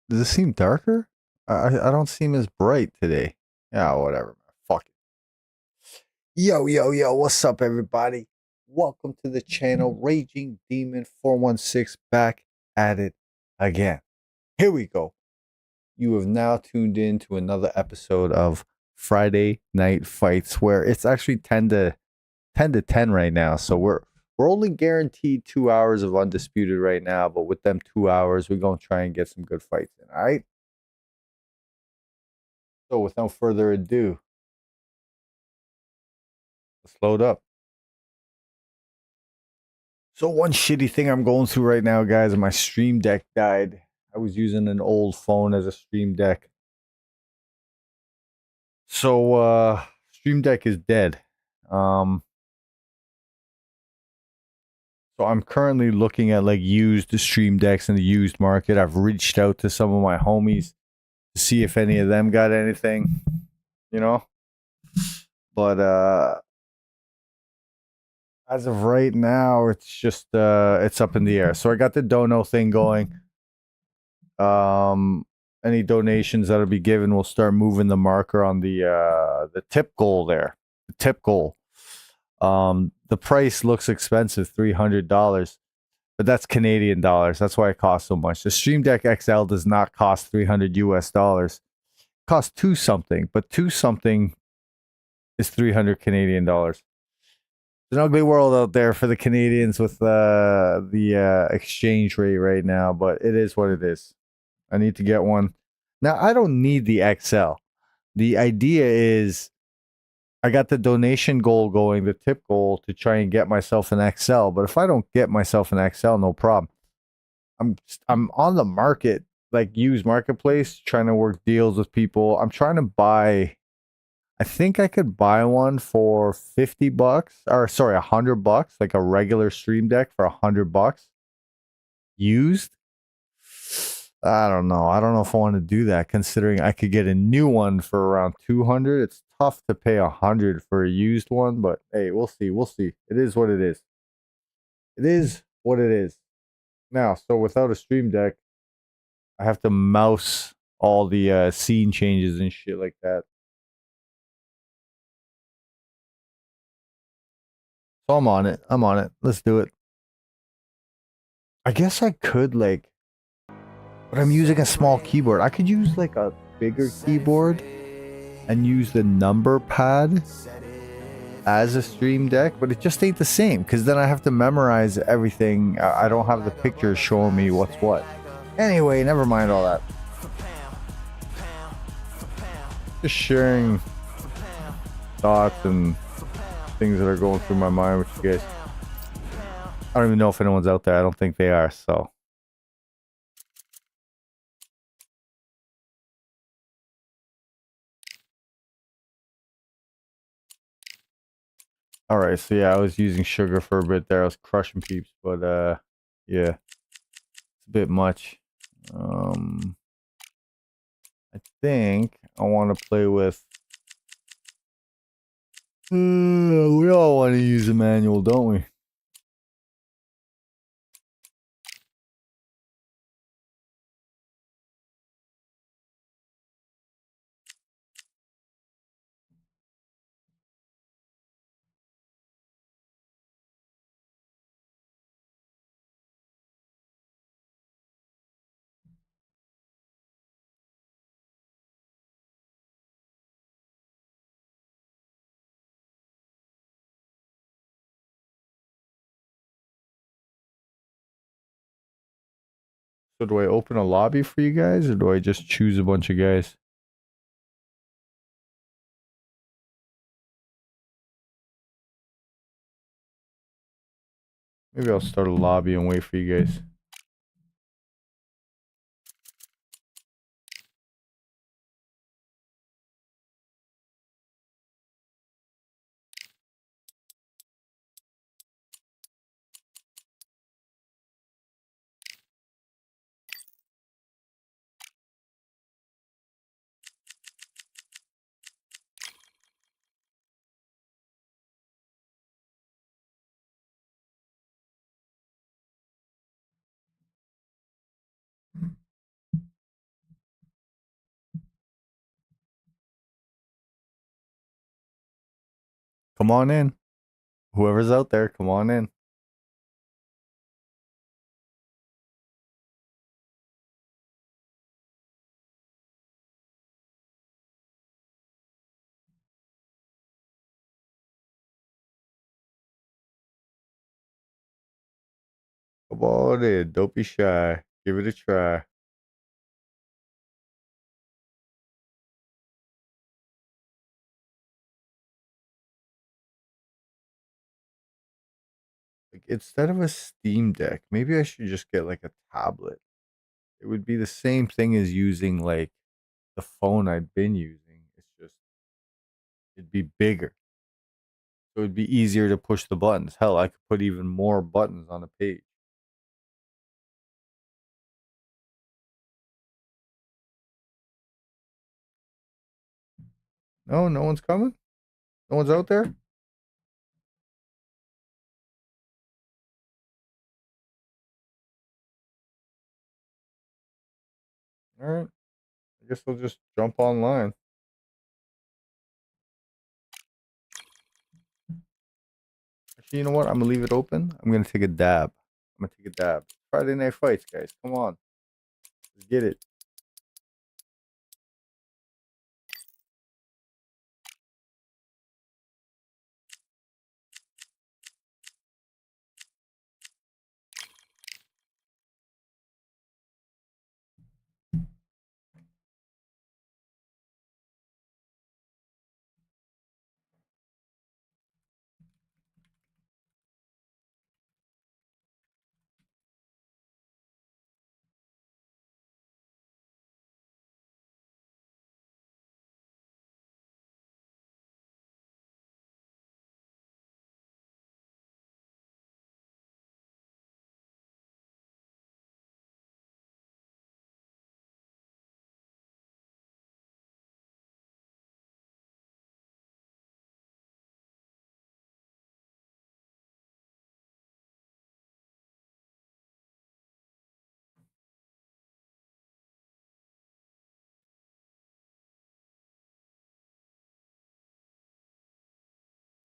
Does it seem darker? I don't seem as bright today. Yeah, whatever, man. Fuck it. Yo, yo, yo, what's up, everybody? Welcome to the channel, Raging Demon 416, back at it again. Here we go. You have now tuned in to another episode of Friday Night Fights, where it's actually 10 right now. So we're only guaranteed 2 hours of undisputed right now, but with them 2 hours, we're gonna try and get some good fights in. All right. So without further ado, let's load up. So one shitty thing I'm going through right now, guys, my Stream Deck died. I was using an old phone as a Stream Deck. So Stream Deck is dead. Um so I'm currently looking at like used Stream Decks in the used market. I've reached out to some of my homies to see if any of them got anything, you know? But as of right now, it's just it's up in the air. So I got the Dono thing going. Um, any donations that'll be given will start moving the marker on the tip goal there. The tip goal. The price looks expensive, $300, but that's Canadian dollars. That's why it costs so much. The Stream Deck XL does not cost 300 US dollars. It costs two something, but two something is 300 Canadian dollars. It's an ugly world out there for the Canadians with the exchange rate right now, but it is what it is. I need to get one. Now, I don't need the XL. The idea is I got the donation goal going, the tip goal to try and get myself an XL. But if I don't get myself an XL, no problem. I'm on the market, like used marketplace, trying to work deals with people. I'm trying to buy. I think I could buy one for $50, or sorry, $100, like a regular Stream Deck for $100 used. I don't know. I don't know if I want to do that, considering I could get a new one for around 200. It's tough to pay 100 for a used one, but hey, we'll see. We'll see. It is what it is. It is what it is. Now, so without a Stream Deck, I have to mouse all the scene changes and shit like that. So I'm on it. I'm on it. Let's do it. I guess I could like, but I'm using a small keyboard. I could use like a bigger keyboard and use the number pad as a Stream Deck, but it just ain't the same because then I have to memorize everything. I don't have the pictures showing me what's what. Anyway, never mind all that. Just sharing thoughts and things that are going through my mind with you guys. I don't even know if anyone's out there. I don't think they are, so. All right, so yeah, I was using sugar for a bit there. I was crushing peeps, but yeah, it's a bit much. I think I want to play with. We all want to use a manual, don't we? So do I open a lobby for you guys, or do I just choose a bunch of guys? Maybe I'll start a lobby and wait for you guys. Come on in. Whoever's out there, come on in. Come on in. Don't be shy. Give it a try. Like, instead of a Steam Deck, maybe I should just get like a tablet. It would be the same thing as using like the phone I'd been using. It's just it'd be bigger. So it'd be easier to push the buttons. Hell, I could put even more buttons on a page. No, no one's coming? No one's out there? All right. I guess we'll just jump online. Actually, you know what? I'm gonna leave it open. I'm gonna take a dab. I'm gonna take a dab. Friday Night Fights, guys. Come on. Let's get it.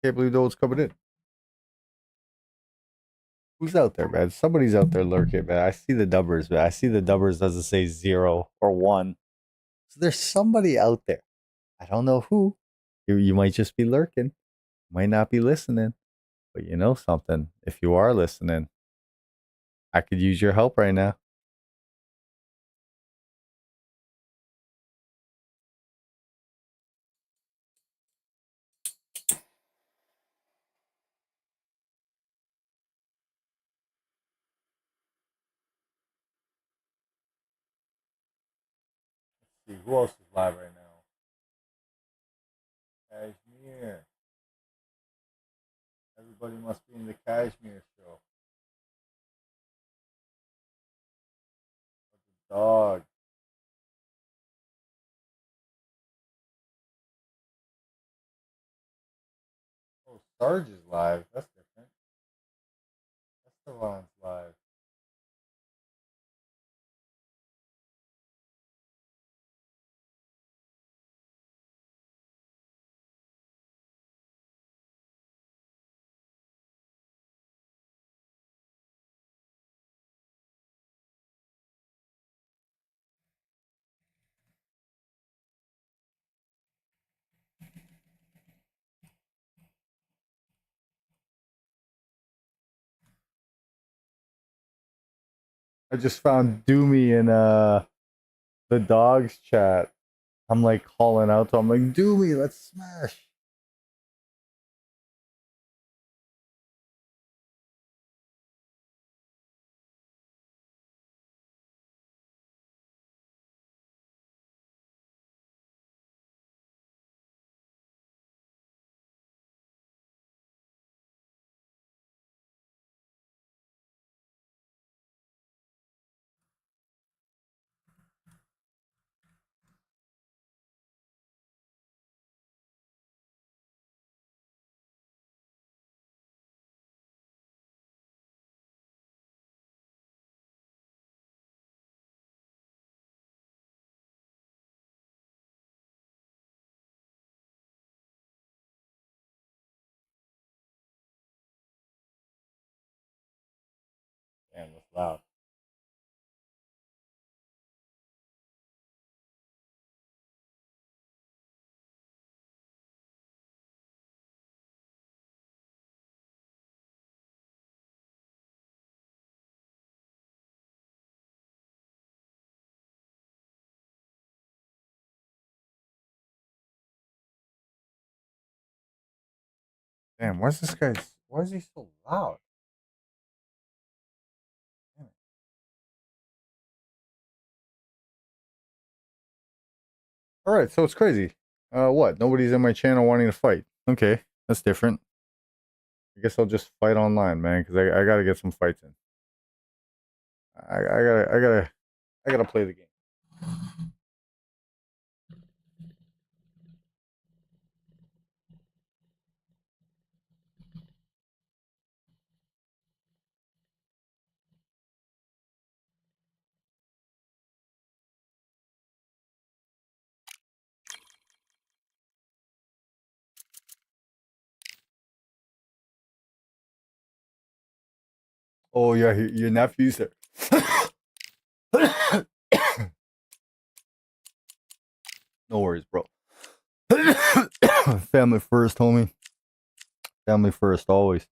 Can't believe no one's coming in. Who's out there, man? Somebody's out there lurking, man. I see the numbers, man. I see the numbers doesn't say 0 or 1. So there's somebody out there. I don't know who. You might just be lurking. Might not be listening. But you know something. If you are listening, I could use your help right now. Let's see who else is live right now. Kashmir. Everybody must be in the Kashmir show. Dog. Oh, Sarge is live. That's different. Esteban's live. I just found Doomy in the dogs chat. I'm like calling out to him like, Doomy, let's smash. loud. Damn, why is he so loud? All right, so it's crazy. What? Nobody's in my channel wanting to fight. Okay, that's different. I guess I'll just fight online, man, because I gotta get some fights in. I gotta play the game. Oh yeah, your nephew's there. No worries, bro. Family first, homie. Family first, always.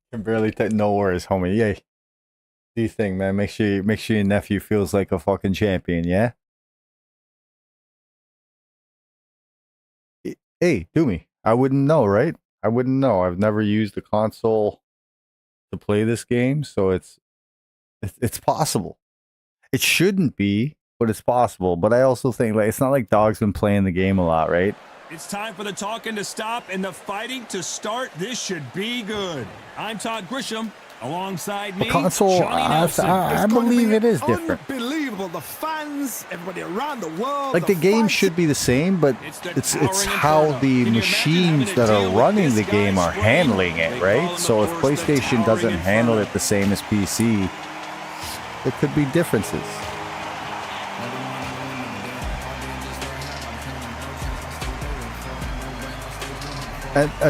Can barely take. No worries, homie. Yay. Do you think, man? Make sure your nephew feels like a fucking champion. Yeah. Hey, do me. I wouldn't know, right? I wouldn't know. I've never used a console to play this game, so it's possible. It shouldn't be, but it's possible. But I also think like it's not like Dog's been playing the game a lot, right? It's time for the talking to stop and the fighting to start. This should be good. I'm Todd Grisham. Alongside me, a console, I believe it is different. Unbelievable. The fans, everybody around the world. Like the game should be the same, but it's how the machines that are running the game are handling it, right? So if PlayStation doesn't handle it the same as PC, there could be differences.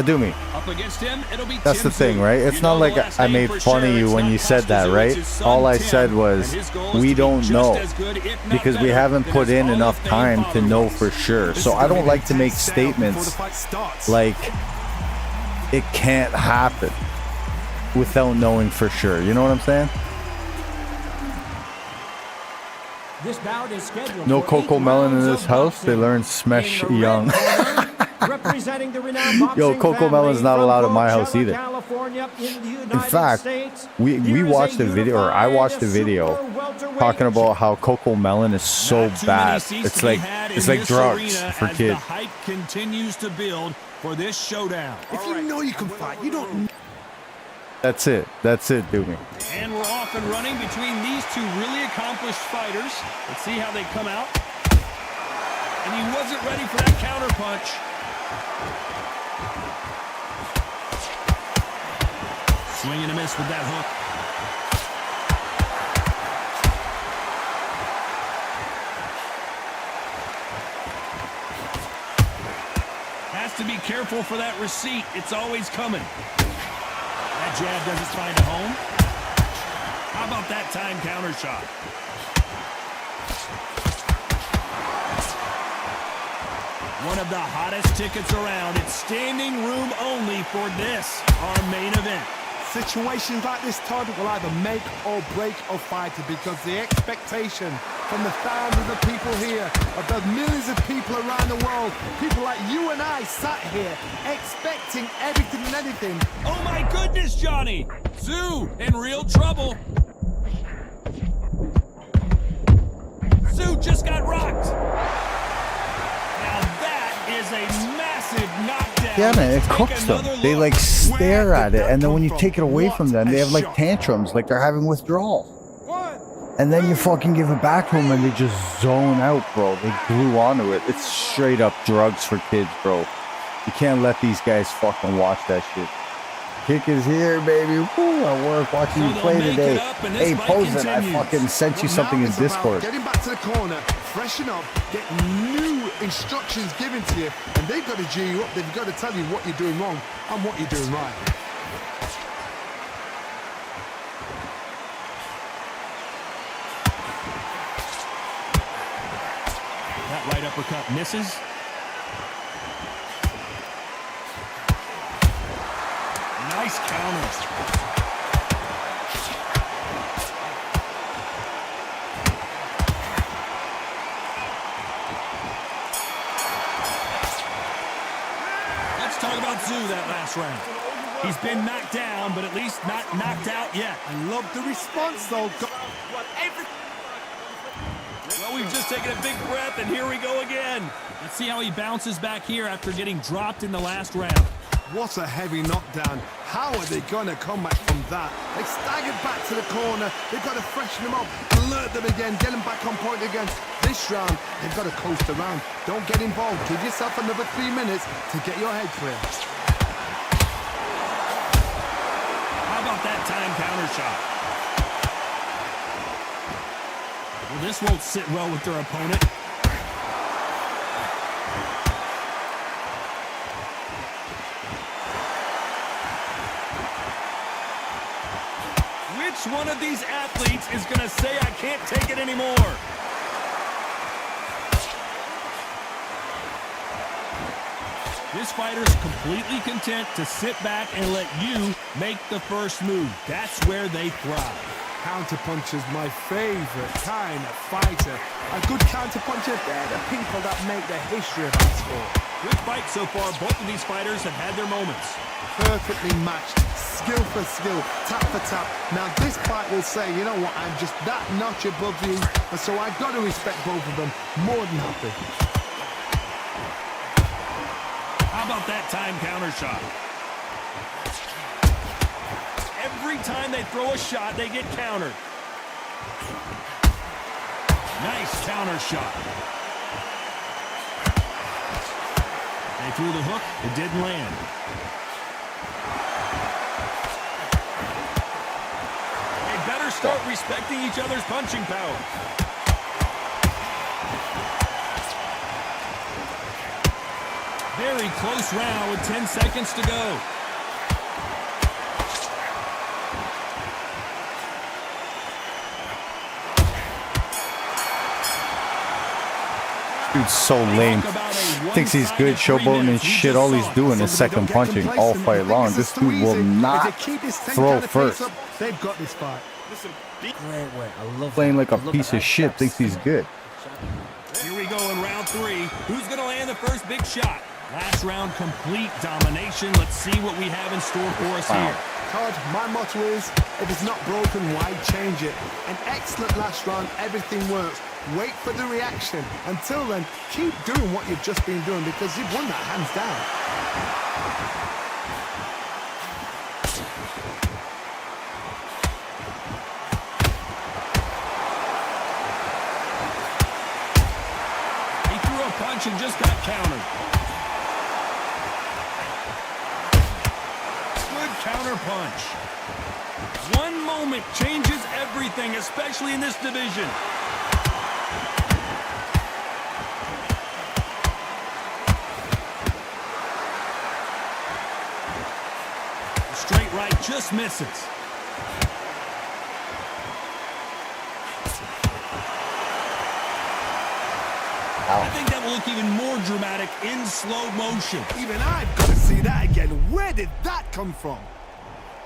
Do me. That's the thing, right? It's not like I made fun of you when you said that, right? All I said was, we don't know, because we haven't put in enough time to know for sure. So I don't like to make statements like it can't happen without knowing for sure. You know what I'm saying? No Coco Melon in this house. They learn Smash young. Representing the renowned Yo, Coco Melon's not allowed at my house either. In fact, we watched a video, or I watched a video talking about how Coco Melon is so bad. It's like drugs for kids. The hype continues to build for this showdown. If you know you can fight, you don't. That's it, Doomy. And we're off and running between these two really accomplished fighters. Let's see how they come out. And he wasn't ready for that counter punch. Swing and a miss with that hook. Has to be careful for that receipt. It's always coming. That jab doesn't find a home. How about that time counter shot? One of the hottest tickets around. It's standing room only for this, our main event. Situations like this, Todd, will either make or break a fighter, because the expectation from the thousands of people here, of the millions of people around the world, people like you and I sat here expecting everything and anything. Oh my goodness, Johnny! Tszyu in real trouble. Tszyu just got rocked. Now that is a massive knockdown. Yeah, man, it cooks them. They like stare at it, and then when you take it away from them, they have like tantrums, like they're having withdrawal. And then you fucking give it back to them and they just zone out, bro. They glue onto it. It's straight up drugs for kids, bro. You can't let these guys fucking watch that shit. Kick is here, baby. Woo, I work watching you play today. Hey, Posen, I fucking sent you something in Discord. Getting back to the corner, freshen up, get new instructions given to you, and they've got to G you up. They've got to tell you what you're doing wrong and what you're doing right. That right uppercut misses. Nice counters. Let's talk about Zoo that last round. He's been knocked down, but at least not knocked out yet. I love the response, though. Well, we've just taken a big breath, and here we go again. Let's see how he bounces back here after getting dropped in the last round. What a heavy knockdown. How are they going to come back from that? They staggered back to the corner. They've got to freshen them up, alert them again, get them back on point again. This round, they've got to coast around. Don't get involved. Give yourself another 3 minutes to get your head clear. How about that time counter shot? Well, this won't sit well with their opponent. Which one of these athletes is going to say, I can't take it anymore? This fighter's completely content to sit back and let you make the first move. That's where they thrive. Counterpuncher's my favorite kind of fighter. A good counterpuncher, they're the people that make the history of that sport. Good fight so far. Both of these fighters have had their moments. Perfectly matched, skill for skill, tap for tap. Now this fight will say, you know what, I'm just that notch above you, and so I've got to respect both of them. More than happy. How about that time counter shot? Every time they throw a shot, they get countered. Nice counter shot. They threw the hook. It didn't land. They better start respecting each other's punching power. Very close round with 10 seconds to go. Dude's so lame. Thinks he's good, showboating and shit. All he's doing is second punching all fight long. This dude will not throw first. They've got this fight. Great way. I love Playing that. like a I love piece that. of shit. Thinks he's good. Here we go in round 3. Who's going to land the first big shot? Last round, complete domination. Let's see what we have in store for us here. Todd, my motto is, if it's not broken, why change it? An excellent last round, everything works. Wait for the reaction. Until then, keep doing what you've just been doing because you've won that hands down. He threw a punch and just got countered. Good counter punch. One moment changes everything, especially in this division. Straight right just misses. I think that will look even more dramatic in slow motion. Even I've got to see that again. Where did that come from?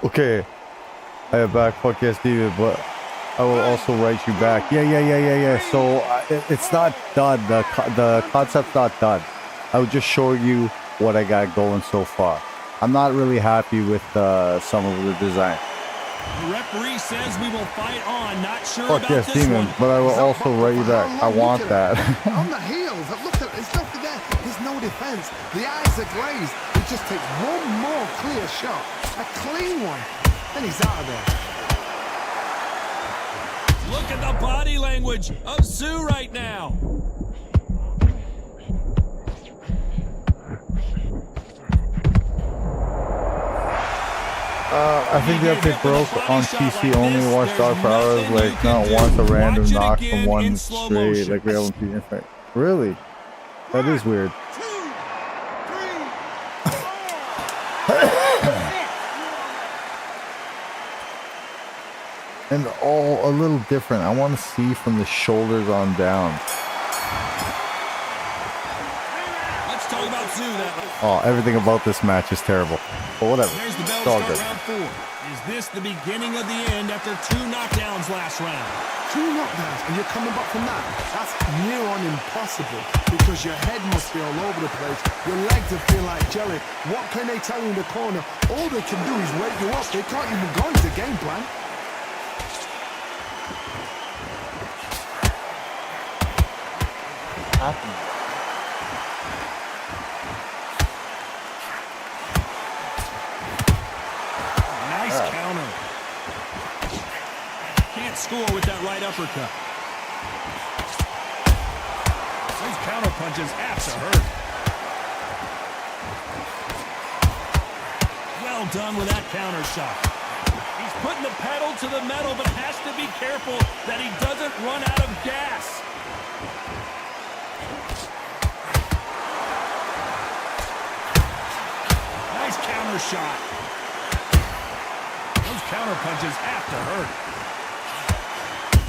Okay. I have back. Fuck yes, David, but I will also write you back. Yeah. So it's not done. The concept's not done. I will just show you what I got going so far. I'm not really happy with some of the design. The referee says we will fight on. Not sure Fuck about yes, this Demon, one. but I will also write you back. I want that. On the heels. Look at it. There's nothing there. There's no defense. The eyes are glazed. He just takes one more clear shot. A clean one. Then he's out of there. Look at the body language of Sue right now. I think that pick broke on PC only. Watch Dog for hours, like not once a random knock from one straight, like we have on PC Infinite. Really? That is weird. And all a little different. I want to see from the shoulders on down. Let's talk about Sue that. Oh, everything about this match is terrible. But whatever. There's the bell It's all to good. start round 4. Is this the beginning of the end after 2 knockdowns last round? 2 knockdowns and you're coming back from that. That's near on impossible because your head must be all over the place. Your legs will feel like jelly. What can they tell you in the corner? All they can do is wake you up. They can't even go into game plan. Nice counter. Can't score with that right uppercut. Those counter punches have to hurt. Well done with that counter shot. He's putting the pedal to the metal, but has to be careful that he doesn't run out of gas. Nice counter shot. Those counter punches have to hurt.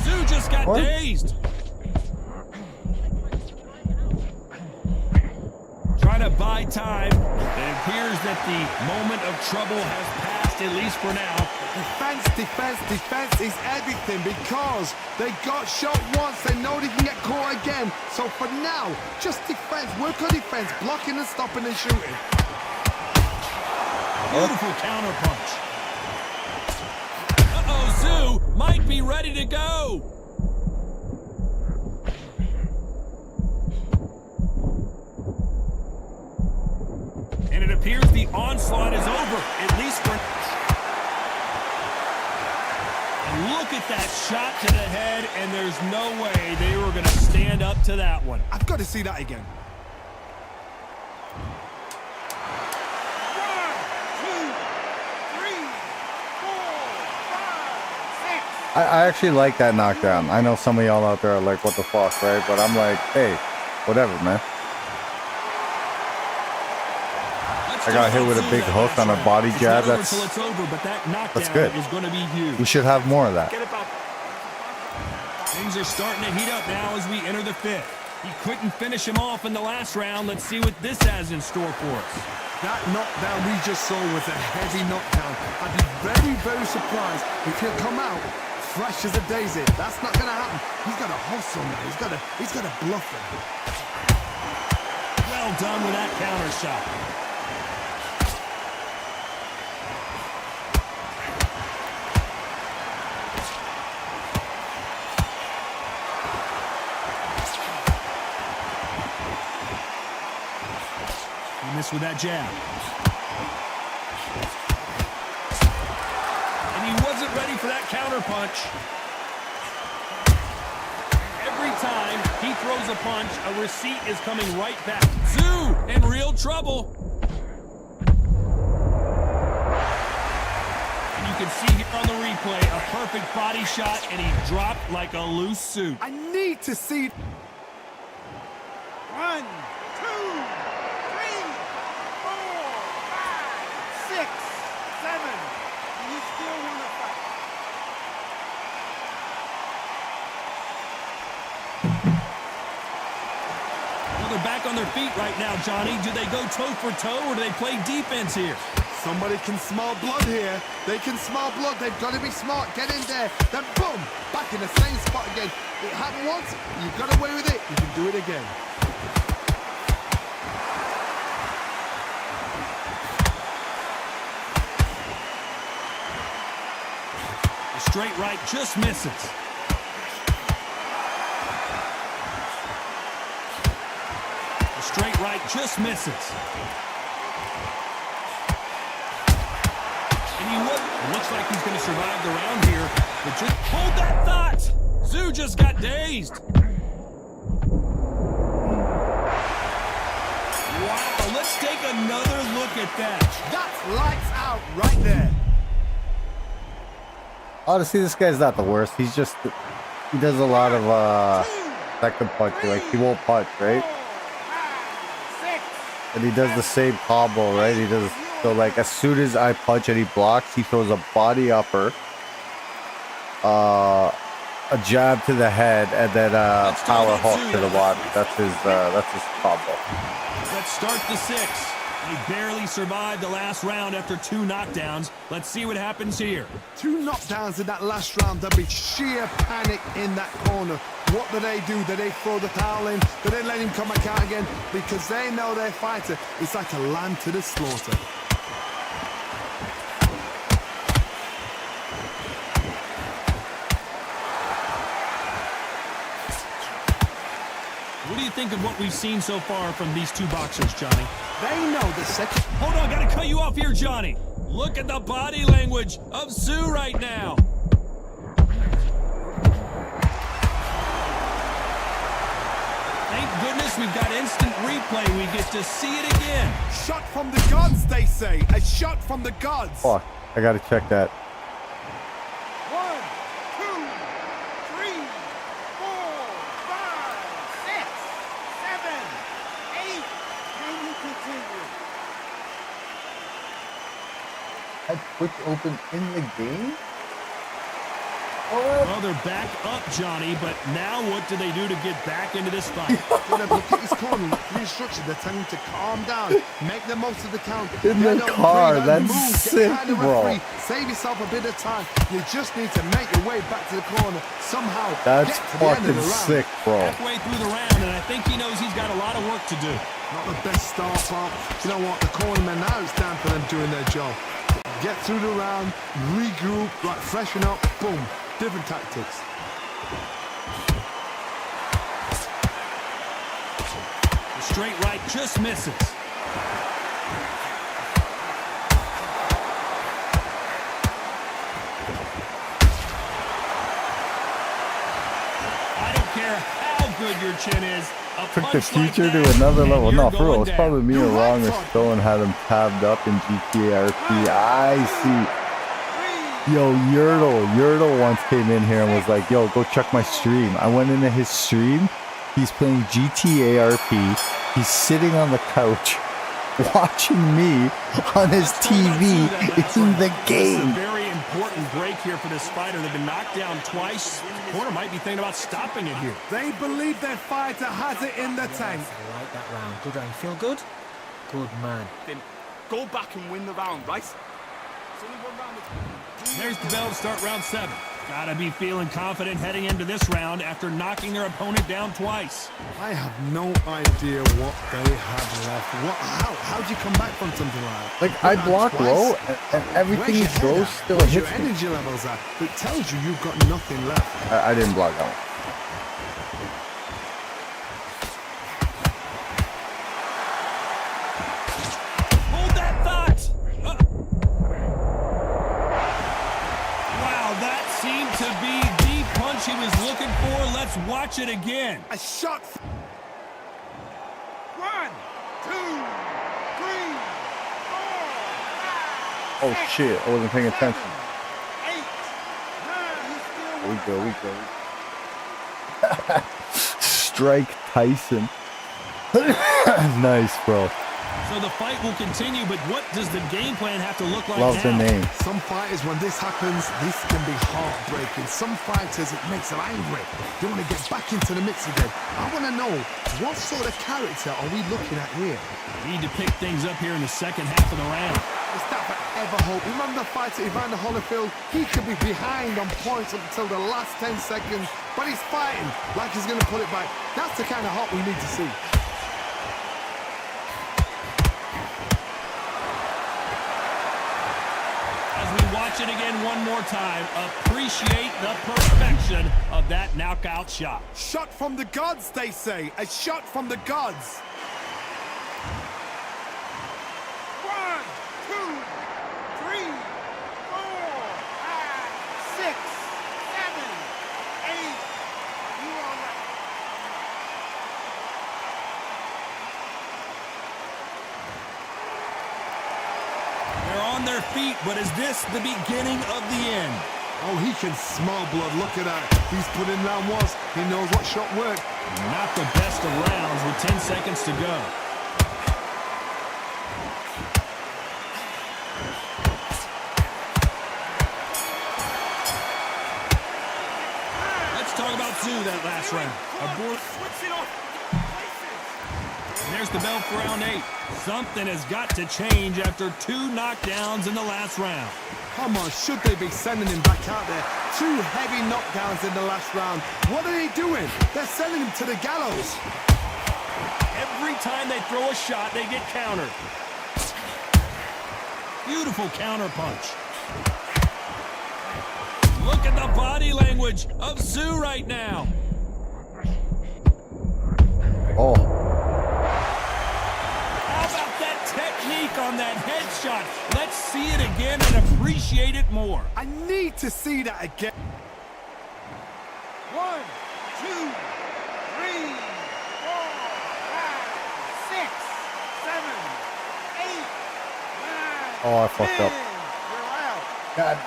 Sue just got dazed. Trying to buy time. It appears that the moment of trouble has passed, at least for now. Defense, defense, defense is everything because they got shot once. They know they can get caught again. So for now, just defense. Work on defense. Blocking and stopping and shooting. Beautiful counter punch. Uh-oh, Sue might be ready to go. And it appears the onslaught is over, at least for... And look at that shot to the head, and there's no way they were going to stand up to that one. I've got to see that again. I actually like that knockdown. I know some of y'all out there are like, what the fuck, right? But I'm like, hey, whatever, man. I got hit with a big hook on a body jab. That's good. Is going to be huge. We should have more of that. Things are starting to heat up now as we enter the 5th. He couldn't finish him off in the last round. Let's see what this has in store for us. That knockdown we just saw was a heavy knockdown. I'd be very, very surprised if he'll come out fresh as a daisy. That's not going to happen. He's got to hustle now. He's got to bluff him. Well done with that counter shot. He missed with that jab. And he wasn't ready for that counter punch. Every time he throws a punch, a receipt is coming right back. Sue in real trouble. And you can see here on the replay a perfect body shot, and he dropped like a loose suit. I need to see... 1, 2, 3, 4, 5, 6, 7. You still want to fight? Well, they're back on their feet right now, Johnny. Do they go toe for toe, or do they play defense here? Somebody can smell blood here. They can smell blood. They've got to be smart. Get in there. Then boom, back in the same spot again. It happened once. You got away with it. You can do it again. The straight right just misses. The straight right just misses. And he looks like he's going to survive the round here. But just hold that thought. Zoo just got dazed. Wow, let's take another look at that. That's lights out right there. Honestly, this guy's not the worst. He does a lot of second punching. Like, he won't punch, right? And he does the same combo, right? He does, so like, as soon as I punch and he blocks, he throws a body upper, a jab to the head, and then a power hook to the body. That's his combo. Let's start the 6th. They barely survived the last round after 2 knockdowns. Let's see what happens here. 2 knockdowns in that last round. There'll be sheer panic in that corner. What do? Do they throw the towel in? Do they let him come back out again? Because they know their fighter is like a lamb to the slaughter. What do you think of what we've seen so far from these 2 boxers, Johnny? They know the second. Hold on, gotta cut you off here, Johnny. Look at the body language of Zoo right now. Thank goodness we've got instant replay. We get to see it again. Shot from the gods, they say. A shot from the gods. Fuck, I gotta check that. 1, 2, 3, 4, 5, 6, 7, 8. Can you continue? I Twitch open in the game? Well, they're back up, Johnny, but now what do they do to get back into this fight? Look at his corner. The instruction. They're telling him to calm down. Make the most of the count. In the Don't car, breathe, that's move, sick, get behind the bro. referee, save yourself a bit of time. You just need to make your way back to the corner somehow. That's get to the end of fucking the round. sick, bro. Halfway through the round, and I think he knows he's got a lot of work to do. Not the best start, Pop. You know what? The cornermen, now it's time for them doing their job. Get through the round, regroup, like freshen up, boom. Different tactics. The straight right just misses. I don't care how good your chin is. A Took the punch like future that, to another and level. you're No, for real, going it's down. probably me or You Wrong or like Stone had him tabbed up in GTA RP. I see. Yo, Yurtle once came in here and was like, yo, go check my stream. I went into his stream. He's playing GTA RP. He's sitting on the couch watching me on his TV in the It's a game. very important break here for this fighter. They've been knocked down twice. The corner might be thinking about stopping it here. They believe their fighter has it in the tank. I like that round. Good round. Feel good? Good man. Then go back and win the round, right? It's only one round. There's the bell to start round 7. Gotta be feeling confident heading into this round after knocking their opponent down twice. I have no idea what they have left. How'd you come back from something like that? Like, I Not block twice. low, and everything Where's he your head throws at? still Where's hits your me. energy levels at? It tells you you've got nothing left. I didn't block that one. Hold that thought! Wow, that seemed to be the punch he was looking for. Let's watch it again. A shot. 1, 2, 3, 4, 5, Oh shit, I wasn't paying attention. 8, 9. You still We go. Strike Tyson. Nice, bro. So the fight will continue, but what does the game plan have to look like Love now? the name. Some fighters, when this happens, this can be heartbreaking. Some fighters, it makes them angry. They want to get back into the mix again. I want to know, what sort of character are we looking at here? Need to pick things up here in the second half of the round. Is that ever hope? Remember the fighter Evander Holyfield? He could be behind on points up until the last 10 seconds, but he's fighting like he's going to pull it back. That's the kind of hope we need to see. As we watch it again one more time, appreciate the perfection of that knockout shot. Shot from the gods, they say. A shot from the gods. 1, 2, 3, 4, 5, 6, 7, 8, on their feet, but is this the beginning of the end? Oh, he can smell blood. Look at that. He's put in round once. He knows what shot worked. Not the best of rounds with 10 seconds to go. Let's talk about Tszyu that last round. And there's the bell for round 8. Something has got to change after 2 knockdowns in the last round. Come on, should they be sending him back out there? 2 heavy knockdowns in the last round. What are they doing? They're sending him to the gallows. Every time they throw a shot, they get countered. Beautiful counter punch. Look at the body language of Tszyu right now. Oh, How about that technique on that headshot? Let's see it again and appreciate it more. I need to see that again. 1, 2, 3, 4, 5, 6, 7, 8, 9. oh, I fucked up. 10. You're out. God.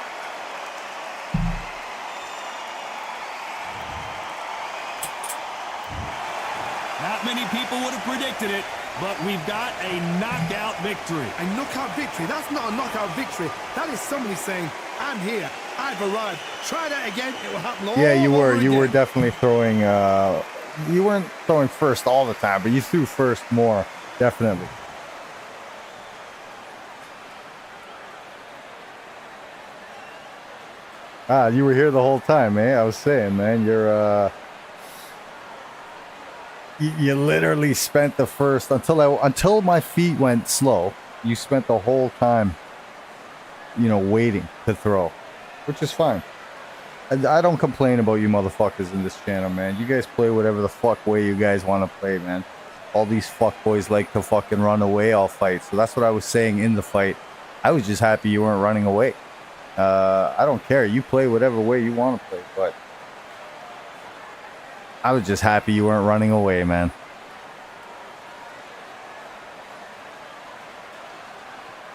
Not many people would have predicted it, but we've got a knockout victory. A knockout victory? That's not a knockout victory. That is somebody saying, I'm here. I've arrived. Try that again. It will happen all Yeah, you were. over You were again. definitely throwing. You weren't throwing first all the time, but you threw first more. Definitely. Ah, you were here the whole time, man. I was saying, man, you're. You literally spent the first until my feet went slow. You spent the whole time, waiting to throw, which is fine. I don't complain about you motherfuckers in this channel, man. You guys play whatever the fuck way you guys want to play, man. All these fuckboys like to fucking run away all fight. So that's what I was saying in the fight. I was just happy you weren't running away. I don't care. You play whatever way you want to play, but I was just happy you weren't running away, man.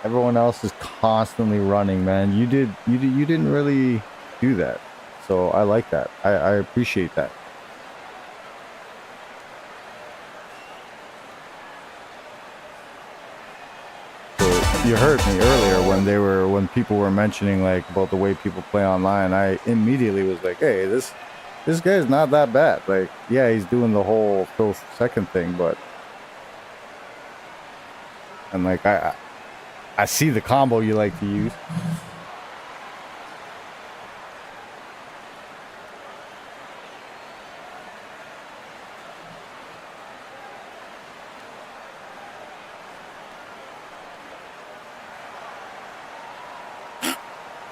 Everyone else is constantly running, man. You didn't really do that. So I like that. I appreciate that. So you heard me earlier when people were mentioning like about the way people play online. I immediately was like, hey, this guy's not that bad. Like, yeah, he's doing the whole throw second thing, but and like I see the combo you like to use.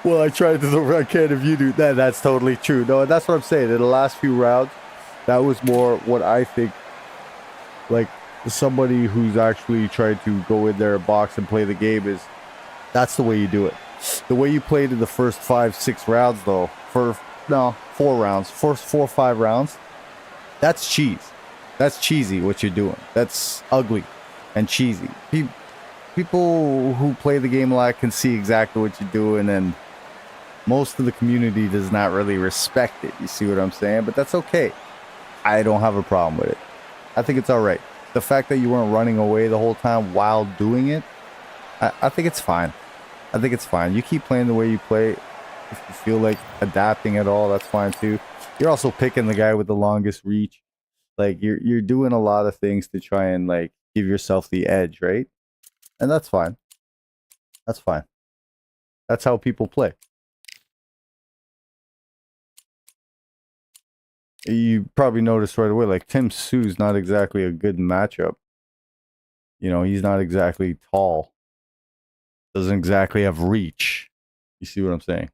Well, I tried to do I can if you do that. That's totally true. No, that's what I'm saying. In the last few rounds, that was more what I think. Like somebody who's actually tried to go in there, box, and play the game is. That's the way you do it. The way you played in the first 5-6 rounds, though, 4 rounds, first 4 or 5 rounds, that's cheese. That's cheesy. What you're doing. That's ugly and cheesy. People who play the game a lot can see exactly what you're doing, and most of the community does not really respect it. You see what I'm saying? But that's okay. I don't have a problem with it. I think it's all right. The fact that you weren't running away the whole time while doing it, I think it's fine. I think it's fine. You keep playing the way you play. If you feel like adapting at all, that's fine too. You're also picking the guy with the longest reach. Like you're doing a lot of things to try and like give yourself the edge, right? And that's fine. That's fine. That's how people play. You probably noticed right away, like Tim Tszyu's not exactly a good matchup. He's not exactly tall. Doesn't exactly have reach. You see what I'm saying?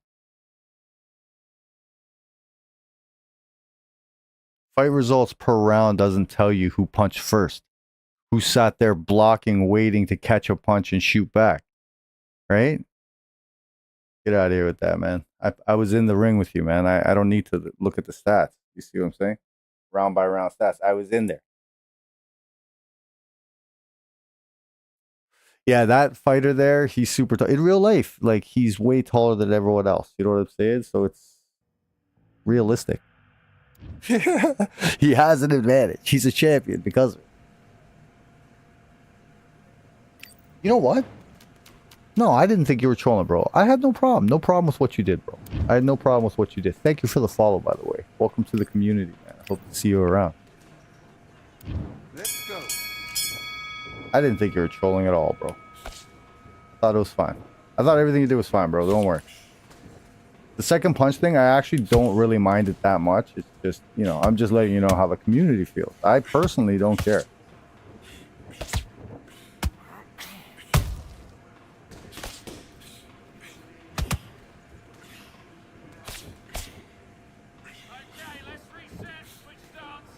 Fight results per round doesn't tell you who punched first, who sat there blocking, waiting to catch a punch and shoot back. Right? Get out of here with that, man. I was in the ring with you, man. I don't need to look at the stats. You see what I'm saying? Round by round stats. I was in there. Yeah, that fighter there, he's super tall. In real life, like, he's way taller than everyone else. You know what I'm saying? So it's realistic. He has an advantage. He's a champion because of it. You know what? No, I didn't think you were trolling, bro. I had no problem. No problem with what you did, bro. I had no problem with what you did. Thank you for the follow, by the way. Welcome to the community, man. I hope to see you around. Let's go. I didn't think you were trolling at all, bro. Thought it was fine. I thought everything you did was fine, bro. Don't worry. The second punch thing, I actually don't really mind it that much. It's just, you know, I'm just letting you know how the community feels. I personally don't care. Okay, let's reset. Switch starts.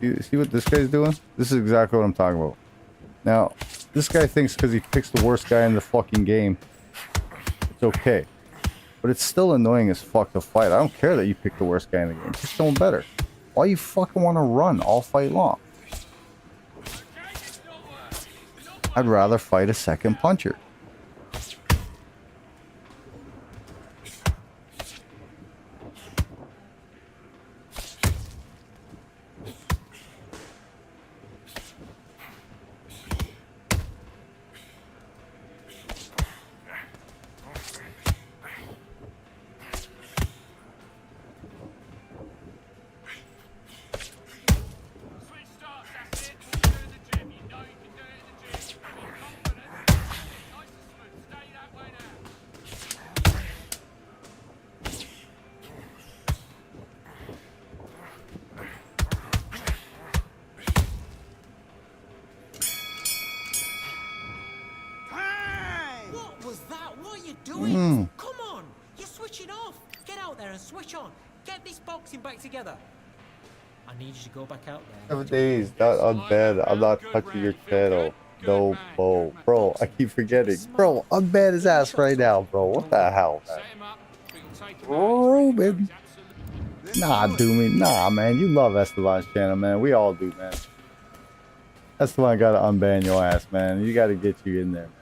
You see what this guy's doing? This is exactly what I'm talking about. Now, this guy thinks because he picks the worst guy in the fucking game, it's okay. But it's still annoying as fuck to fight. I don't care that you pick the worst guy in the game. Pick someone better. Why you fucking want to run all fight long? I'd rather fight a second puncher. Switch starts. That's it. What you do in the gym. You know you can do it in the gym. Be confident. Nice and smooth. Stay that way now. Time! What was that? What are you doing? Come on! You're switching off! Get out there and switch on! Get this boxing back together! I need you to go back out there. 7 days, not unbanned. I'm not touching your channel. No, bro. I keep forgetting. Bro, unban his ass right now, bro. What the hell, man? Set him up. We'll take him Ruben. Absolutely. Nah, Doomy. Nah, man. You love Esteban's channel, man. We all do, man. Esteban gotta unban your ass, man. You gotta get you in there, man.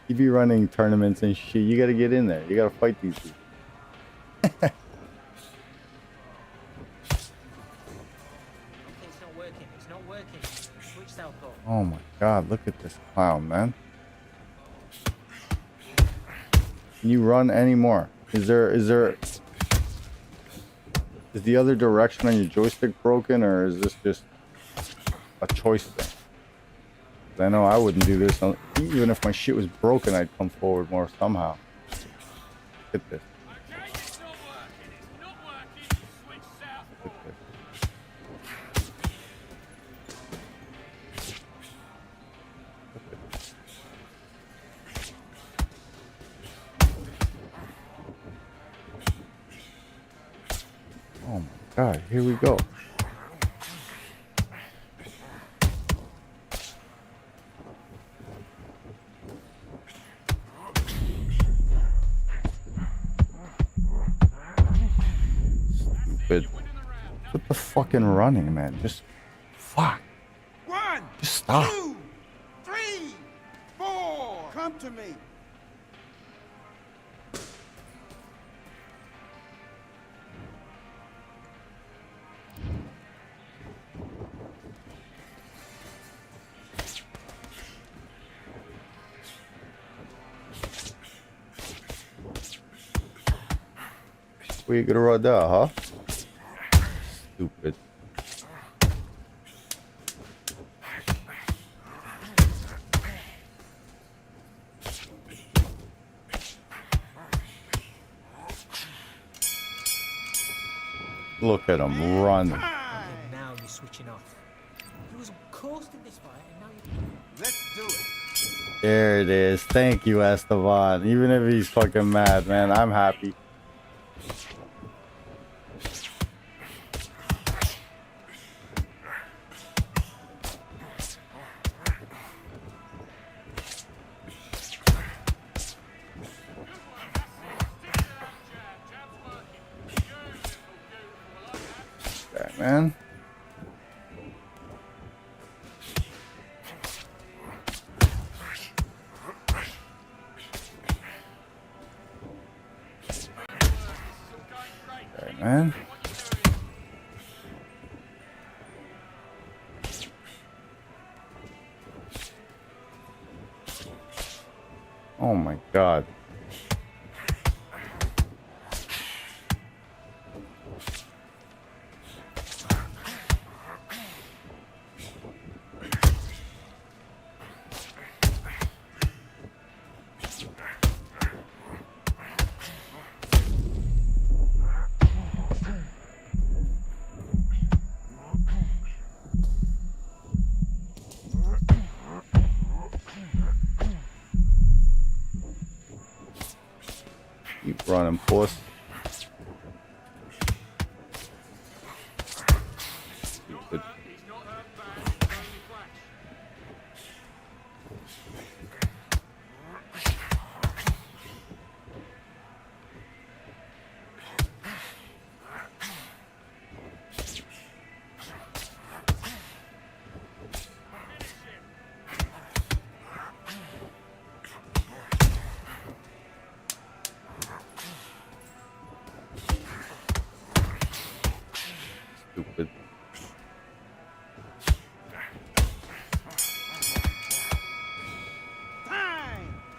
You be running tournaments and shit. You gotta get in there. You gotta fight these people. Okay, it's not working. It's not working. Switch southpaw. Oh my god, look at this clown, man. Can you run anymore? Is the other direction on your joystick broken, or is this just a choice thing? 'Cause I know I wouldn't do this. Even if my shit was broken, I'd come forward more somehow. Look at this. Okay, it's not working. It's not working. Switch south. Look at this. Oh my god, here we go. Stupid. Quit the fucking running, man. Just fuck. 1, Just stop. 2, 3, 4. Come to me. Where you gonna run down, huh? Stupid. Look at him run. Time. And now you're switching off. You was coasting this fight and now you're... Let's do it. There it is. Thank you, Esteban. Even if he's fucking mad, man, I'm happy. Okay, man. Okay, man. Oh my god. Keep running, puss. Stupid. Stupid.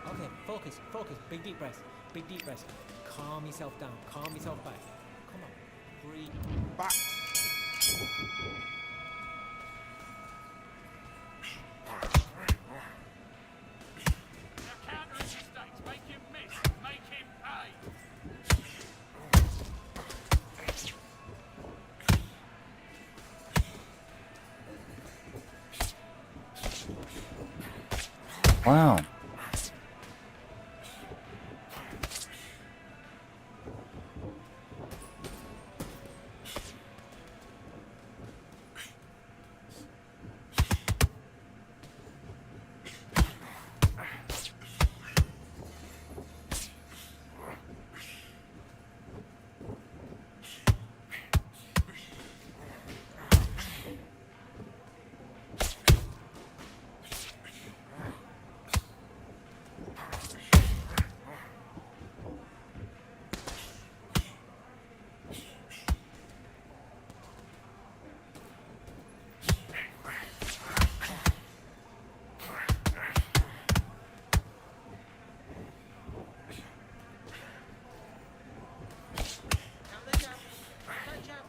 Okay, focus, focus. Big deep breaths. Big deep breaths. Calm yourself down. Calm yourself back. Come on. Breathe. Back. Counter his mistakes. Make him miss. Make him pay. Wow. Count the jab. Count the jab.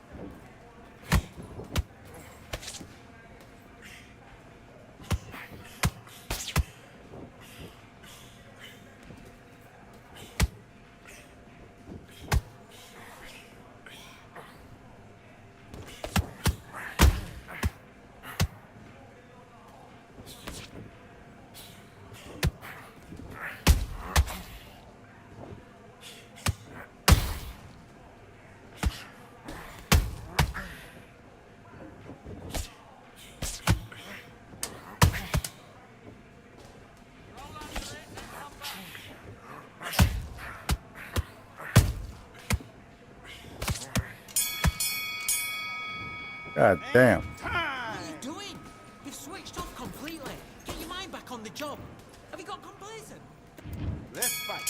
God damn. What are you doing? You've switched off completely. Get your mind back on the job. Have you got complacent? Let's fight.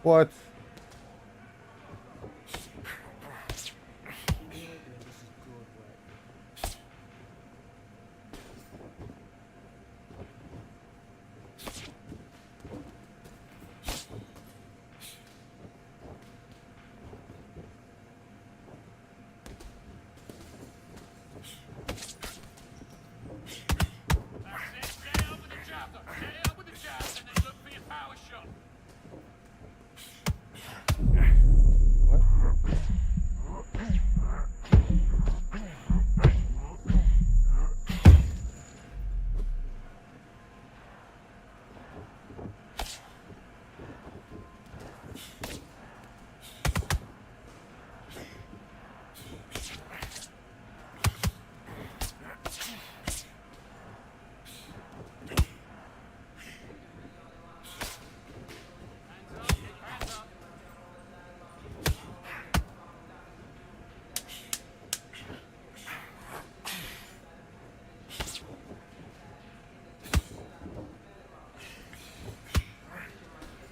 What? Adrian, this is good work. That's it. Get it up with the jab, though. Get it up with the jab, and then look for your power shot.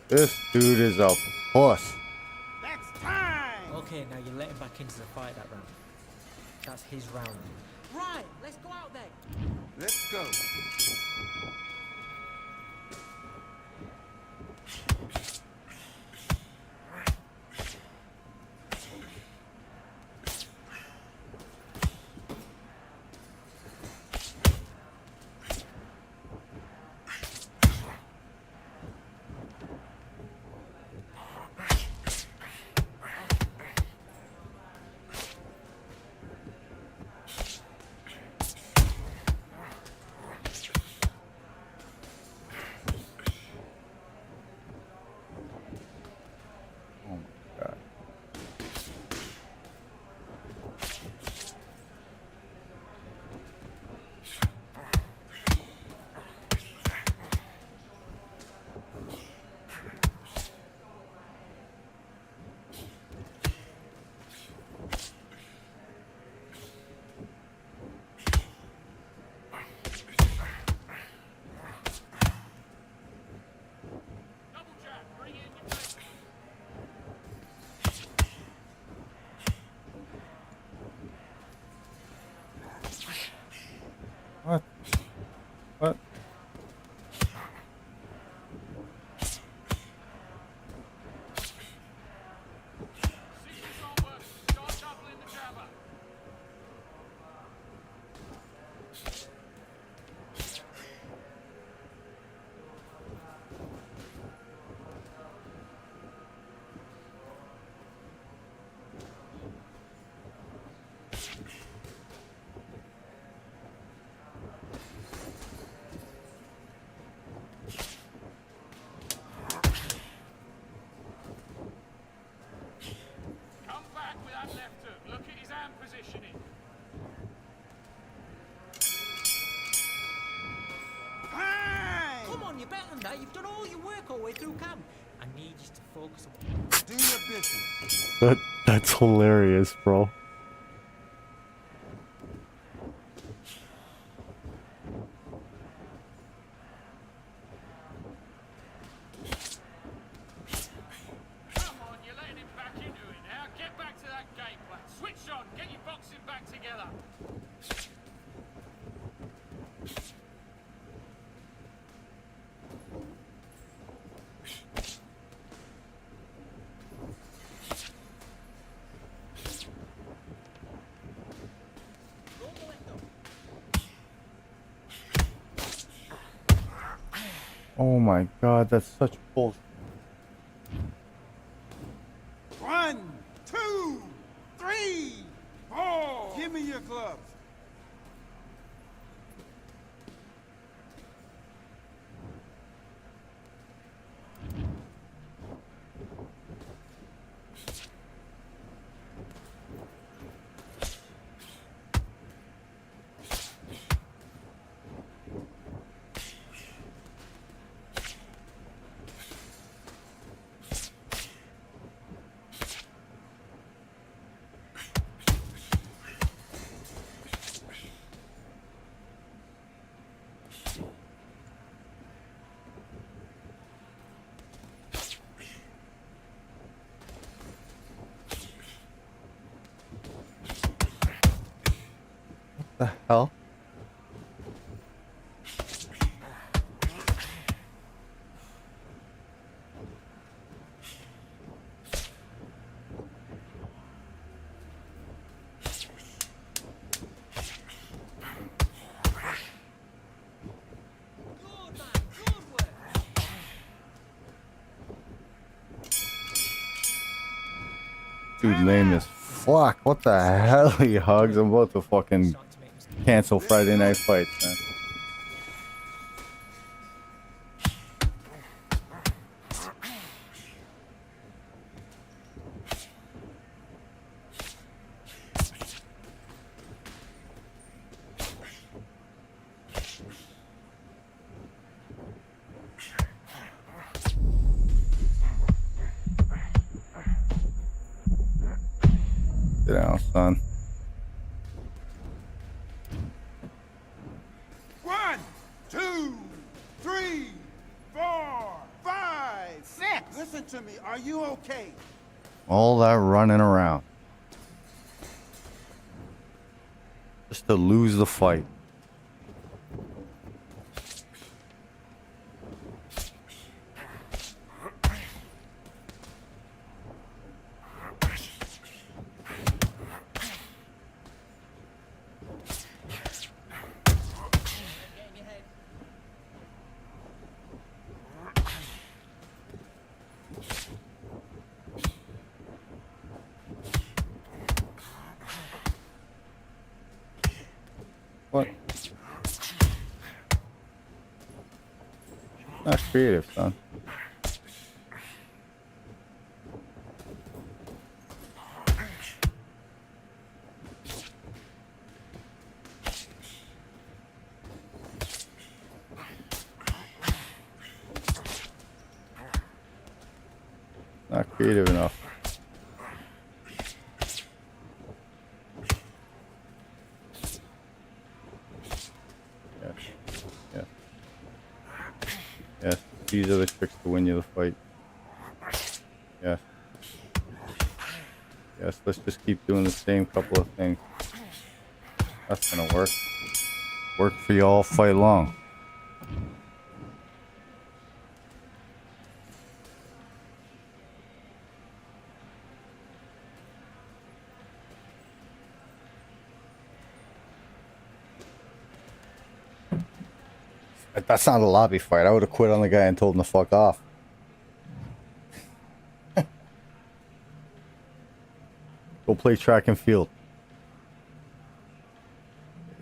This dude is a puss. That's time. Okay, now you let him back into the fight that round. That's his round. Right, let's go out there. Let's go. Oh my god. Double jab. Bring in your face. What? What? See this aren't working. Start doubling the jabber. Come back with that left hook. Look at his hand positioning. Time. Come on, you're better than that. You've done all your work all the way through camp. I need you to focus on. Do your business. That's hilarious, bro. Come on, you're letting him back into it now. Get back to that game plan. Switch on. Get your boxing back together. Roll the left up. Oh my god, that's such bullshit. 1, 2, 3, 4. Give me your gloves. hell? Good, man. Good work. Dude, lame as fuck. What the hell, he hugs? I'm about to fucking Starting to make mistakes. cancel Friday Night Fights, man. Sit down, son. 1, 2, 3, 4, 5, 6. Listen to me. Are you okay? All that running around. Just to lose the fight. Get in your head. What? Not creative, son. Not creative enough. Yes. Yes. Yes. These are the tricks to win you the fight. Yes. Yes, let's just keep doing the same couple of things. That's gonna work. Work for you all fight long. That's not a lobby fight. I would have quit on the guy and told him to fuck off. Go play track and field.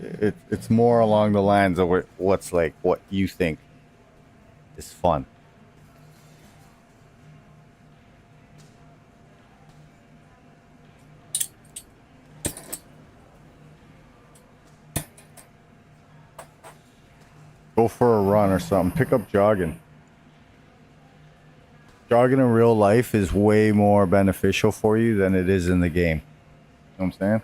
It's more along the lines of what's like what you think is fun. Go for a run or something. Pick up jogging. Jogging in real life is way more beneficial for you than it is in the game. You know what I'm saying?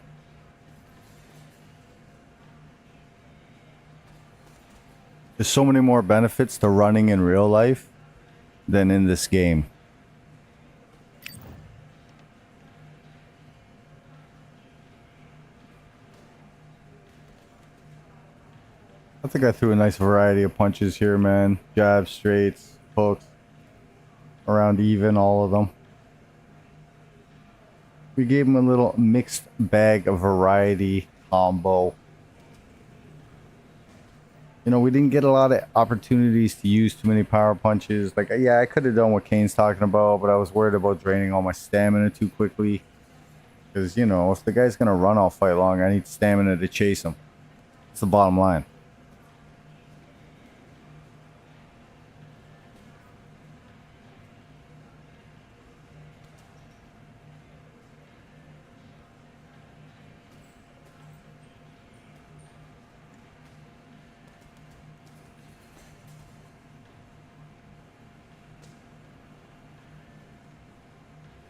There's so many more benefits to running in real life than in this game. I think I threw a nice variety of punches here, man. Jabs, straights, hooks. Around even, all of them. We gave him a little mixed bag of variety combo. You know, we didn't get a lot of opportunities to use too many power punches. Like, yeah, I could have done what Kane's talking about, but I was worried about draining all my stamina too quickly. Because, you know, if the guy's going to run all fight long, I need stamina to chase him. That's the bottom line.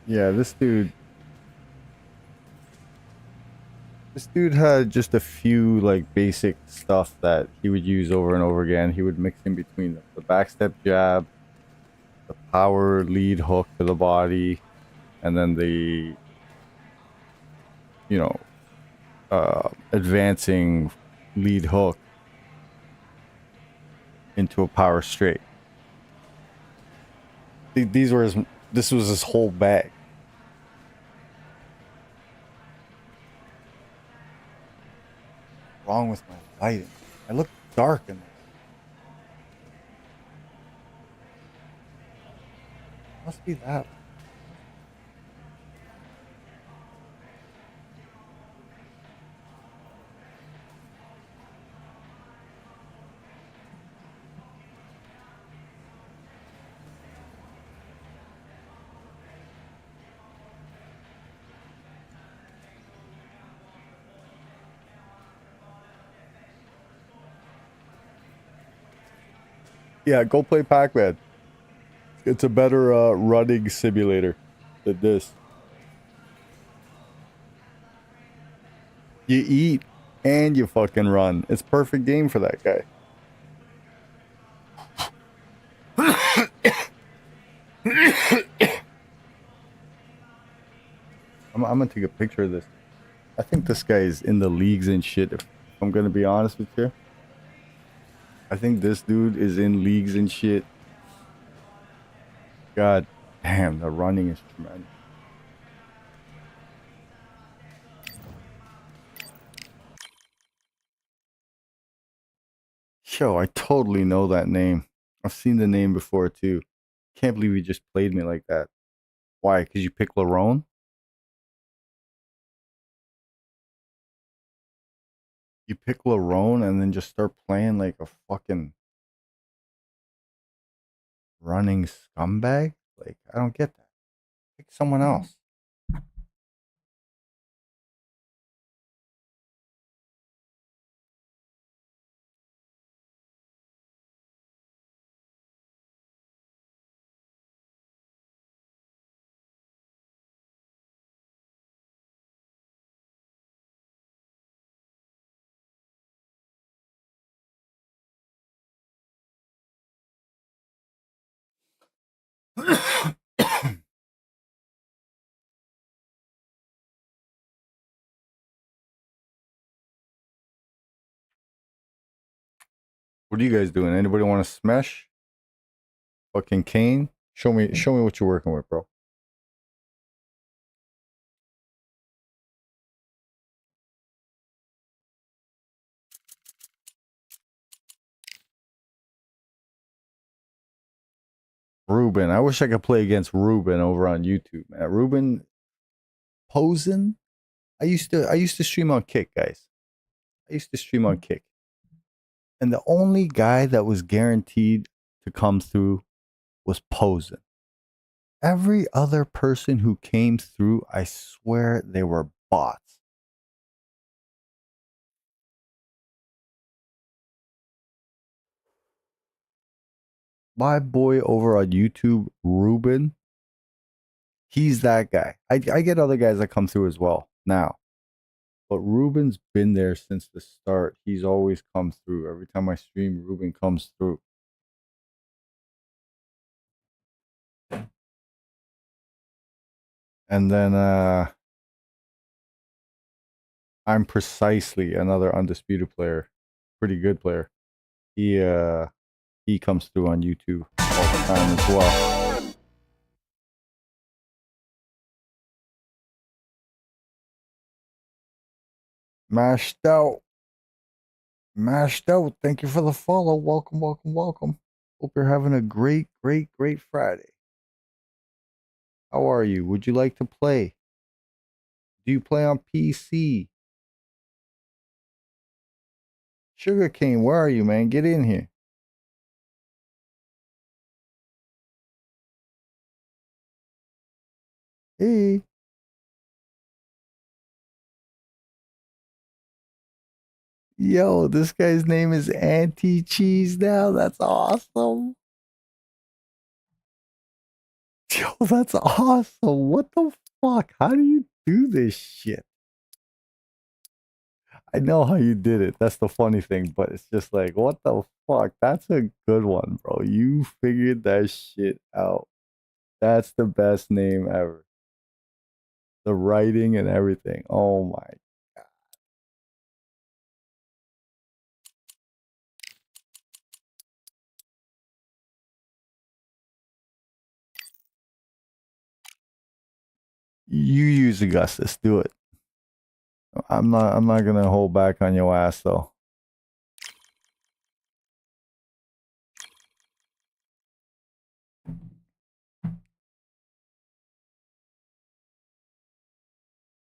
Yeah, this dude had just a few like basic stuff that he would use over and over again. He would mix in between the backstep jab, the power lead hook to the body, and then the, you know, advancing lead hook into a power straight. These were this was his whole bag. What's wrong with my lighting? I look dark in this. Must be that. Yeah, go play Pac-Man. It's a better running simulator than this. You eat and you fucking run. It's perfect game for that guy. I'm gonna take a picture of this. I think this guy is in the leagues and shit. If I'm gonna be honest with you, I think this dude is in leagues and shit. God damn, the running is tremendous. Yo, I totally know that name. I've seen the name before too. Can't believe you just played me like that. Why? Because you picked Larone? You pick Larone and then just start playing like a fucking running scumbag? Like, I don't get that. Pick someone else. What are you guys doing? Anybody want to smash? Fucking Kane? Show me what you're working with, bro. Ruben. I wish I could play against Ruben over on YouTube, man. Ruben Posen? I used to stream on Kick, guys. I used to stream on Kick. And the only guy that was guaranteed to come through was Posen. Every other person who came through, I swear they were bots. My boy over on YouTube, Ruben, he's that guy. I get other guys that come through as well now. But Ruben's been there since the start. He's always come through. Every time I stream, Ruben comes through. And then I'm precisely another undisputed player, pretty good player. He comes through on YouTube all the time as well. Mashed out. Mashed out. Thank you for the follow. Welcome, welcome, welcome. Hope you're having a great, great, great Friday. How are you? Would you like to play? Do you play on PC? Sugarcane, where are you, man? Get in here. Hey. Yo, this guy's name is Anti-Cheese now. That's awesome. Yo, that's awesome. What the fuck? How do you do this shit? I know how you did it. That's the funny thing, but it's just like, what the fuck? That's a good one, bro. You figured that shit out. That's the best name ever. The writing and everything. Oh my You use Augustus. Do it. I'm not gonna hold back on your ass though.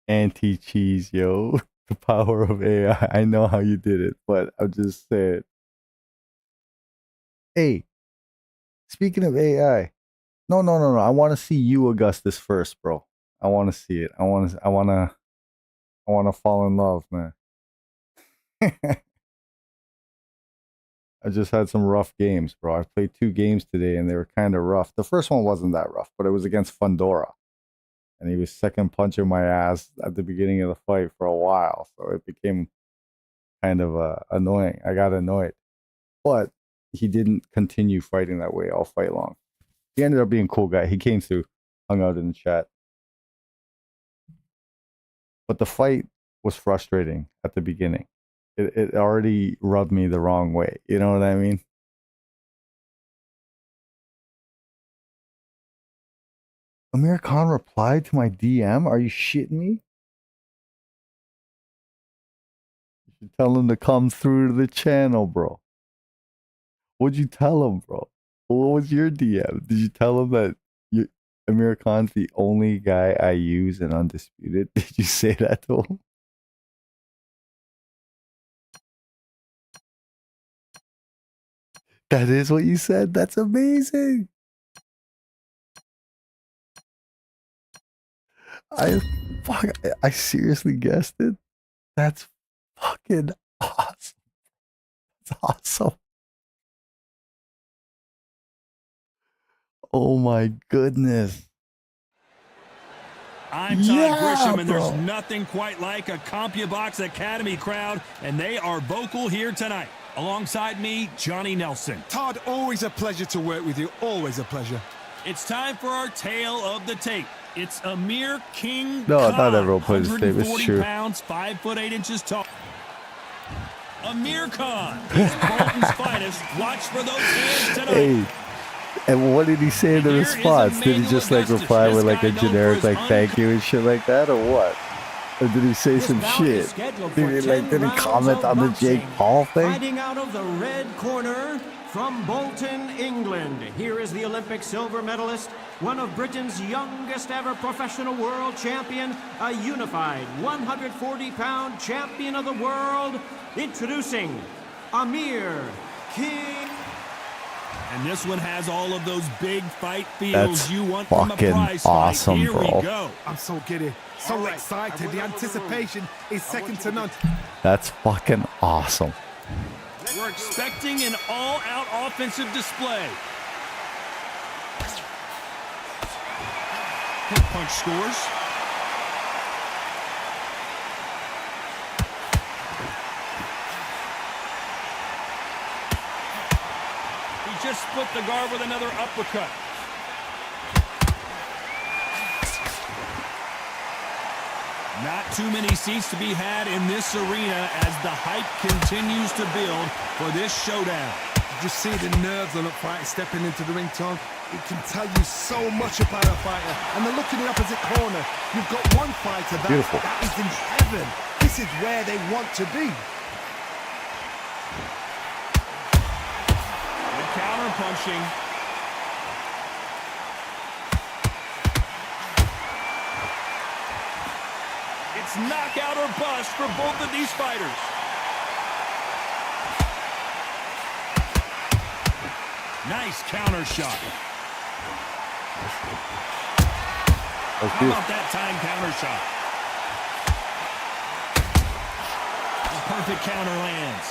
Anti-cheese, yo. The power of AI. I know how you did it, but I'm just saying. Hey, speaking of AI, no. I want to see you, Augustus, first, bro. I want to see it. I want to fall in love, man. I just had some rough games, bro. I played 2 games today, and they were kind of rough. The first one wasn't that rough, but it was against Fundora, and he was second punching my ass at the beginning of the fight for a while, so it became kind of annoying. I got annoyed, but he didn't continue fighting that way all fight long. He ended up being a cool guy. He came through, hung out in the chat. But the fight was frustrating at the beginning. It already rubbed me the wrong way. You know what I mean? Amir Khan replied to my DM? Are you shitting me? You should tell him to come through to the channel, bro. What'd you tell him, bro? What was your DM? Did you tell him that Amir Khan's the only guy I use in Undisputed? Did you say that to him? That is what you said? That's amazing. I seriously guessed it. That's fucking awesome. That's awesome. Oh my goodness. I'm Todd Grisham, and there's bro. nothing quite like a CompuBox Academy crowd, and they are vocal here tonight. Alongside me, Johnny Nelson. Todd, always a pleasure to work with you. Always a pleasure. It's time for our tale of the tape. It's Amir King No, Khan, not everyone plays his tape. It's 140 true. pounds, 5 foot 8 inches tall. Amir Khan, he's Bolton's finest. Watch for those hands tonight. Hey, and what did he say in the Here is response? Did he Emmanuel just like Augustus. reply This with like guy a known generic for his like thank you and shit like that, or what? Or did he say some shit? Did he comment on the Jake Paul thing? Fighting out of the red corner from Bolton, England. Here is the Olympic silver medalist, one of Britain's youngest ever professional world champion, a unified 140-pound champion of the world, introducing Amir King. And this one has all of those big fight feels That's you want from a fucking prize awesome, fight. Here bro. we go. I'm so giddy. So excited. The anticipation is second to none. That's fucking awesome. We're expecting an all-out offensive display. Hip punch scores. He just split the guard with another uppercut. Not too many seats to be had in this arena as the hype continues to build for this showdown. You just see the nerves on a fighter stepping into the ring, Tom. It can tell you so much about a fighter. And then look in the opposite corner. You've got one fighter Beautiful. that is in heaven. This is where they want to be. Good counter punching. It's knockout or bust for both of these fighters. Nice counter shot. That's How beautiful. about that time counter shot? A perfect counter lands.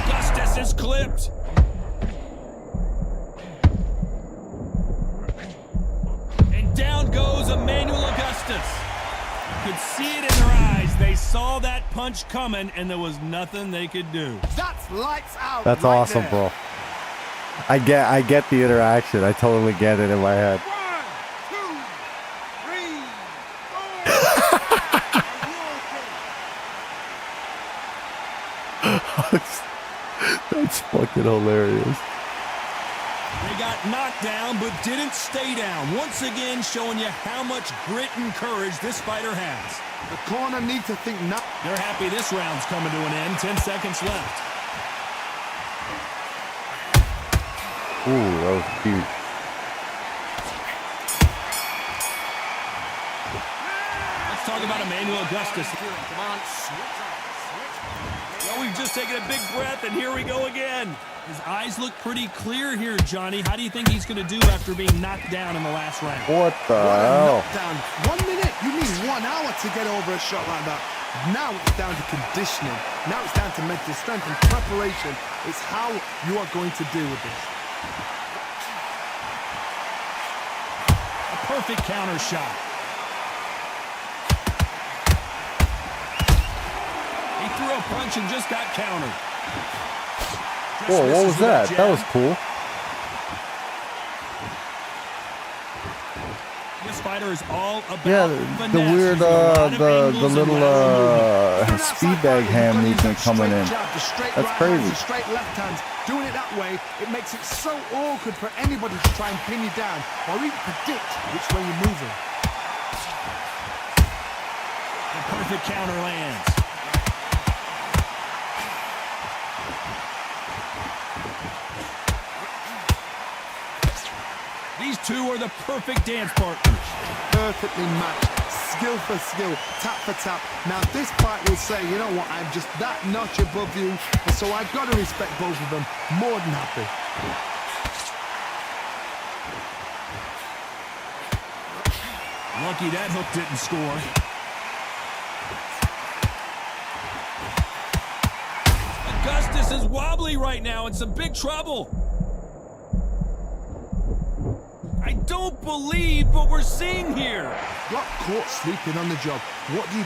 Augustus is clipped. And down goes Emmanuel Augustus. You could see it in their eyes. They saw that punch coming, and there was nothing they could do. That's lights out. That's right awesome, there. bro. I get the interaction. I totally get it in my head. 1, 2, 3, 4. Are you okay? That's fucking hilarious. They got got knocked down but didn't stay down. Once again, showing you how much grit and courage this fighter has. The corner needs to think now. They're happy this round's coming to an end. 10 seconds left. Ooh, that was cute. Let's talk about Emmanuel Augustus. Come on, switch on. Well, we've just taken a big breath, and here we go again. His eyes look pretty clear here, Johnny. How do you think he's going to do after being knocked down in the last round? What the hell? Down 1 minute. You need 1 hour to get over a shot like that. Now it's down to conditioning. Now it's down to mental strength and preparation. It's how you are going to deal with this. A perfect counter shot. He threw a punch and just got countered. Just Whoa, what misses was with a that? That jab. was cool. This fighter is all about Yeah, finesse. the weird, There's a lot of the angles and little lateral movement. speed bag hand movement coming in. That's crazy. The straight left hands, doing it that way, it makes it so awkward for anybody to try and pin you down or even predict which way you're moving. The perfect counter lands. These two are the perfect dance partners. Perfectly matched, skill for skill, tap for tap. Now this fight will say, you know what, I'm just that notch above you, and so I've got to respect both of them. More than happy. Lucky that hook didn't score. Augustus is wobbly right now in some big trouble. I don't believe what we're seeing here. Got caught sleeping on the job. What do?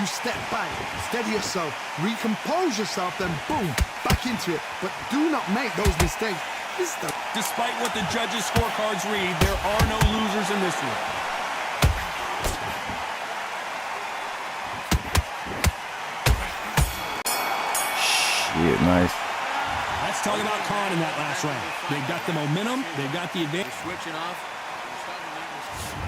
You step back, steady yourself, recompose yourself, then boom, back into it. But do not make those mistakes. This is the Despite what the judges' scorecards read, there are no losers in this one. Shit, nice. Let's talk about Khan in that last round. They've got the momentum. They've got the advantage.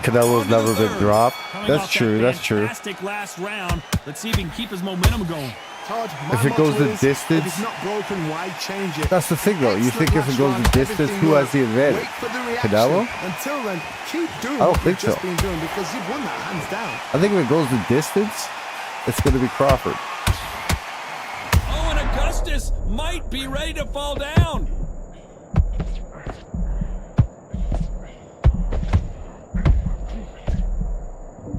Canelo's never been dropped. Coming That's off true. that That's true. fantastic last round. Let's see if he can keep his momentum going. Todd, If it goes motto the is, distance- if it's not broken, why change it? That's the thing, though. You think if it goes the Excellent distance, last who round, has the advantage? Wait for the reaction. Canelo? Until then, keep doing I don't what think you've just so. been doing because you've won that hands down. I think if it goes the distance, it's going to be Crawford. Oh, and Augustus might be ready to fall down.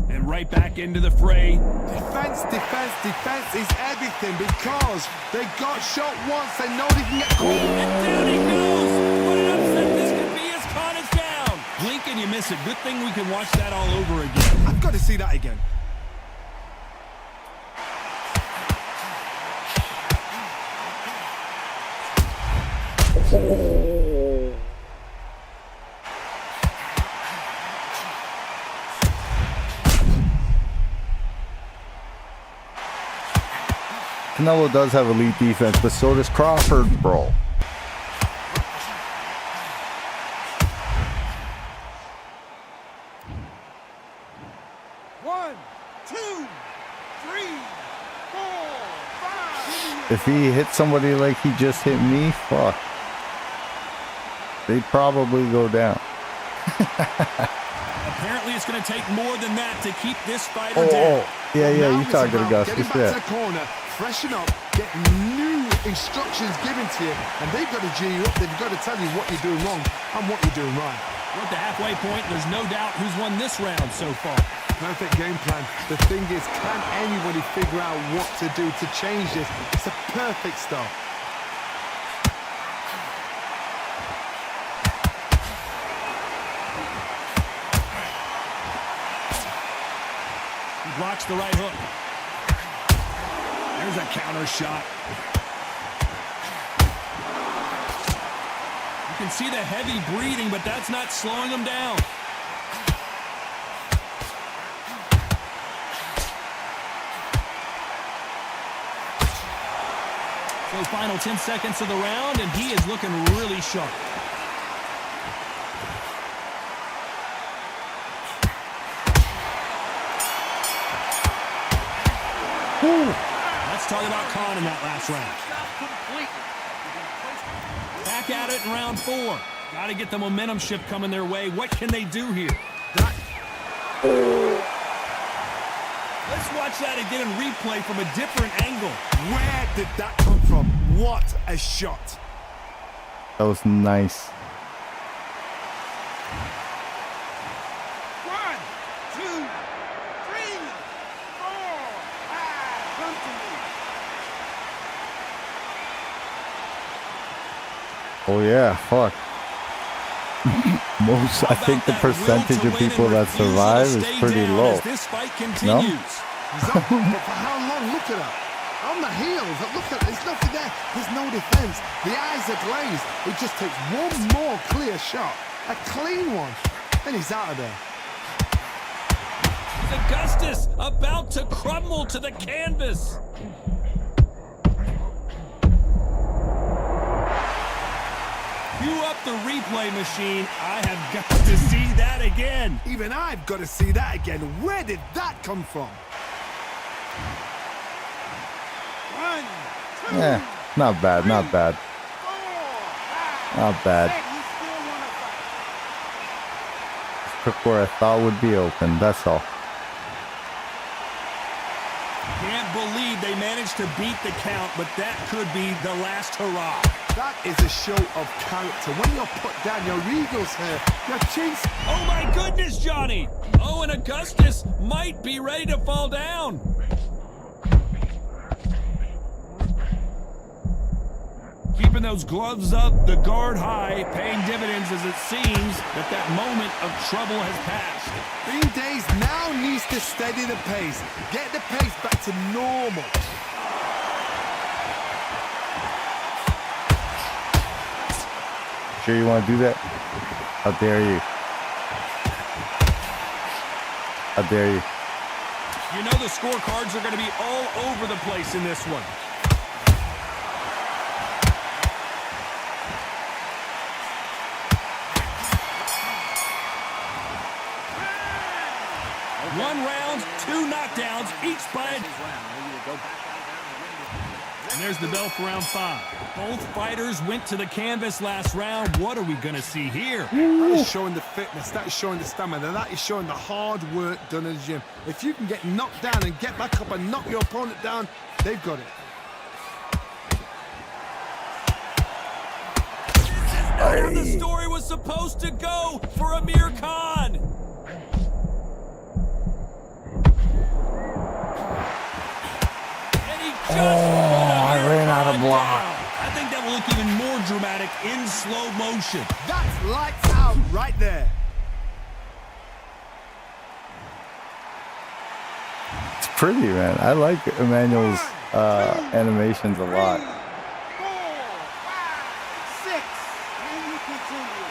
And right back into the fray. Defense, defense, defense is everything because they got shot once. They know they can get caught. And down he goes. What an upset this could be as Khan is down. Blink and you miss it. Good thing we can watch that all over again. I've got to see that again. Canelo does have elite defense, but so does Crawford, bro. One, two, three, four, five. If he hit somebody like he just hit me, fuck. They'd probably go down. Apparently it's going to take more than that to keep this fighter Oh, down. yeah, Now you it's talking to about Augustus, getting back to yeah. the corner, freshen up, get new instructions given to you, and they've got to G you up. They've got to tell you what you're doing wrong and what you're doing right. We're at the halfway point. There's no doubt who's won this round so far. Perfect game plan. The thing is, can anybody figure out what to do to change this? It's a perfect start. He blocks the right hook. There's a counter shot. You can see the heavy breathing, but that's not slowing him down. So final 10 seconds of the round, and he is looking really sharp. Let's talk about Khan in that last round. Back at it in round 4. Got to get the momentum shift coming their way. What can they do here? Let's watch that again in replay from a different angle. Where did that come from? What a shot. That was nice. 1, 2, 3, 4, 5. Come to me. Oh yeah, fuck. I think the percentage of people that survive is pretty low. This fight No? continues. He's up, but for how long? Look at her. On the heels. Look at there's nothing there. There's no defense. The eyes are glazed. It just takes one more clear shot. A clean one. And he's out of there. Augustus about to crumble to the canvas. Cue up the replay machine. I have got to see that again. Even I've got to see that again. Where did that come from? 1, 2, Yeah, not bad, not bad, 4, 5. not bad. Hey, you still want to fight? Took where I thought would be open, that's all. Can't believe they managed to beat the count, but that could be the last hurrah. That is a show of character. When you're put down, your eagles here, your chase. Oh my goodness, Johnny! Oh, and Augustus might be ready to fall down. Keeping those gloves up, the guard high, paying dividends as it seems that moment of trouble has passed. Bean Days now needs to steady the pace. Get the pace back to normal. Sure you want to do that? How dare you? How dare you? You know the scorecards are going to be all over the place in this one. One round, 2 knockdowns, each by a... And there's the bell for round 5. Both fighters went to the canvas last round. What are we going to see here? That is showing the fitness, that is showing the stamina, that is showing the hard work done in the gym. If you can get knocked down and get back up and knock your opponent down, they've got it. How the story was supposed to go for Amir Khan. Oh, I ran out of block. I think that will look even more dramatic in slow motion. That's lights out right there. It's pretty, man. I like Emmanuel's animations a lot. 4, 5, 6. And you continue.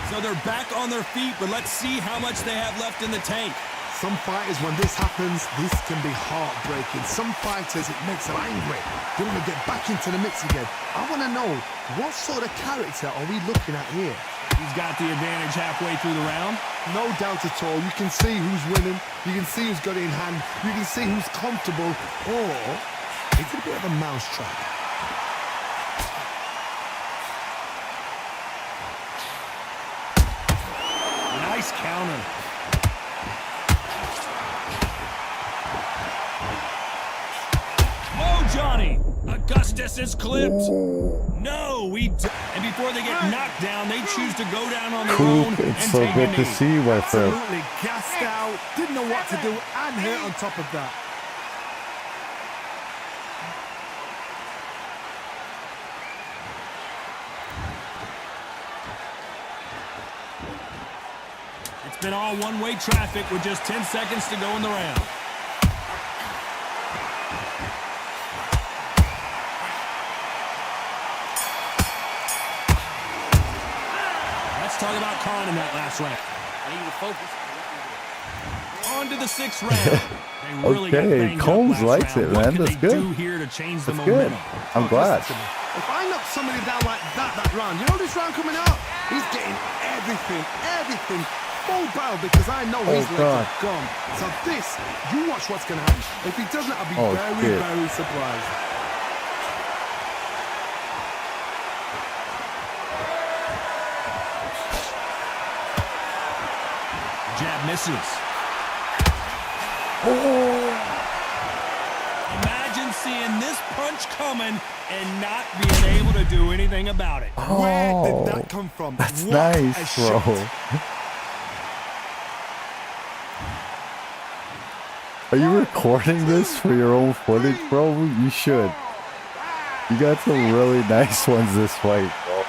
So they're back on their feet, but let's see how much they have left in the tank. Some fighters, when this happens, this can be heartbreaking. Some fighters, it makes them angry. They want to get back into the mix again. I want to know, what sort of character are we looking at here? He's got the advantage halfway through the round. No doubt at all. You can see who's winning. You can see who's got it in hand. You can see who's comfortable. Or it's a bit of a mousetrap. Nice counter. Oh, Johnny! Augustus is clipped. No, and before they get knocked down, they choose to go down on their own Coop, and it's so take good a to knee. see you, my friend. Absolutely gassed out. Didn't know what to do and hurt on top of that. It's been all one-way traffic with just 10 seconds to go in the round. Let's talk about Khan in that last round. I need you to focus. on to the 6th round. They really got Okay, banged up Combs last likes round. it, What man. can That's they good. do here to change the That's good. momentum? I'm glad. Listen to me. If I knock somebody down like that round, you know this round coming up, he's getting everything full barrel because I know his legs God. are gone. So this, you watch what's going to happen. If he doesn't, I'll be Shit. very surprised. Jab misses. Imagine seeing this punch coming and not being able to do anything about it. Where did that come from? That's What a nice, bro. shot. Are you recording this for your own footage, bro? You should. You got some really nice ones this fight, bro.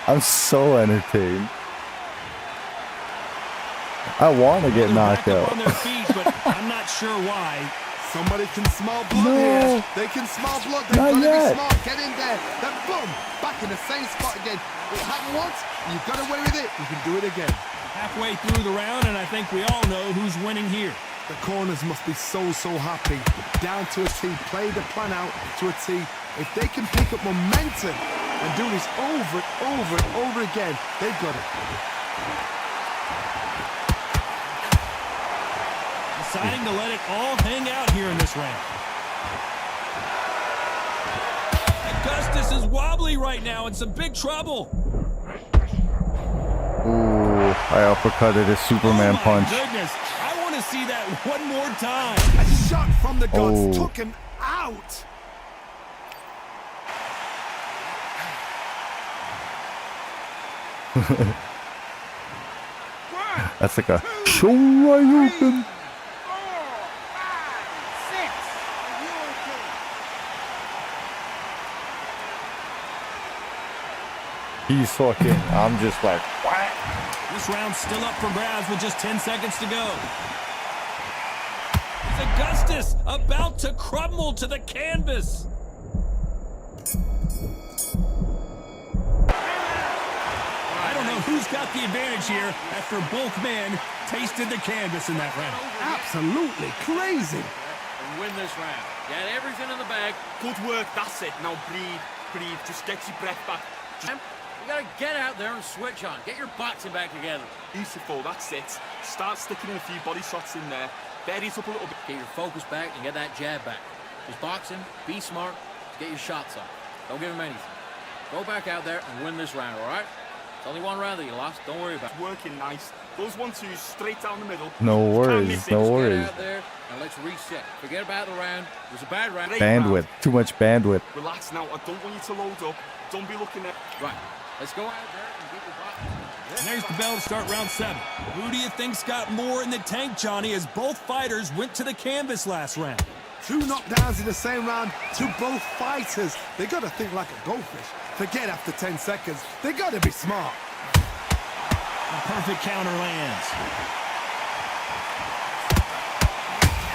I'm so entertained. I want to get They're back knocked up out. on their feet, but I'm not sure why. Somebody can smell blood No. here. They can smell blood. They've Not got to yet. be smart. Get in there. Then boom, back in the same spot again. It happened once, and you've got away with it. You can do it again. Halfway through the round, and I think we all know who's winning here. The corners must be so happy. Down to a T. Play the plan out to a T. If they can pick up momentum and do this over and over again, they've got it. Deciding to let it all hang out here in this round. Augustus is wobbly right now in some big trouble. Ooh, I uppercutted a Superman Oh my punch. goodness. I want to see that one more time. A shot from the gods Oh. took him out. That's like a Shoryuken. 4, 5, 6. Are you okay? He's fucking. I'm just like, what? This round's still up for grabs with just 10 seconds to go. It's Augustus about to crumble to the canvas. I don't know who's got the advantage here after both men tasted the canvas in that round. Absolutely crazy. And win this round. Get everything in the bag. Good work, that's it. Now breathe, just get your breath back. Just You gotta get out there and switch on. Get your boxing back together. beautiful, that's it. Start sticking in a few body shots in there. Bury it up a little bit. Get your focus back and get that jab back. Just boxing, be smart, get your shots off. Don't give him anything. Go back out there and win this round, all right? It's only one round that you lost. Don't worry about it. Working nice. Those 1-2s straight down the middle. No Can't worries, miss it. no Get worries. out there and let's reset. Forget about the round. It was a bad round. Great Bandwidth, too much bandwidth. Relax now, I don't want you to load up. Don't be looking at... Right. Let's go out there and get your boxing. And there's the bell to start round 7. Who do you think's got more in the tank, Johnny, as both fighters went to the canvas last round? 2 knockdowns in the same round to both fighters. They got to think like a goldfish. Forget after 10 seconds. They got to be smart. A perfect counter lands.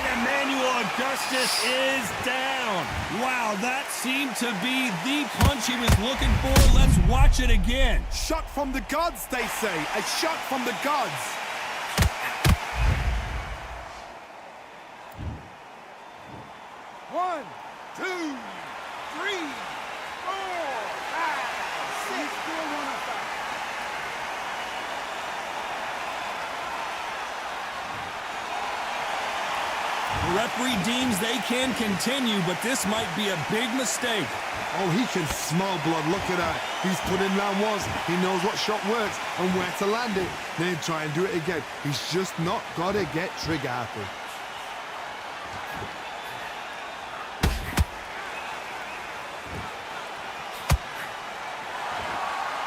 And Emmanuel Augustus is down. Wow, that seemed to be the punch he was looking for. Let's watch it again. Shot from the gods, they say. A shot from the gods. One, two, three, 4, 5, 6. Still 105. The referee deems they can continue, but this might be a big mistake. Oh, he can smell blood. Look at that. He's put in round 1s. He knows what shot works and where to land it. Then try and do it again. He's just not got to get trigger happy.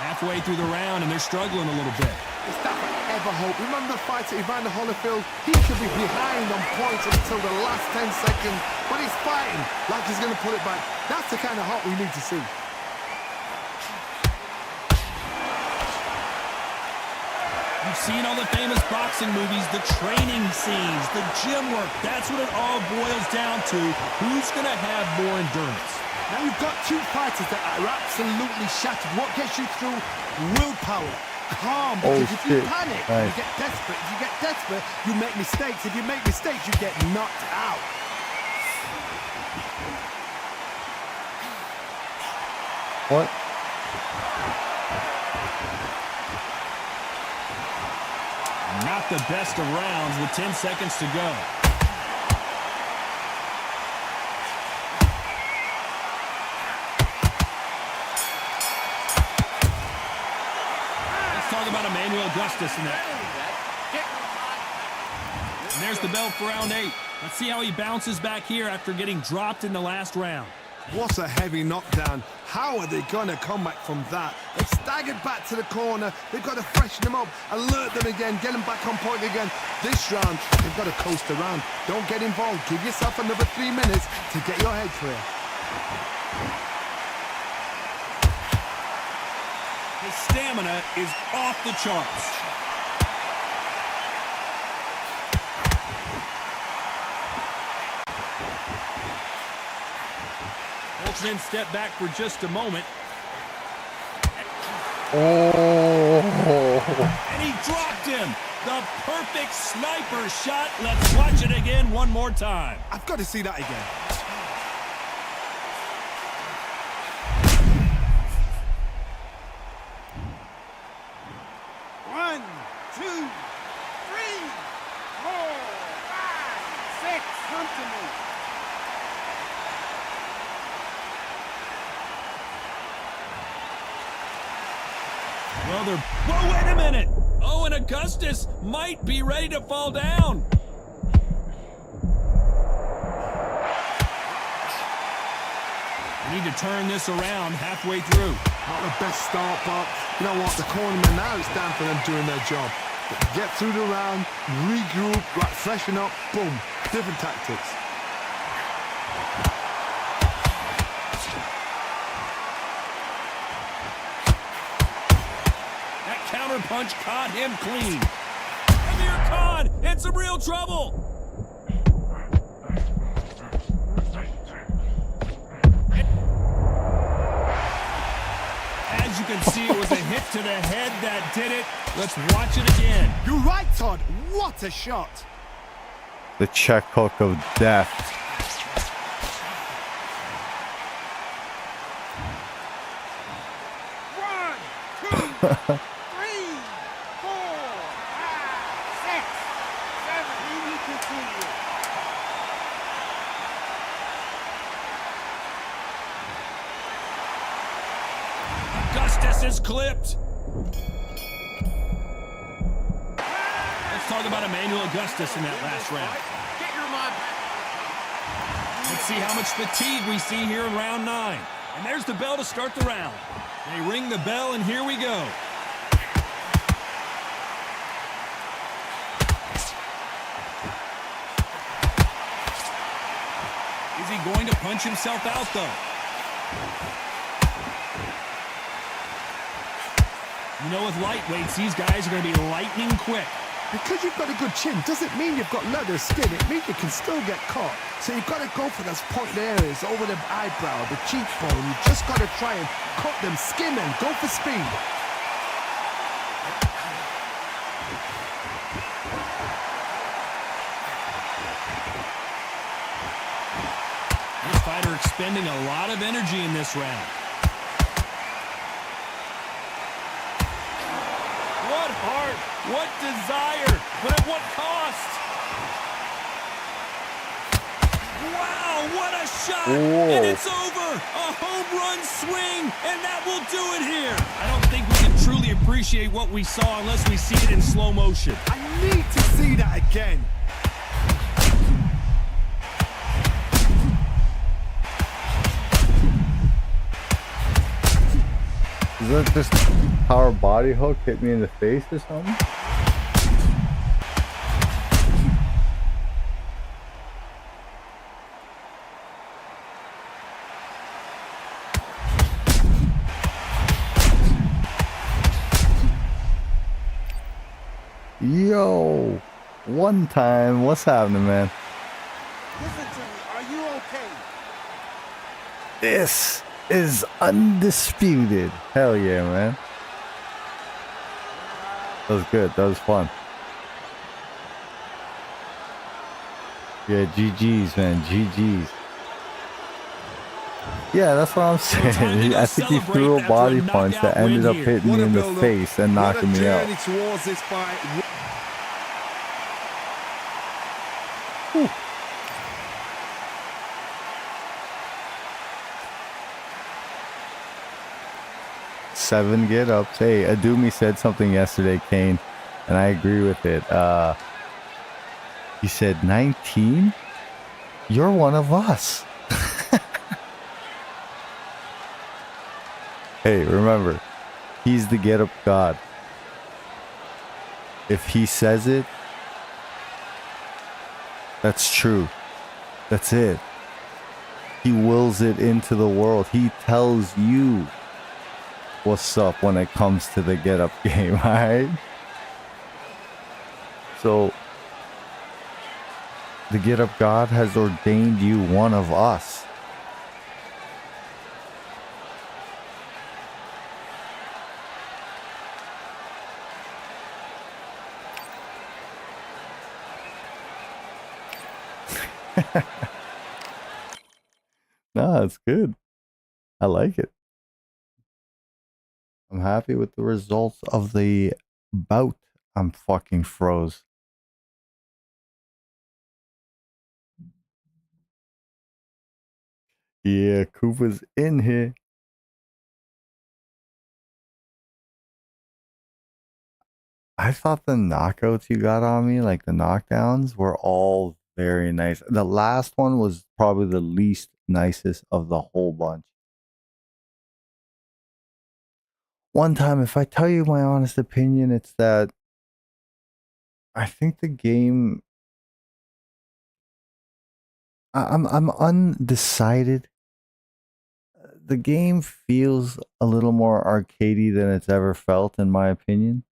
Halfway through the round, and they're struggling a little bit. Is that ever hope? Remember the fight at Evander Holyfield? He could be behind on points until the last 10 seconds, but he's fighting like he's going to put it back. That's the kind of heart we need to see. You've seen all the famous boxing movies, the training scenes, the gym work. That's what it all boils down to. Who's going to have more endurance? Now you've got 2 fighters that are absolutely shattered. What gets you through? Willpower. calm. Oh, Because if you shit. panic, Nice. you get desperate. If you get desperate, you make mistakes. If you make mistakes, you get knocked out. What? Not the best of rounds with 10 seconds to go. Let's talk about Emmanuel Augustus in that. And there's the bell for round 8. Let's see how he bounces back here after getting dropped in the last round. What a heavy knockdown. How are they going to come back from that? They've staggered back to the corner. They've got to freshen them up, alert them again, get them back on point again. This round, they've got to coast around. Don't get involved. Give yourself another 3 minutes to get your head clear. His stamina is off the charts. Then step back for just a moment. Oh. And he dropped him. The perfect sniper shot. Let's watch it again one more time. I've got to see that again. One, two, three, 4, 5, 6. Come to me. Well, they're... Whoa, wait a minute. Oh, and Augustus might be ready to fall down. We need to turn this around halfway through. Not the best start, but you know what? The cornermen, now it's time for them doing their job. Get through the round, regroup, right, freshen up, boom. Different tactics. Counter punch caught him clean. Amir Khan in some real trouble. As you can see, it was a hit to the head that did it. Let's watch it again. You're right, Todd. What a shot. The check hook of death. One, two. 3, 4, 5, 6, 7. We need to continue. Augustus is clipped. Let's talk about Emmanuel Augustus in that last round. Get your mind back. Let's see how much fatigue we see here in round 9. And there's the bell to start the round. They ring the bell, and here we go. Is he going to punch himself out, though? You know, with lightweights, these guys are going to be lightning quick. Because you've got a good chin doesn't mean you've got leather skin. It means you can still get caught. So you've got to go for those point areas over the eyebrow, the cheekbone. You just got to try and cut them, skim them, go for speed. This fighter expending a lot of energy in this round. What heart, what desire, but at what cost? Wow, what a shot! Whoa. And it's over! A home run swing, and that will do it here! I don't think we can truly appreciate what we saw unless we see it in slow motion. I need to see that again. Is that just power body hook hit me in the face or something? Yo, one time, what's happening, man? Listen to me. Are you okay? This is undisputed. Hell yeah, man. That was good. That was fun. Yeah, GG's, man. GG's. Yeah, that's what I'm time to saying. go I think he threw a celebrate body after a punch that knockout ended win up here. hitting What me a in the build-up. face and What a knocking me out. journey towards this fight. Seven get ups. Hey, Adumi said something yesterday, Kane, and I agree with it. He said 19? You're one of us. Hey, remember, he's the get up god. If he says it, that's true. That's it. He wills it into the world. He tells you what's up when it comes to the get up game, alright? So, the get up God has ordained you one of us. No, it's good. I like it. I'm happy with the results of the bout. I'm fucking froze. Yeah, Koopa's in here. I thought the knockouts you got on me, like the knockdowns, were all very nice. The last one was probably the least nicest of the whole bunch. One time, if I tell you my honest opinion, it's that I think the game. I'm undecided. The game feels a little more arcadey than it's ever felt, in my opinion.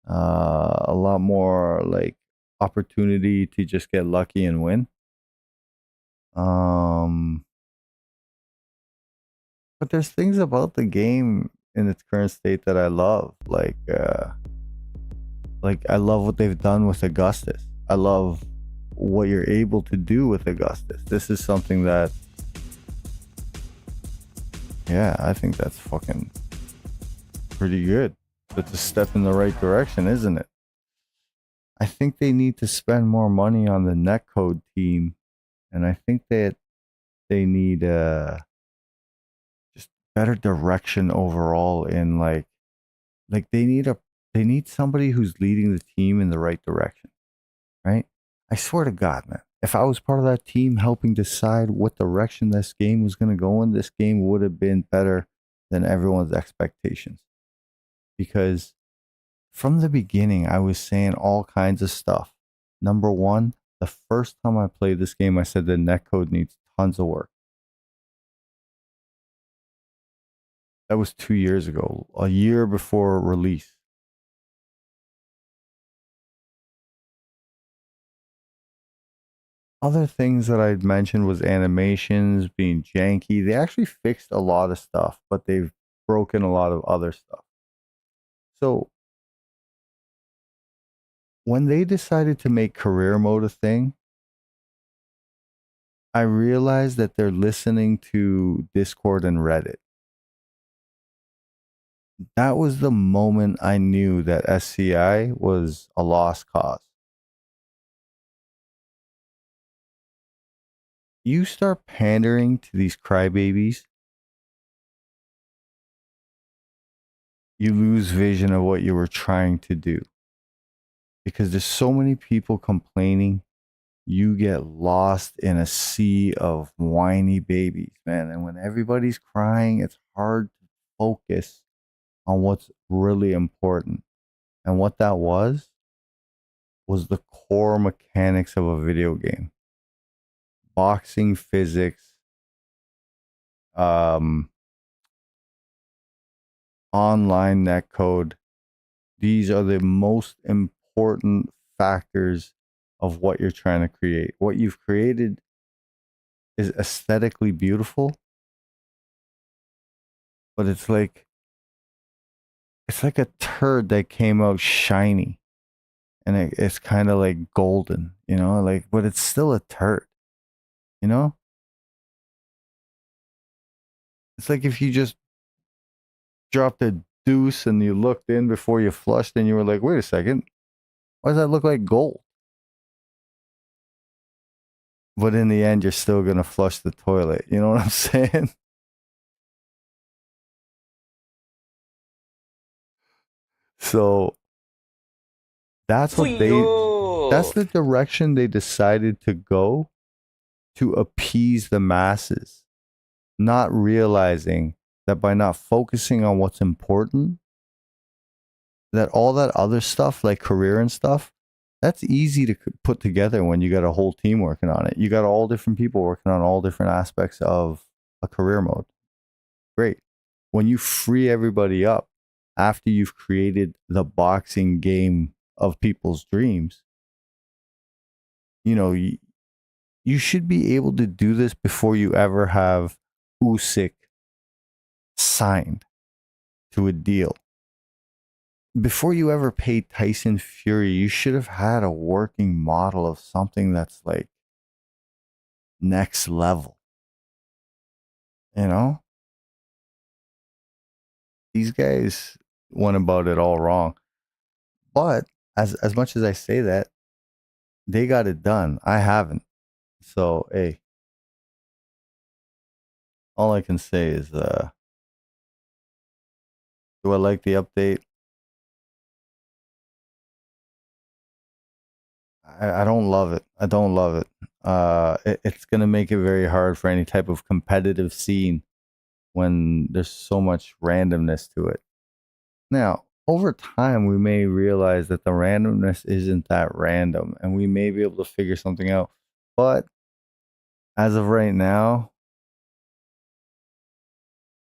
A lot more like opportunity to just get lucky and win. But there's things about the game in its current state that I love. Like I love what they've done with Augustus. I love what you're able to do with Augustus. This is something that, yeah, I think that's fucking pretty good. It's a step in the right direction, isn't it? I think they need to spend more money on the netcode team, and I think that they need just better direction overall in like they need somebody who's leading the team in the right direction, right? I swear to God, man, if I was part of that team helping decide what direction this game was going to go in, this game would have been better than everyone's expectations. Because from the beginning, I was saying all kinds of stuff. Number one, the first time I played this game, I said the netcode needs tons of work. That was 2 years ago, a year before release. Other things that I'd mentioned was animations being janky. They actually fixed a lot of stuff, but they've broken a lot of other stuff. So when they decided to make career mode a thing, I realized that they're listening to Discord and Reddit. That was the moment I knew that SCI was a lost cause. You start pandering to these crybabies, you lose vision of what you were trying to do. Because there's so many people complaining, you get lost in a sea of whiny babies, man. And when everybody's crying, it's hard to focus on what's really important. And what that was the core mechanics of a video game. Boxing physics, online netcode. These are the most important factors of what you're trying to create. What you've created is aesthetically beautiful, but it's like it's like a turd that came out shiny, and it's kind of like golden, you know, like, but it's still a turd, you know. It's like if you just dropped a deuce and you looked in before you flushed, and you were like, wait a second, why does that look like gold? But in the end, you're still gonna flush the toilet. You know what I'm saying? So that's that's the direction they decided to go to appease the masses, not realizing that by not focusing on what's important, that all that other stuff like career and stuff, that's easy to put together when you got a whole team working on it. You got all different people working on all different aspects of a career mode. Great. When you free everybody up after you've created the boxing game of people's dreams, you know, you should be able to do this before you ever have Usyk signed to a deal. Before you ever paid Tyson Fury, you should have had a working model of something that's like next level. You know? These guys went about it all wrong. But as much as I say that, they got it done. I haven't. So, hey. All I can say is do I like the update? I don't love it. I don't love it. It's going to make it very hard for any type of competitive scene when there's so much randomness to it. Now, over time, we may realize that the randomness isn't that random, and we may be able to figure something out. But as of right now,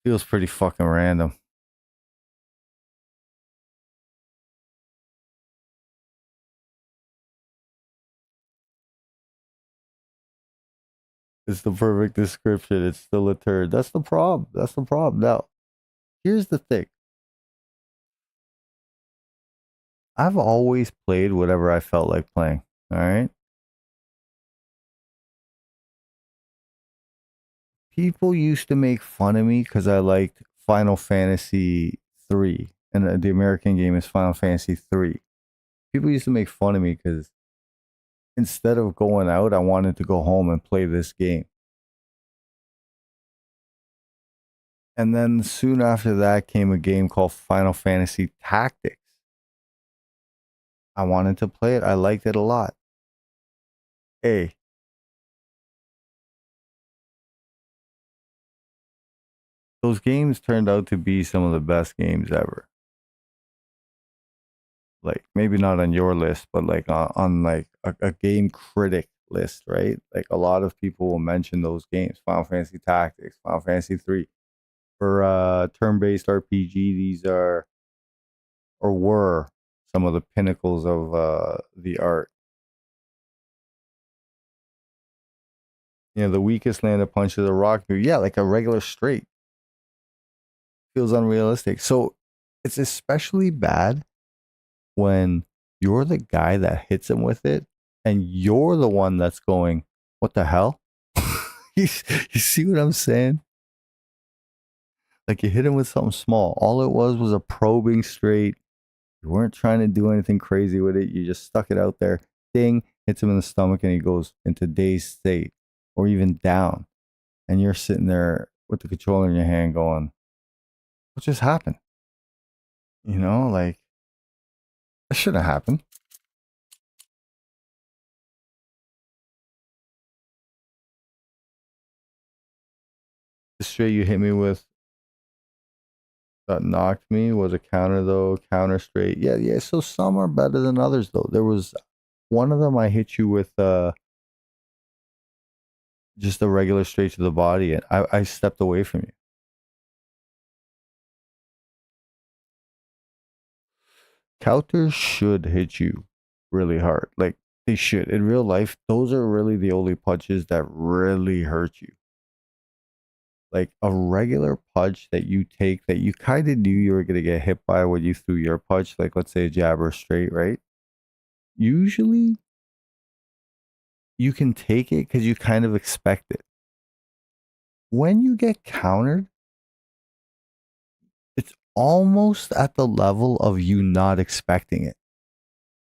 feels pretty fucking random. It's the perfect description. It's still a turd. That's the problem. That's the problem. Now, here's the thing. I've always played whatever I felt like playing. All right. People used to make fun of me because I liked Final Fantasy 3. And the American game is Final Fantasy 3. People used to make fun of me because instead of going out, I wanted to go home and play this game. And then soon after that came a game called Final Fantasy Tactics. I wanted to play it. I liked it a lot. Hey. Those games turned out to be some of the best games ever. Like, maybe not on your list, but like on like a game critic list, right? Like a lot of people will mention those games. Final Fantasy Tactics, Final Fantasy 3. For turn-based RPG, these are or were some of the pinnacles of the art. You know, the weakest landed punch is a rock. Yeah, like a regular straight. Feels unrealistic. So it's especially bad when you're the guy that hits him with it and you're the one that's going, what the hell? You see what I'm saying? Like you hit him with something small. All it was a probing straight. You weren't trying to do anything crazy with it. You just stuck it out there. Ding, hits him in the stomach and he goes into dazed state or even down. And you're sitting there with the controller in your hand going, what just happened? You know, like, that shouldn't have happened. The straight you hit me with that knocked me was a counter, though. Counter straight. Yeah. So some are better than others, though. There was one of them I hit you with just a regular straight to the body, and I stepped away from you. Counters should hit you really hard. Like, they should. In real life, those are really the only punches that really hurt you. Like a regular punch that you take that you kind of knew you were going to get hit by when you threw your punch, like let's say a jab or a straight, right? Usually you can take it because you kind of expect it. When you get countered, it's almost at the level of you not expecting it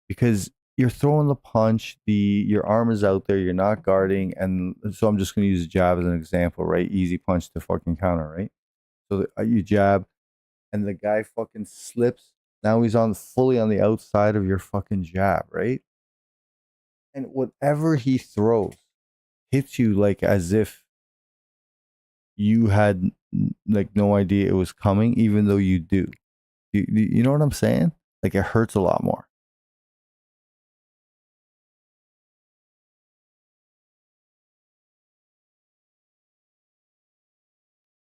because you're throwing the punch, your arm is out there, you're not guarding, and so I'm just going to use a jab as an example, right? Easy punch to fucking counter, right? So you jab, and the guy fucking slips. Now he's fully on the outside of your fucking jab, right? And whatever he throws hits you like as if you had like no idea it was coming, even though you do. You know what I'm saying? Like it hurts a lot more.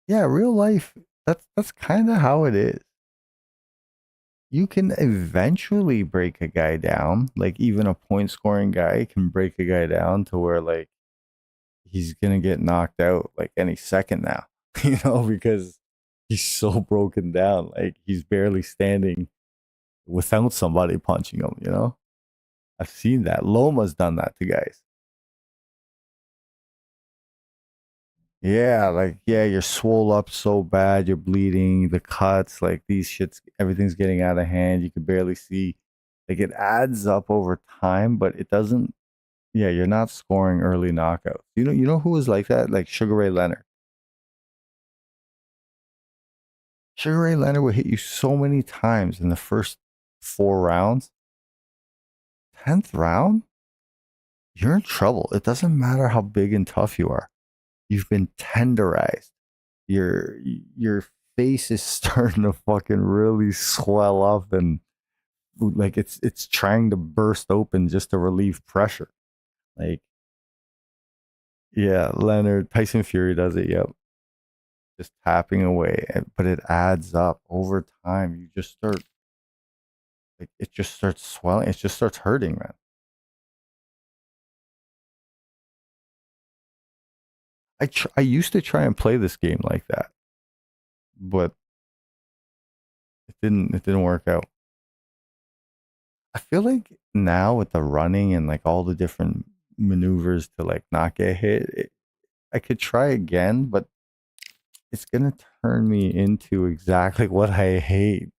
Yeah, real life, that's kind of how it is. You can eventually break a guy down. Like even a point scoring guy can break a guy down to where like he's gonna get knocked out like any second now, because he's so broken down. Like he's barely standing without somebody punching him. I've seen that. Loma's done that to guys. Yeah, like you're swole up so bad, you're bleeding, the cuts, like these shits, everything's getting out of hand. You can barely see. Like it adds up over time, but it doesn't. Yeah, you're not scoring early knockouts. You know who was like that? Like Sugar Ray Leonard. Sugar Ray Leonard would hit you so many times in the first 4 rounds. 10th round, you're in trouble. It doesn't matter how big and tough you are. You've been tenderized. Your face is starting to fucking really swell up and like it's trying to burst open just to relieve pressure. Like yeah, Tyson Fury does it, yep. Just tapping away, but it adds up over time. You just start like it just starts swelling. It just starts hurting, man. I used to try and play this game like that, but it didn't work out. I feel like now with the running and like all the different maneuvers to like not get hit, I could try again, but it's gonna turn me into exactly what I hate.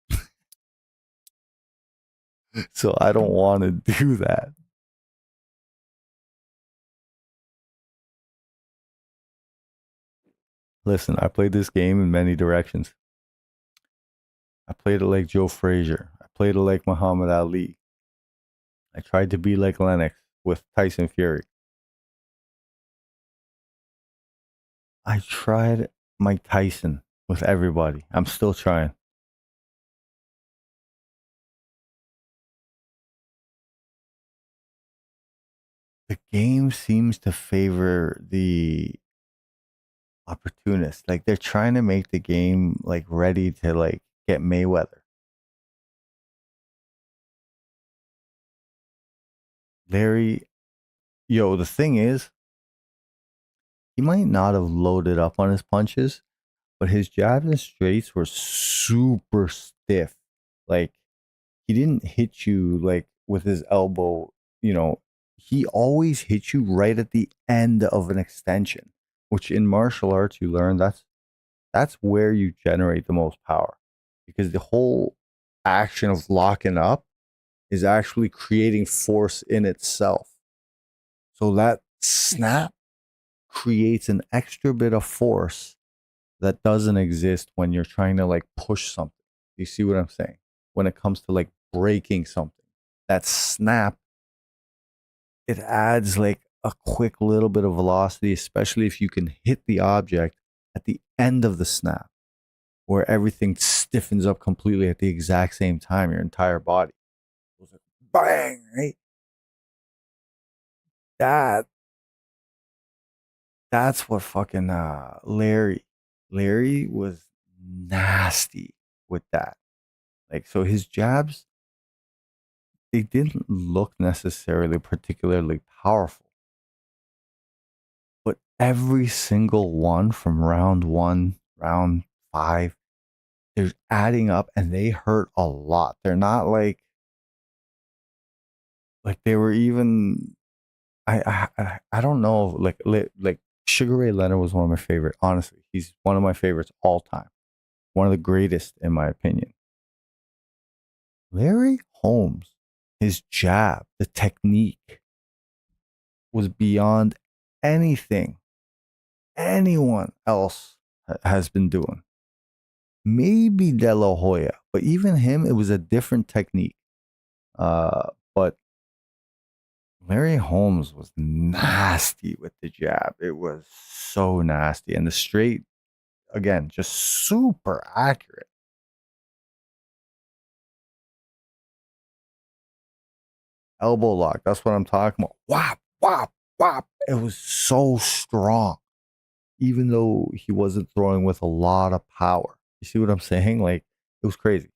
So I don't want to do that. Listen, I played this game in many directions. I played it like Joe Frazier. I played it like Muhammad Ali. I tried to be like Lennox with Tyson Fury. I tried Mike Tyson with everybody. I'm still trying. The game seems to favor the opportunist. Like they're trying to make the game like ready to like get Mayweather. Larry, the thing is, he might not have loaded up on his punches, but his jabs and straights were super stiff. Like he didn't hit you like with his elbow, he always hits you right at the end of an extension, which in martial arts you learn that's where you generate the most power because the whole action of locking up is actually creating force in itself. So that snap creates an extra bit of force that doesn't exist when you're trying to like push something. You see what I'm saying? When it comes to like breaking something, that snap, it adds like a quick little bit of velocity, especially if you can hit the object at the end of the snap where everything stiffens up completely at the exact same time, your entire body. It was like bang, right? That's what fucking Larry was nasty with that. Like, so his jabs, they didn't look necessarily particularly powerful. But every single one from round 1, round 5, they're adding up and they hurt a lot. They're not like they were even. I don't know. Like Sugar Ray Leonard was one of my favorite. Honestly, he's one of my favorites all time. One of the greatest in my opinion. Larry Holmes, his jab, the technique was beyond anything anyone else has been doing. Maybe De La Hoya, but even him, it was a different technique. But Larry Holmes was nasty with the jab. It was so nasty. And the straight, again, just super accurate. Elbow lock, that's what I'm talking about. Whop, whop, whop. It was so strong, even though he wasn't throwing with a lot of power. You see what I'm saying? Like, it was crazy.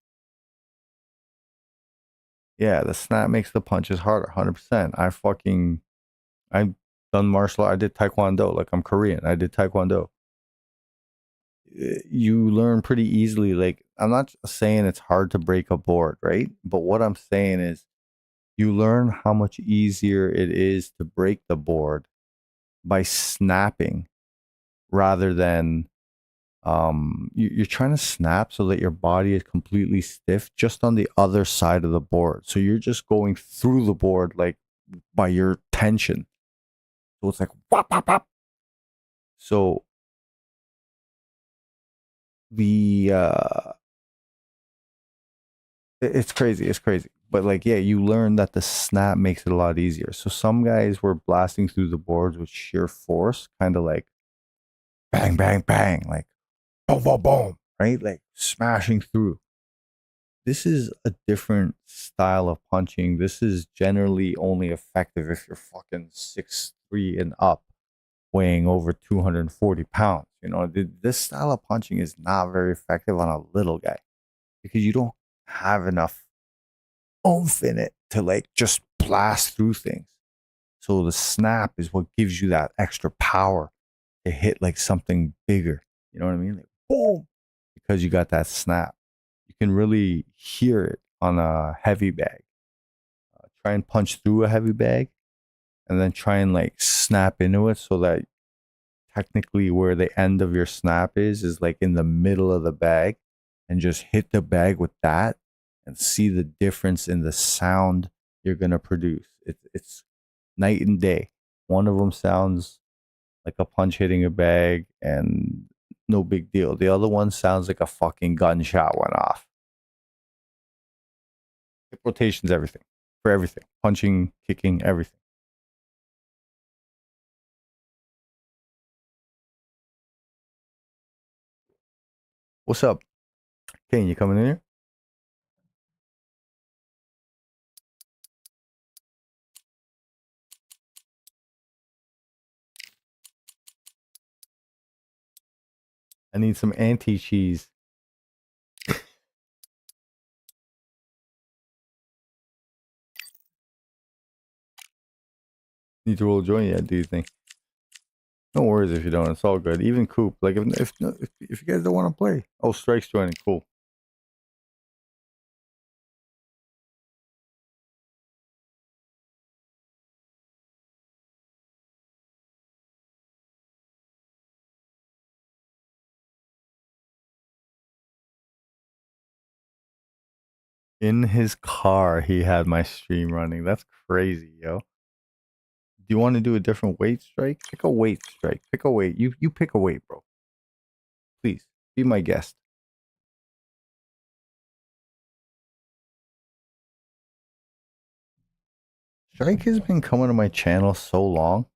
Yeah, the snap makes the punches harder, 100%. I've done martial art. I did Taekwondo. Like, I'm Korean. I did Taekwondo. You learn pretty easily. Like, I'm not saying it's hard to break a board, right? But what I'm saying is you learn how much easier it is to break the board by snapping rather than you're trying to snap so that your body is completely stiff just on the other side of the board. So you're just going through the board like by your tension. So it's like whop, whop, whop. So it's crazy. It's crazy. But like, yeah, you learn that the snap makes it a lot easier. So some guys were blasting through the boards with sheer force, kind of like bang, bang, bang, like boom, boom, boom, right? Like smashing through. This is a different style of punching. This is generally only effective if you're fucking 6'3" and up, weighing over 240 pounds. You know, this style of punching is not very effective on a little guy because you don't have enough oomph in it to like just blast through things. So the snap is what gives you that extra power to hit like something bigger. You know what I mean? Like boom, because you got that snap. You can really hear it on a heavy bag. Try and punch through a heavy bag and then try and like snap into it so that technically where the end of your snap is like in the middle of the bag, and just hit the bag with that and see the difference in the sound you're going to produce. It's night and day. One of them sounds like a punch hitting a bag and no big deal. The other one sounds like a fucking gunshot went off. Hip rotation's everything. For everything. Punching, kicking, everything. What's up? Kane, you coming in here? I need some anti-cheese. Need to roll a joint yet, do you think? No worries if you don't. It's all good. Even Coop. Like, if you guys don't want to play. Oh, Strike's joining. Cool. In his car, he had my stream running. That's crazy, yo. Do you want to do a different weight, Strike? Pick a weight, Strike. Pick a weight. You pick a weight, bro. Please, be my guest. Strike has been coming to my channel so long.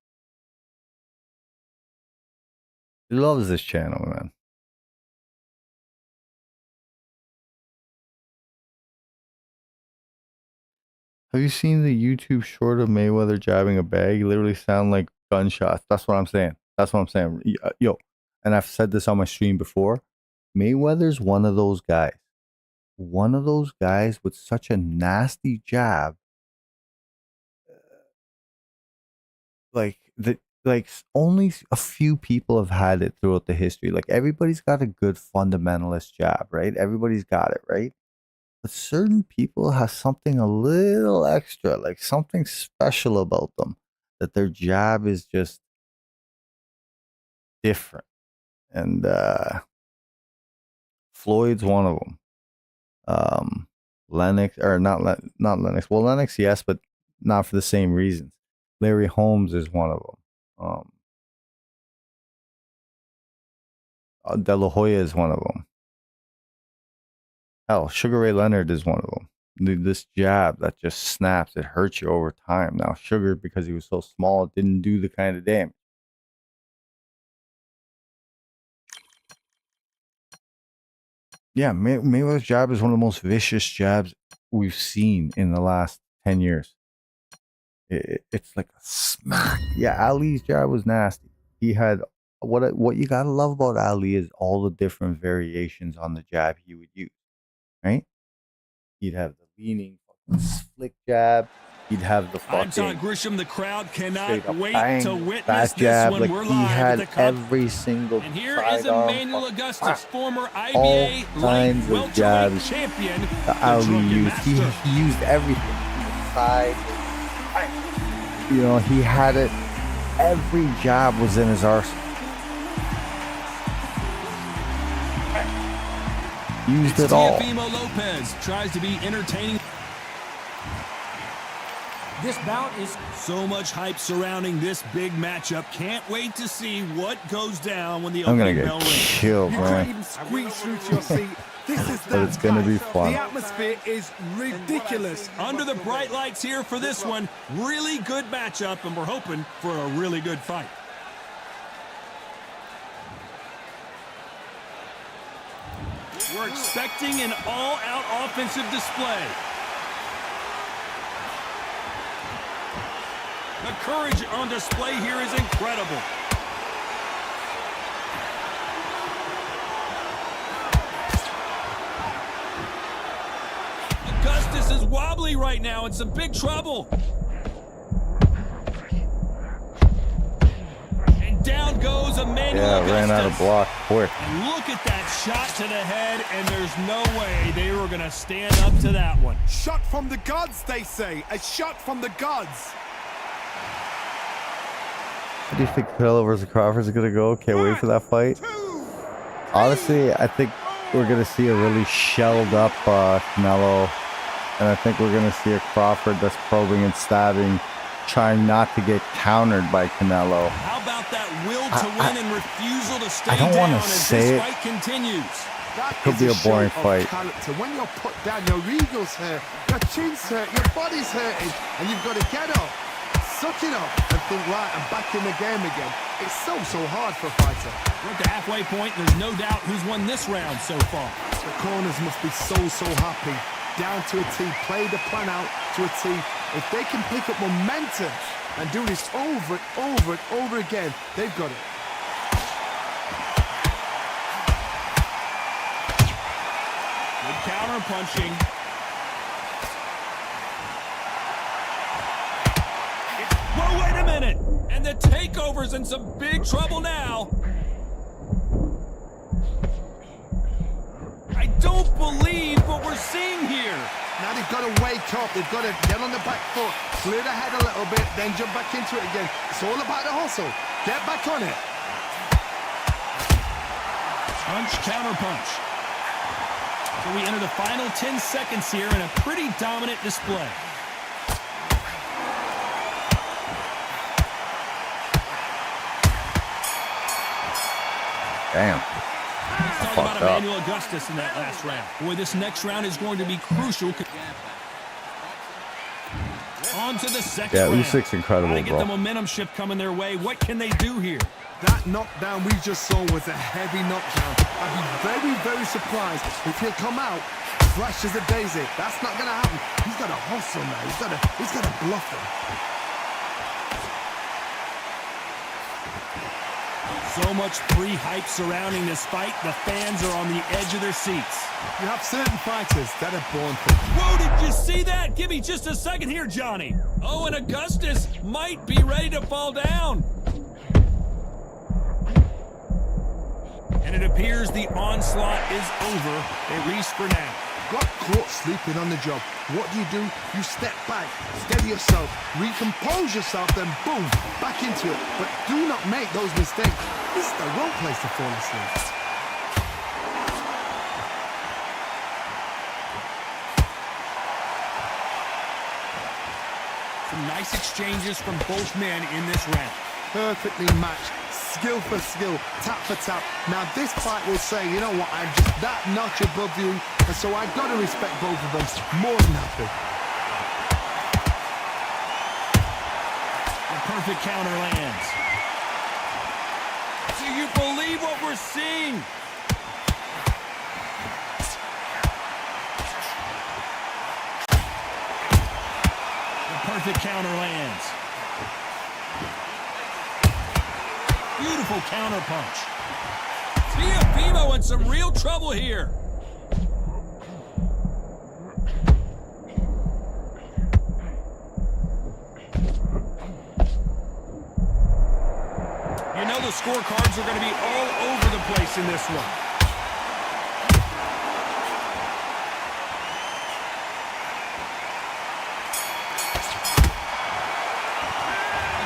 He loves this channel, man. Have you seen the YouTube short of Mayweather jabbing a bag? You literally sound like gunshots. That's what I'm saying. That's what I'm saying. Yo, and I've said this on my stream before. Mayweather's one of those guys. One of those guys with such a nasty jab. Like like only a few people have had it throughout the history. Like everybody's got a good fundamentalist jab, right? Everybody's got it, right? But certain people have something a little extra, like something special about them, that their jab is just different. And Floyd's one of them. Lennox, or not Lennox. Well, Lennox, yes, but not for the same reasons. Larry Holmes is one of them. De La Hoya is one of them. Hell, Sugar Ray Leonard is one of them. This jab that just snaps, it hurts you over time. Now, Sugar, because he was so small, it didn't do the kind of damage. Yeah, Mayweather's jab is one of the most vicious jabs we've seen in the last 10 years. It's like a smack. Yeah, Ali's jab was nasty. He had what you gotta love about Ali is all the different variations on the jab he would use. Right? He'd have the leaning flick jab. He'd have the I'm fucking Todd Grisham. The crowd cannot straight up wait bang, to witness fast this jab. one. Like We're he live at had the Cup. every single And here is sidearm Emmanuel fucking Augustus, former all IBA light kinds of welterweight jabs champion, that the Ali Drunken used. Master. He used everything. The side, you know, he had it. Every jab was in his arsenal. Used it all. Teofimo Lopez tries to be entertaining. This bout is So much hype surrounding this big matchup. Can't wait to see what goes down when the I'm gonna opening get bell rings. killed, You couldn't man. even squeeze through to your seat. This is But it's gonna be fun. The atmosphere is ridiculous. Under the bright lights here for this one, really good matchup, and we're hoping for a really good fight. We're expecting an all-out offensive display. The courage on display here is incredible. Augustus is wobbly right now in some big trouble. And down goes Emmanuel Yeah, Augustus. ran out of block quick. And look at that shot to the head, and there's no way they were going to stand up to that one. Shot from the gods, they say. A shot from the gods. How do you think Canelo versus Crawford's gonna go? Can't wait for that fight. Honestly, I think we're gonna see a really shelled up Canelo, and I think we're gonna see a Crawford that's probing and stabbing, trying not to get countered by Canelo. How about that will to win and refusal to stay I don't down wanna as say this it. fight continues? That Could is be a show boring of fight. character. When you're put down, your ego's hurt, your chin's hurt, your body's hurting, and you've got to get up, suck it up, and think, right, I'm back in the game again. It's so hard for a fighter. We're at the halfway point. There's no doubt who's won this round so far. The corners must be so happy. Down to a T, play the plan out to a T. If they can pick up momentum and do this over and over and over again, they've got it. Good counter punching. Whoa, wait a minute! And the takeover's in some big trouble now. I don't believe what we're seeing here. Now they've got to wake up. They've got to get on the back foot, clear the head a little bit, then jump back into it again. It's all about the hustle. Get back on it. Punch, counter punch. So we enter the final 10 seconds here in a pretty dominant display. Damn. Let's talk about Fucked up. Emmanuel Augustus in that last round. Boy, this next round is going to be crucial. On to the second Yeah, round. Usyk's incredible, Gotta get bro. the momentum shift coming their way. What can they do here? That knockdown we just saw was a heavy knockdown. I'd be very, very surprised if he'll come out fresh as a daisy. That's not going to happen. He's got to hustle now. He's got to bluff him. So much pre-hype surrounding this fight. The fans are on the edge of their seats. You have certain fighters that are born for it. Whoa, did you see that? Give me just a second here, Johnny. Oh, and Augustus might be ready to fall down. And it appears the onslaught is over, at least for now. Got caught sleeping on the job. What do? You step back, steady yourself, recompose yourself, then boom, back into it. But do not make those mistakes. This is the wrong place to fall asleep. Some nice exchanges from both men in this round. Perfectly matched, skill for skill, tap for tap. Now this fight will say, you know what, I'm just that notch above you, and so I've got to respect both of them more than happy. A perfect counter lands. Do you believe what we're seeing? Perfect counter lands. Beautiful counter punch. Teofimo in some real trouble here. You know the scorecards are going to be all over the place in this one.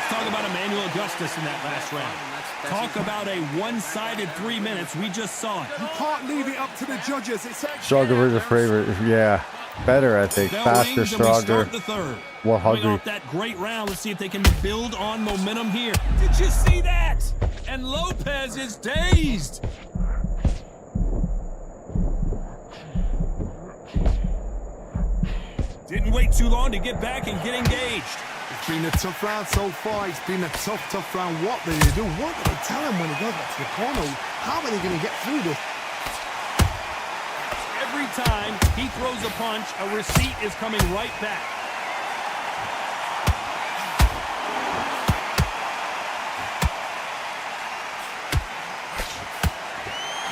Talk about Emmanuel Augustus in that last round. Talk about a one-sided 3 minutes. We just saw it. You can't leave it up to the judges. It's Stronger was a favorite. Yeah, better, I think. Bell Faster, rings and we stronger, start the third. more Coming hungry. off that great round, let's see if they can build on momentum here. Did you see that? And Lopez is dazed. Didn't wait too long to get back and get engaged. It's been a tough round so far. It's been a tough round. What do they do? What do they tell him when he goes back to the corner? How are they going to get through this? Every time he throws a punch, a receipt is coming right back.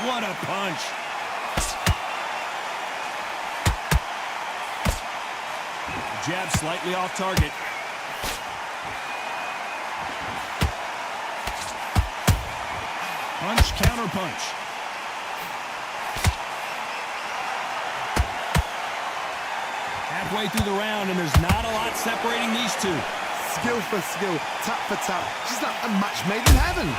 What a punch. Jab slightly off target. Punch, counter punch. Halfway through the round, and there's not a lot separating these two. Skill for skill, tap for tap. She's like a match made in heaven.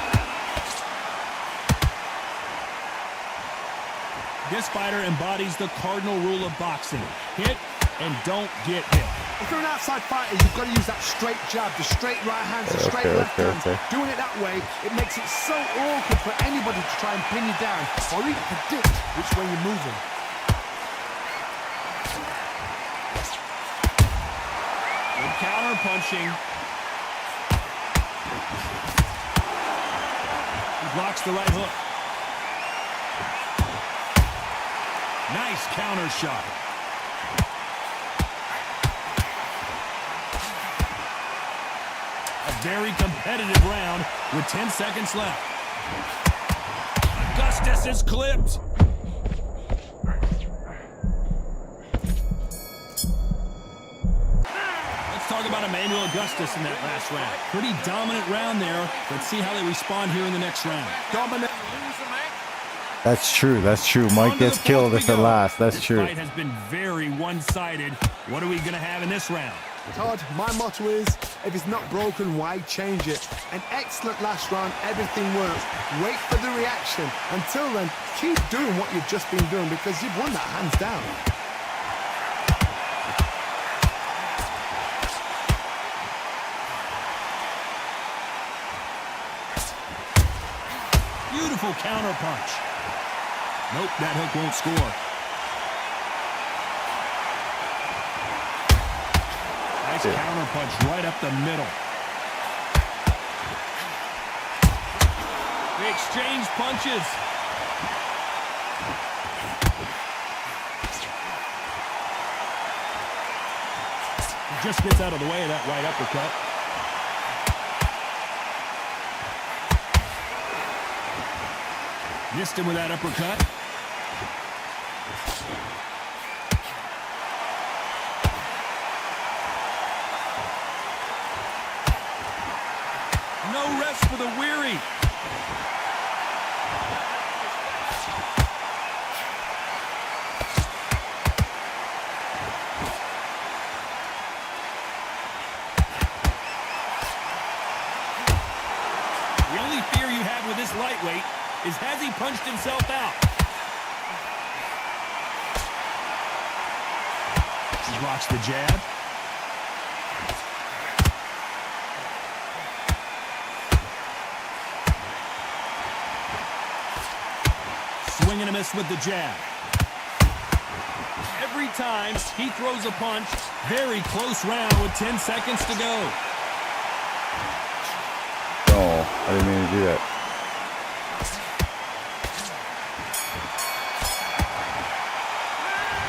This fighter embodies the cardinal rule of boxing. Hit and don't get hit. If you're an outside fighter, you've got to use that straight jab, the straight right hand, the straight left hand. Doing it that way, it makes it so awkward for anybody to try and pin you down or even predict which way you're moving. Good counter punching. He blocks the right hook. Nice counter shot. A very competitive round with 10 seconds left. Augustus is clipped. Let's talk about Emmanuel Augustus in that last round. Pretty dominant round there. Let's see how they respond here in the next round. Dominant. That's true. That's true. Mike gets killed if it lasts. That's true. This fight has been very one-sided. What are we going to have in this round? Todd, my motto is, if it's not broken, why change it? An excellent last round, everything works. Wait for the reaction. Until then, keep doing what you've just been doing because you've won that hands down. Beautiful counter punch. Nope, that hook won't score. Nice counter punch right up the middle. They exchange punches. He just gets out of the way of that right uppercut. Missed him with that uppercut. No rest for the weary. has he punched himself out? He blocks the jab. Swing and a miss with the jab. Every time he throws a punch, very close round with 10 seconds to go. Oh, I didn't mean to do that.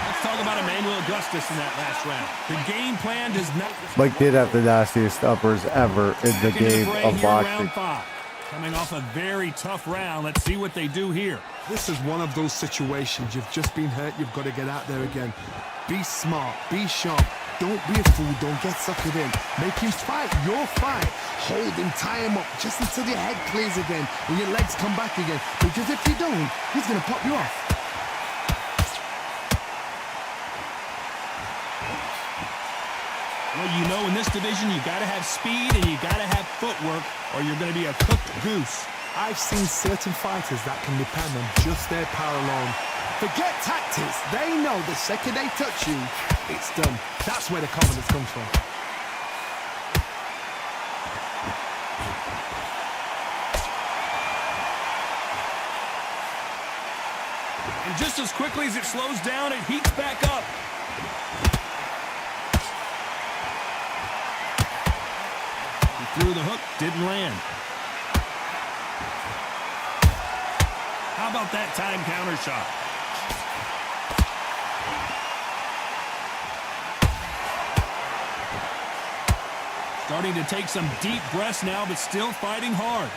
Let's talk about Emmanuel Augustus in that last round. The game plan does not... Mike did have the nastiest uppers ever in the Back into game fray of here in boxing. round 5. Coming off a very tough round. Let's see what they do here. This is one of those situations. You've just been hurt. You've got to get out there again. Be smart. Be sharp. Don't be a fool. Don't get suckered in. Make him fight your fight. Hold him. Tie him up just until your head clears again and your legs come back again. Because if you don't, he's going to pop you off. Well, you know, in this division, you got to have speed and you got to have footwork, or you're going to be a cooked goose. I've seen certain fighters that can depend on just their power alone. Forget tactics. They know the second they touch you, it's done. That's where the confidence comes from. And just as quickly as it slows down, it heats back up. He threw the hook, didn't land. How about that time counter shot? Starting to take some deep breaths now, but still fighting hard.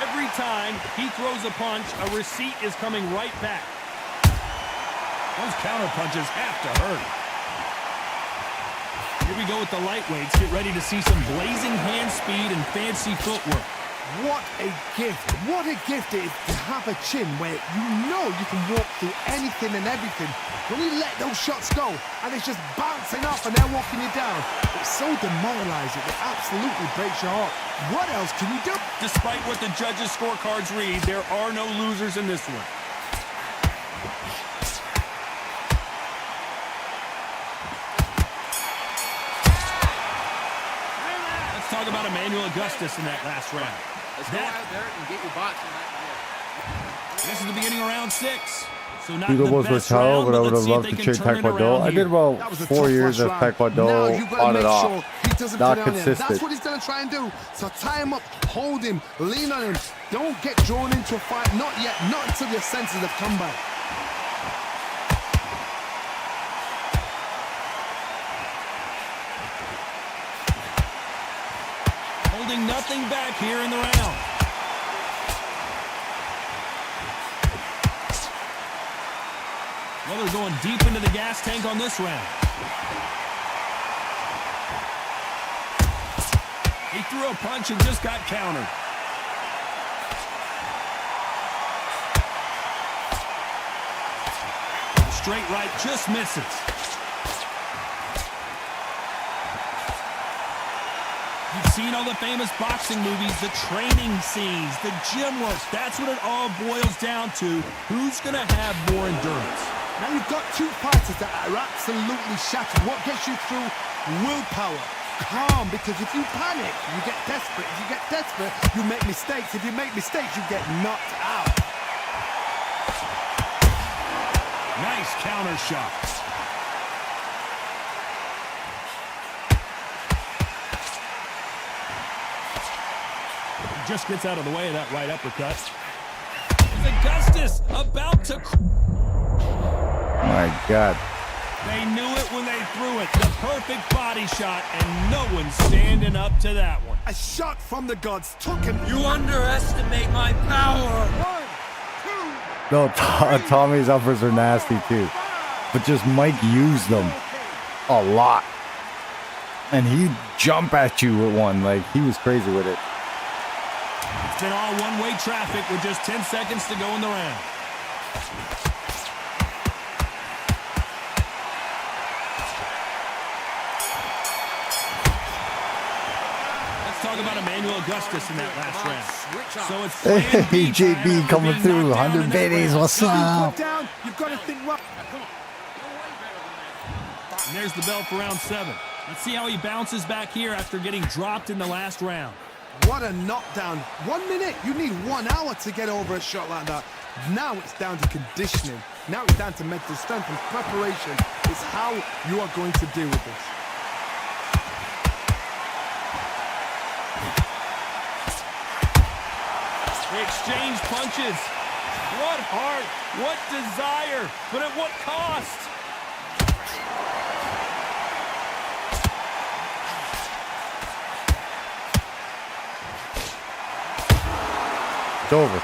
Every time he throws a punch, a receipt is coming right back. Those counter punches have to hurt. Here we go with the lightweights. Get ready to see some blazing hand speed and fancy footwork. What a gift. What a gift it is to have a chin where you know you can walk through anything and everything. When you let those shots go and it's just bouncing off and they're walking you down, it's so demoralizing. It absolutely breaks your heart. What else can you do? Despite what the judges' scorecards read, there are no losers in this one. Let's talk about Emmanuel Augustus in that last round. Let's go out there and get your boxing match. This is the beginning of round 6. So not Hugo the was best Taro, round, but I would let's have see if loved they to can train turn it Taekwondo. around I here. did That about was a 4 tough years last of round. Now Taekwondo you've got to on make and sure off. he doesn't Not go down there. consistent. That's what he's going to try and do. So tie him up, hold him, lean on him. Don't get drawn into a fight. Not yet. Not until your senses have come back. Holding nothing back here in the round. Well, they're going deep into the gas tank on this round. He threw a punch and just got countered. Straight right just misses. You've seen all the famous boxing movies, the training scenes, the gym work. That's what it all boils down to. Who's going to have more endurance? Now you've got two fighters that are absolutely shattered. What gets you through? Willpower. Calm, because if you panic, you get desperate. If you get desperate, you make mistakes. If you make mistakes, you get knocked out. Nice counter shot. He just gets out of the way of that right uppercut. Is Augustus about to... My God. They knew it when they threw it. The perfect body shot, and no one's standing up to that one. A shot from the gods took him. You underestimate my power. No, Tommy's uppers are nasty too. But just Mike used them a lot. And he'd jump at you with one. Like, he was crazy with it. It's been all one-way traffic with just 10 seconds to go in the round. Let's talk about Emmanuel Augustus in that last round. Switch So on. it's plan Hey, B JB time after coming being through. knocked down 100 in that biddies. round. What's You've been up? put down. You've got to think right. And there's the bell for round 7. Let's see how he bounces back here after getting dropped in the last round. What a knockdown. 1 minute. You need 1 hour to get over a shot like that. Now it's down to conditioning. Now it's down to mental strength and preparation. It's how you are going to deal with this. They exchange punches. What heart, what desire, but at what cost? It's over.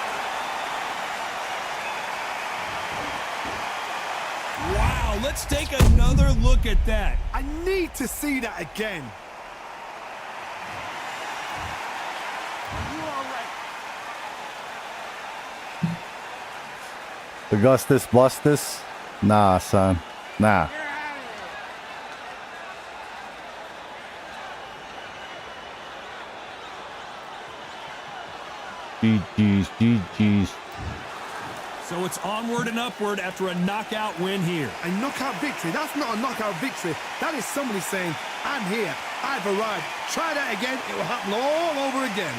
Wow, let's take another look at that. I need to see that again. Augustus Bustus? Nah, son. Nah. GG's, GG's. So it's onward and upward after a knockout win here. A knockout victory. That's not a knockout victory. That is somebody saying, I'm here. I've arrived. Try that again. It will happen all over again.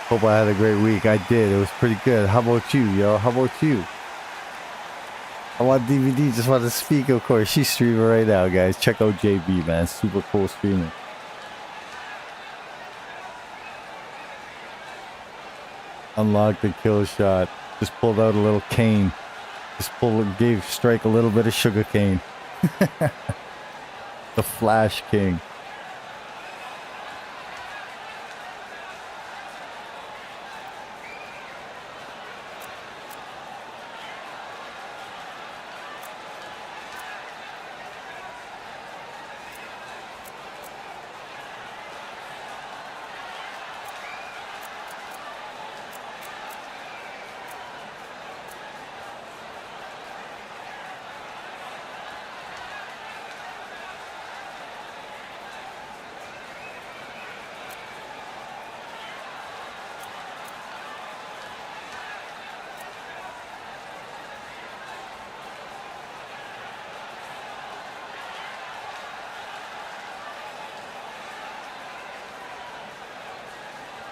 Hope I had a great week. I did. It was pretty good. How about you, yo? How about you? I want DVD. Just want to speak, of course. She's streaming right now, guys. Check out JB, man. Super cool streaming. Unlocked the kill shot. Just pulled out a little cane. Just gave Strike a little bit of sugar cane. The Flash King.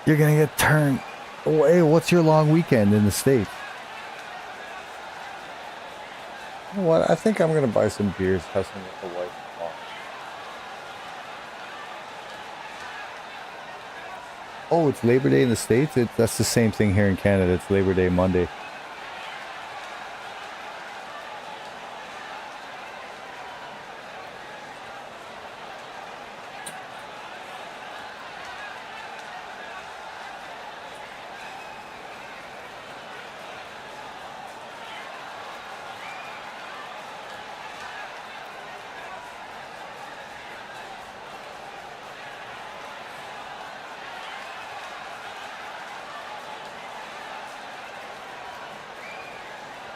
You're gonna get turned. Oh, hey, what's your long weekend in the States? You know what? I think I'm gonna buy some beers, have some with the wife. Oh, it's Labor Day in the States? That's the same thing here in Canada. It's Labor Day Monday.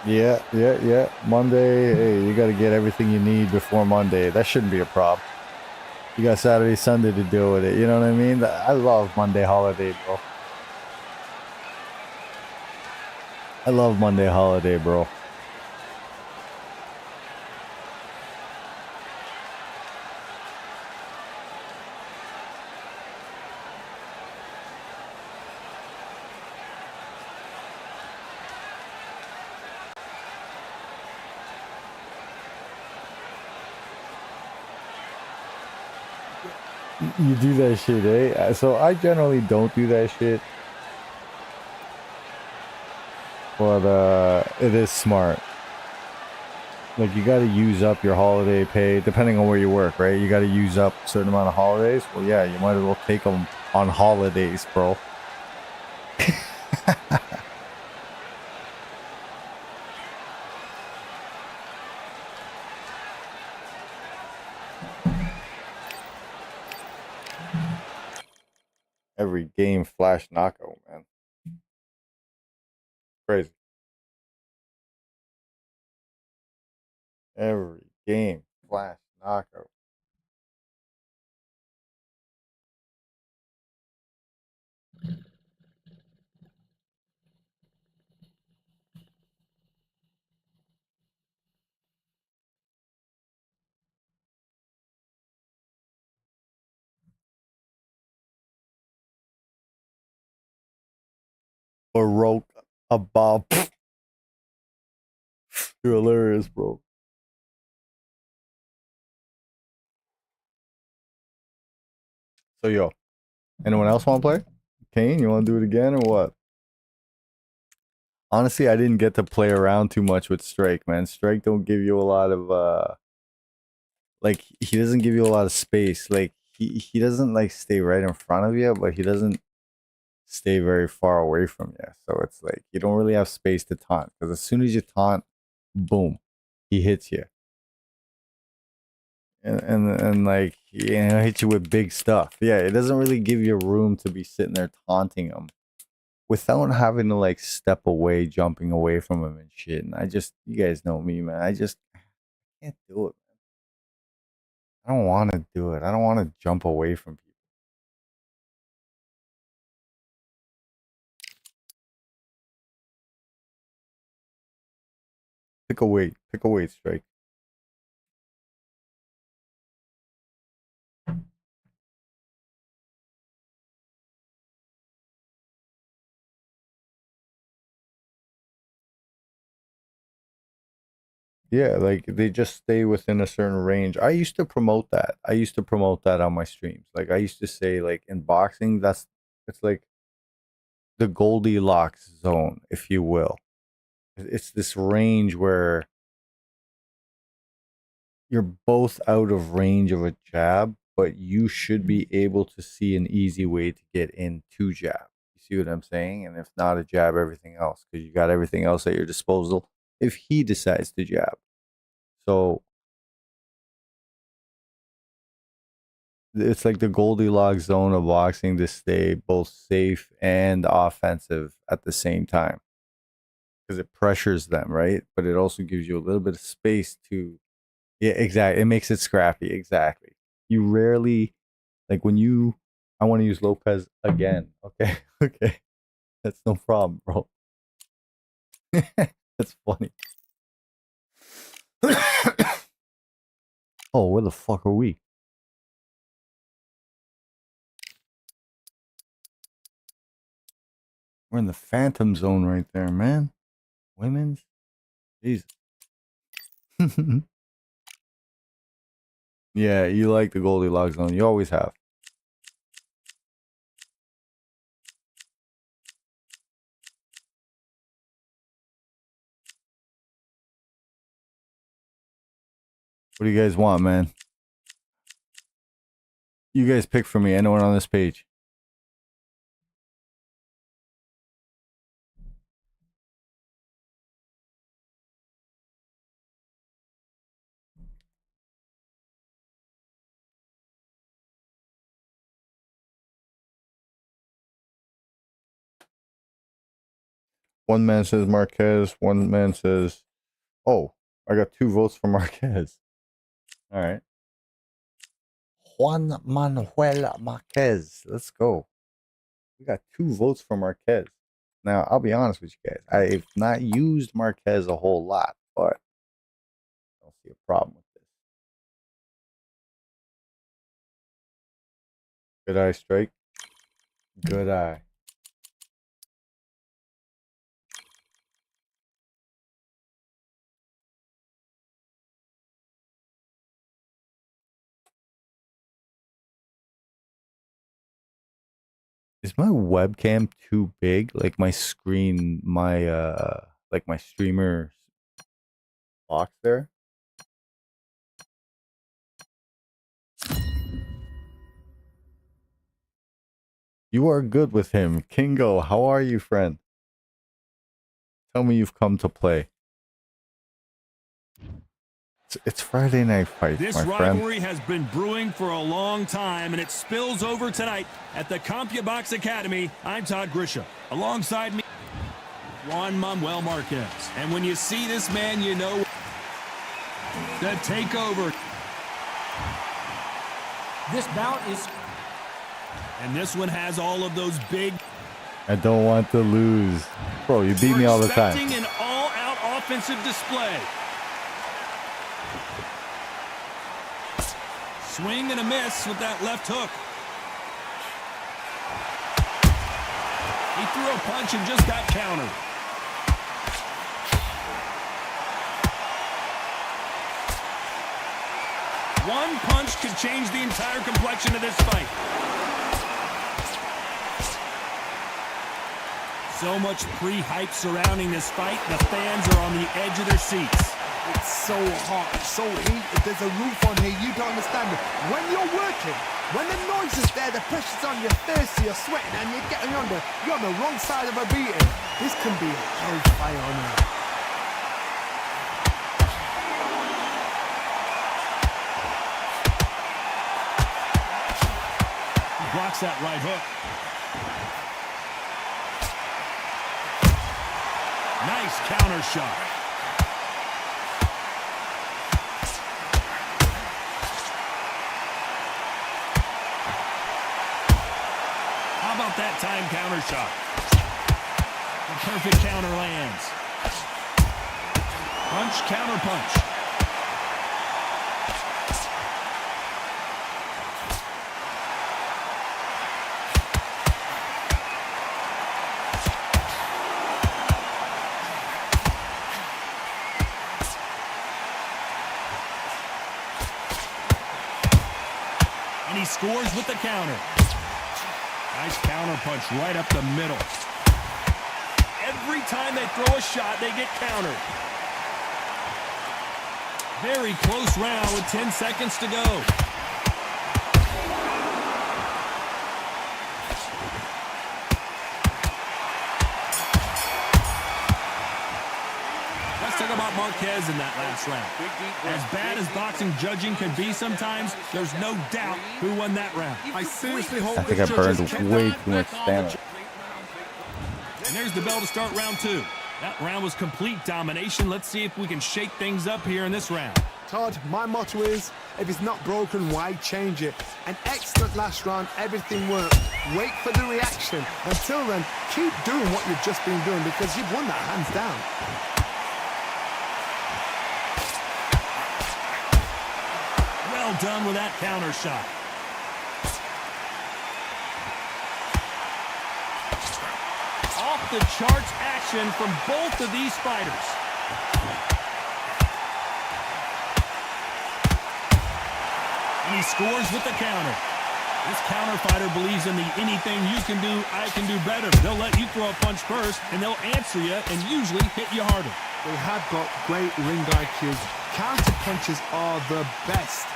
Yeah. Monday, hey, you gotta get everything you need before Monday. That shouldn't be a problem. You got Saturday, Sunday to deal with it. You know what I mean? I love Monday holiday, bro. I love Monday holiday, bro. You do that shit, eh? So I generally don't do that shit. But it is smart. Like, you gotta use up your holiday pay, depending on where you work, right? You gotta use up a certain amount of holidays. Well, yeah, you might as well take them on holidays, bro. Every game flash knockout, man. Crazy. Every game flash knockout. Baroque about. You're hilarious, bro. So yo, anyone else want to play? Kane, you want to do it again or what? Honestly, I didn't get to play around too much with Strike, man. Strike don't give you a lot of like he doesn't give you a lot of space. Like he doesn't like stay right in front of you, but he doesn't stay very far away from you. So it's like you don't really have space to taunt because as soon as you taunt, boom, he hits you. And like hit you with big stuff. Yeah, it doesn't really give you room to be sitting there taunting him without having to like step away, jumping away from him and shit. And you guys know me, man. I can't do it, man. I don't want to do it. I don't want to jump away from people. Pick a weight, Strike. Yeah, like they just stay within a certain range. I used to promote that. I used to promote that on my streams. Like I used to say, like in boxing, it's like the Goldilocks zone, if you will. It's this range where you're both out of range of a jab, but you should be able to see an easy way to get into jab. You see what I'm saying? And if not a jab, everything else, because you got everything else at your disposal if he decides to jab. So it's like the Goldilocks zone of boxing to stay both safe and offensive at the same time. Because it pressures them, right? But it also gives you a little bit of space to... Yeah, exactly. It makes it scrappy, exactly. You rarely... Like when you... I want to use Lopez again, okay? Okay. That's no problem, bro. That's funny. Oh, where the fuck are we? We're in the phantom zone right there, man. Women's? Jesus. Yeah, you like the Goldilocks zone. You always have. What do you guys want, man? You guys pick for me. Anyone on this page? One man says Marquez. One man says, oh, I got 2 votes for Marquez. All right. Juan Manuel Marquez. Let's go. We got 2 votes for Marquez. Now, I'll be honest with you guys. I've not used Marquez a whole lot, but I don't see a problem with this. Good eye, Strike. Good eye. Is my webcam too big? Like my screen, like my streamer box there? You are good with him. Kingo, how are you, friend? Tell me you've come to play. It's Friday Night Fights, This my rivalry friend. has been brewing for a long time, and it spills over tonight at the CompuBox Academy. I'm Todd Grisham. Alongside me, Juan Manuel Marquez. And when you see this man, you know the takeover. This bout is... And this one has all of those big... I don't want to lose. Bro, you beat me all the time. Expecting an all-out offensive display. Swing and a miss with that left hook. He threw a punch and just got countered. One punch could change the entire complexion of this fight. So much pre-hype surrounding this fight, the fans are on the edge of their seats. It's so hot, it's so heated, there's a roof on here, you don't understand it. When you're working, when the noise is there, the pressure's on, you're thirsty, you're sweating, and you're on the wrong side of a beating. This can be hellfire on earth. Blocks that right hook. Nice counter shot. How about that time counter shot? The perfect counter lands. Punch, counter punch. And he scores with the counter. Nice counter punch right up the middle. Every time they throw a shot, they get countered. Very close round with 10 seconds to go. Let's talk about Marquez in that last round. As bad as boxing judging can be sometimes, there's no doubt who won that round. I seriously hope I think I burned way too much stamina. And there's the bell to start round two. That round was complete domination. Let's see if we can shake things up here in this round. Todd, my motto is, if it's not broken, why change it? An excellent last round, everything worked. Wait for the reaction. Until then, keep doing what you've just been doing because you've won that hands down. Well done with that counter shot. Off the charts action from both of these fighters. And he scores with the counter. This counter fighter believes in the anything you can do, I can do better. They'll let you throw a punch first, and they'll answer you and usually hit you harder. They have got great ring IQ. Counter punches are the best.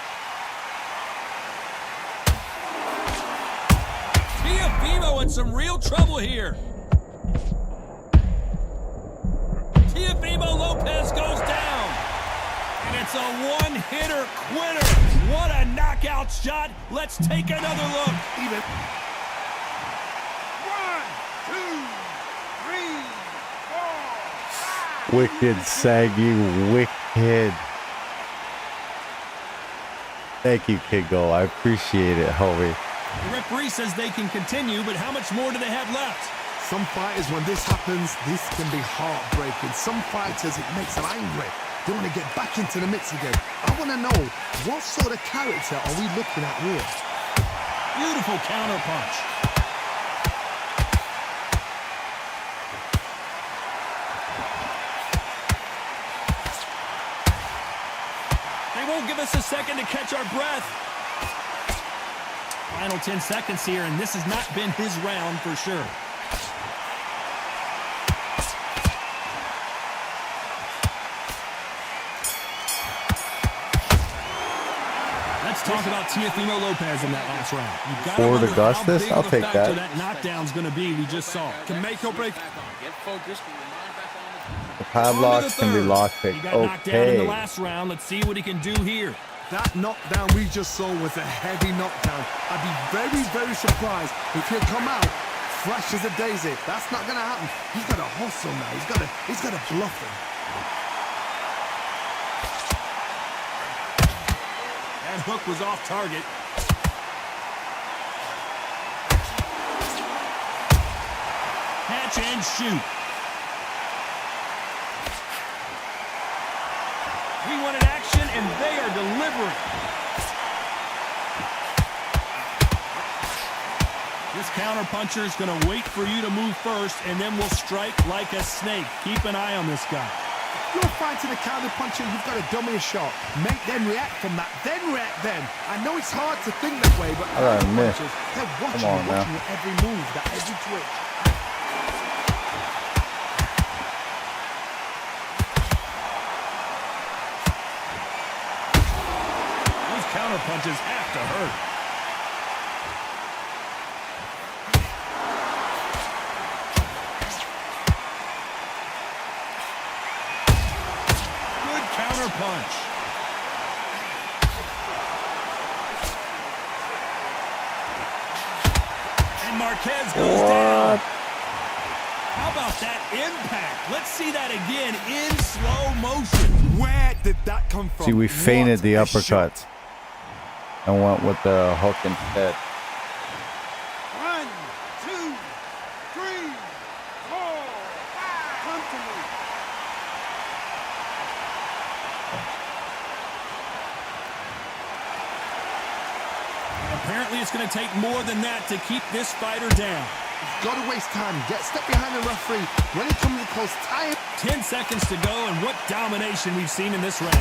Teofimo in some real trouble here. Teofimo Lopez goes down. And it's a one-hitter quitter. What a knockout shot. Let's take another look. Even 1, 2, 3, 4, 5. Wicked, Saggy, wicked. Thank you, Kid Go. I appreciate it, Hovey. The referee says they can continue, but how much more do they have left? some fighters, when this happens, this can be heartbreaking. Some fighters, it makes them angry. They want to get back into the mix again. I want to know, what sort of character are we looking at here? Beautiful counter punch. They won't give us a second to catch our breath. Final 10 seconds here, and this has not been his round for sure. Let's talk about Teofimo Lopez in that last round. You've got to Ford wonder how Augustus? big I'll of a take factor that. that knockdown's going to be we just saw. Can make or break. Get focused. Get your mind back on The padlocks can be He lockpicked. got knocked down in the Okay. last round. Let's see what he can do here. That knockdown we just saw was a heavy knockdown. I'd be very, very surprised if he'll come out fresh as a daisy. That's not going to happen. He's got to hustle now. He's got to bluff him. That hook was off target. Catch and shoot. We wanted action, and they are delivering. This counterpuncher is going to wait for you to move first, and then will strike like a snake. Keep an eye on this guy. You're fighting a counterpuncher, you've got to dummy a shot. Make them react from that, then react then. I know it's hard to think that way, but counterpunchers, they're watching your every move, that every twitch. Those counterpunches have to hurt. Punch. And Marquez goes down. How about that impact? Let's see that again in slow motion. Where did that come from? See, we feinted What the a uppercut shot. and went with the hook instead. 1, 2, 3, 4, 5. Come to me. Apparently, it's going to take more than that to keep this fighter down. Got to waste time. Get step behind the referee. When it comes to close, tie him. 10 seconds to go, and what domination we've seen in this round.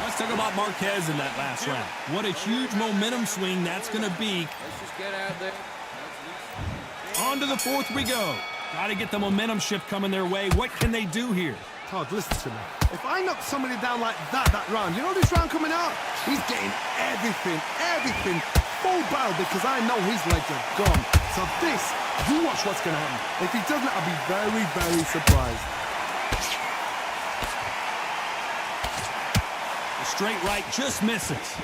Let's talk about Marquez in that last round. What a huge momentum swing that's going to be. Let's just get out there. On to the fourth we go. Got to get the momentum shift coming their way. What can they do here? Todd, listen to me. If I knock somebody down like that round, you know this round coming out? He's getting everything, full barrel, because I know his legs are gone. So this, you watch what's going to happen. If he doesn't, I'll be very, very surprised. The straight right just misses.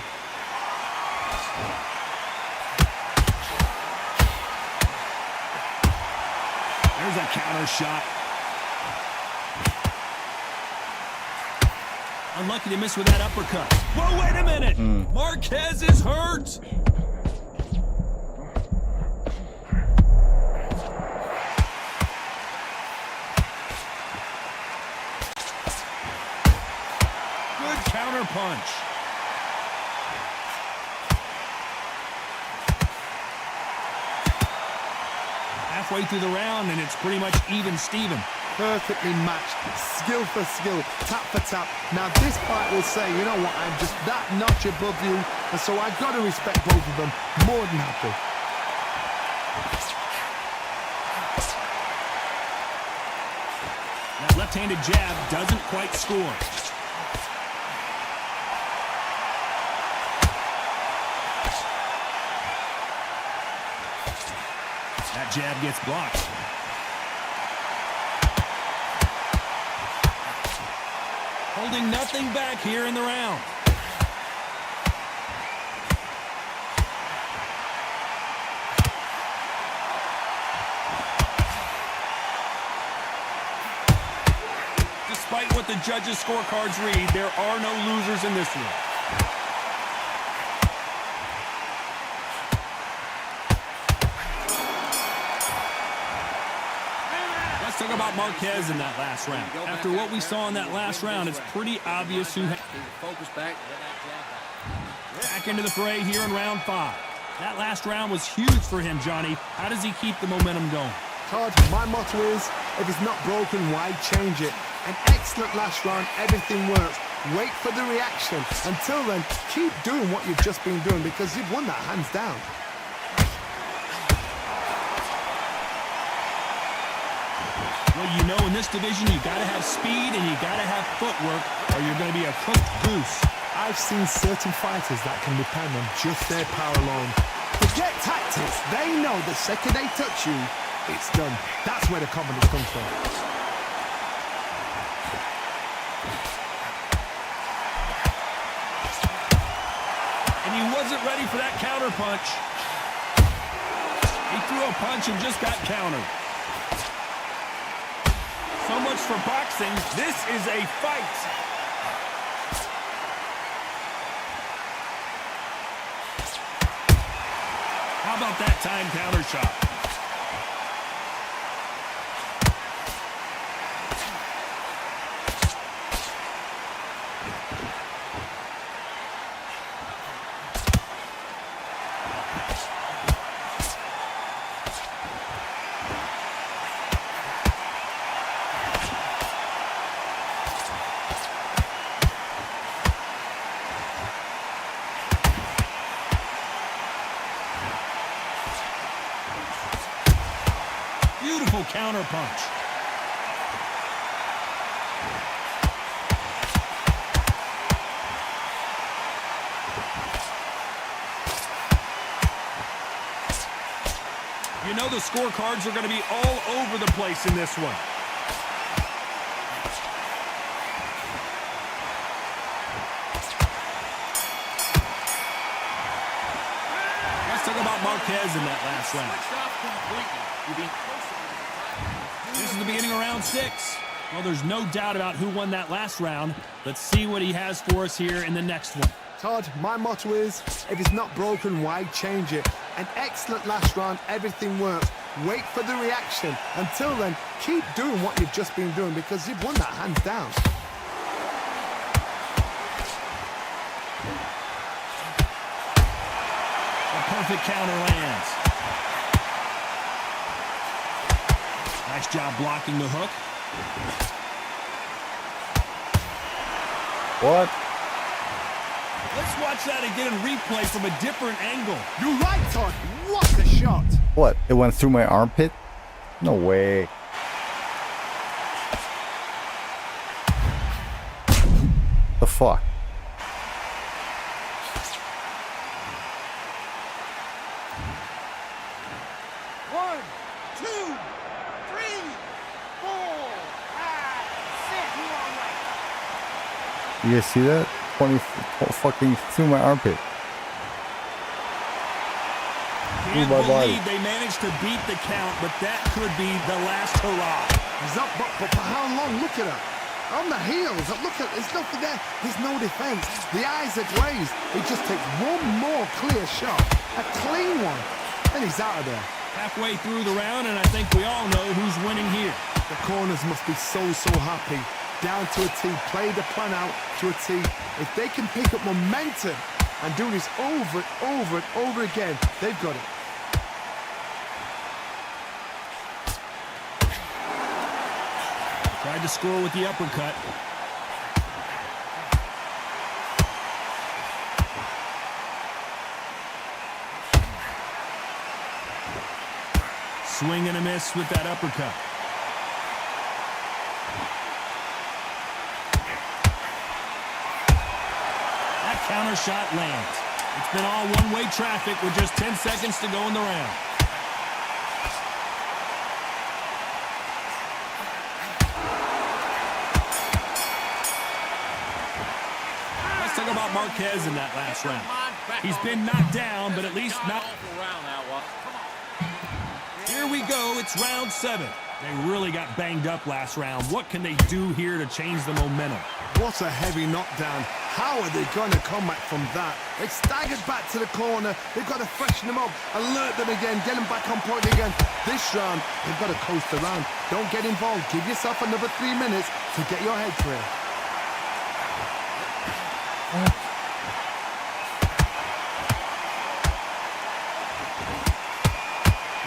There's a counter shot. Unlucky to miss with that uppercut. Whoa, wait a minute. Marquez is hurt. Good counter punch. Halfway through the round, and it's pretty much even Steven. Perfectly matched, skill for skill, tap for tap. Now this fight will say, you know what, I'm just that notch above you, and so I've got to respect both of them. More than happy. That left-handed jab doesn't quite score. That jab gets blocked. Holding nothing back here in the round. Despite what the judges' scorecards read, there are no losers in this one. Let's talk about Marquez in that last round. After what we saw in that last round, it's pretty obvious who Focus back. back into the fray here in round 5. That last round was huge for him, Johnny. How does he keep the momentum going? Todd, my motto is, if it's not broken, why change it? An excellent last round, everything works. Wait for the reaction. Until then, keep doing what you've just been doing, because you've won that hands down. Well, you know, in this division, you got to have speed and you got to have footwork, or you're going to be a cooked goose. I've seen certain fighters that can depend on just their power alone. Forget tactics. They know the second they touch you, it's done. That's where the confidence comes from. And he wasn't ready for that counter punch. He threw a punch and just got countered. So much for boxing. This is a fight. How about that time counter shot? Beautiful counter punch. You know the scorecards are going to be all over the place in this one. Let's talk about Marquez in that last round. Switched off completely. You've been close to This is the beginning of round 6. Well, there's no doubt about who won that last round. Let's see what he has for us here in the next one. Todd, my motto is, if it's not broken, why change it? An excellent last round, everything works. Wait for the reaction. Until then, keep doing what you've just been doing because you've won that hands down. A perfect counter lands. Nice job blocking the hook. What? Let's watch that again in replay from a different angle. You're right, Todd. What a shot. What? It went through my armpit? No way. The fuck? One, two, three, four, five, six. You all right? You guys see that? 20 fucking through my armpit. Can't my body. believe they managed to beat the count, but that could be the last hurrah. He's up, but for how long? Look at her. On the heels. Look at, there's nothing there. There's no defense. The eyes are glazed. He just takes one more clear shot. A clean one. Then he's out of there. Halfway through the round, and I think we all know who's winning here. The corners must be so happy. Down to a T, play the plan out to a T. If they can pick up momentum and do this over and over again, they've got it. Tried to score with the uppercut. Swing and a miss with that uppercut. That counter shot lands. It's been all one-way traffic with just 10 seconds to go in the round. Let's talk about Marquez in that last round. He's been knocked down, but at least not. Here we go. It's round 7. They really got banged up last round. What can they do here to change the momentum? What a heavy knockdown. How are they going to come back from that? They staggered back to the corner. They've got to freshen them up, alert them again, get them back on point again. This round, they've got to coast around. Don't get involved. Give yourself another 3 minutes to get your head clear.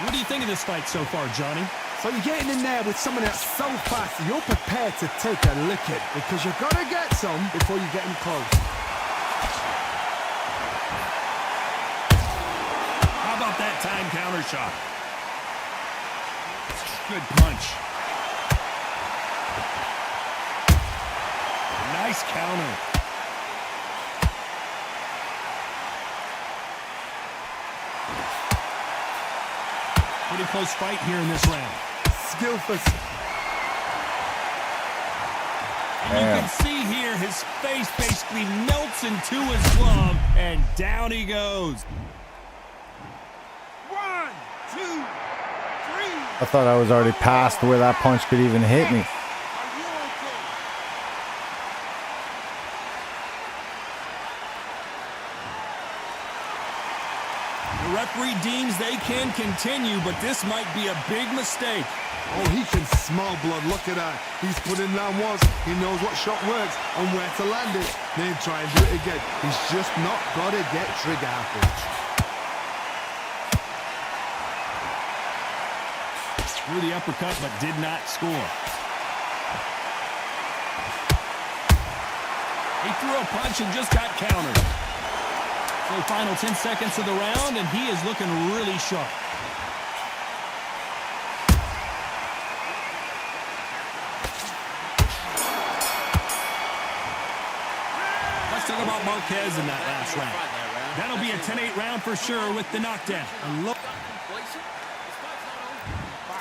What do you think of this fight so far, Johnny? So you're getting in there with someone that's so fast, you're prepared to take a licking because you've got to get some before you get him close. How about that time counter shot? Good punch. Nice counter. Pretty close fight here in this round. Skillful. And you can see here his face basically melts into his glove, and down he goes. 1, 2, 3. I thought I was already past where that punch could even hit me. Are you okay? The referee deems they can continue, but this might be a big mistake. Oh, he can smell blood. Look at that. He's put in down once. He knows what shot works and where to land it. Then try and do it again. He's just not got to get trigger happy. Threw the uppercut, but did not score. He threw a punch and just got countered. So final 10 seconds of the round, and he is looking really sharp. talk about Marquez in that last round. That'll be a 10-8 round for sure with the knockdown.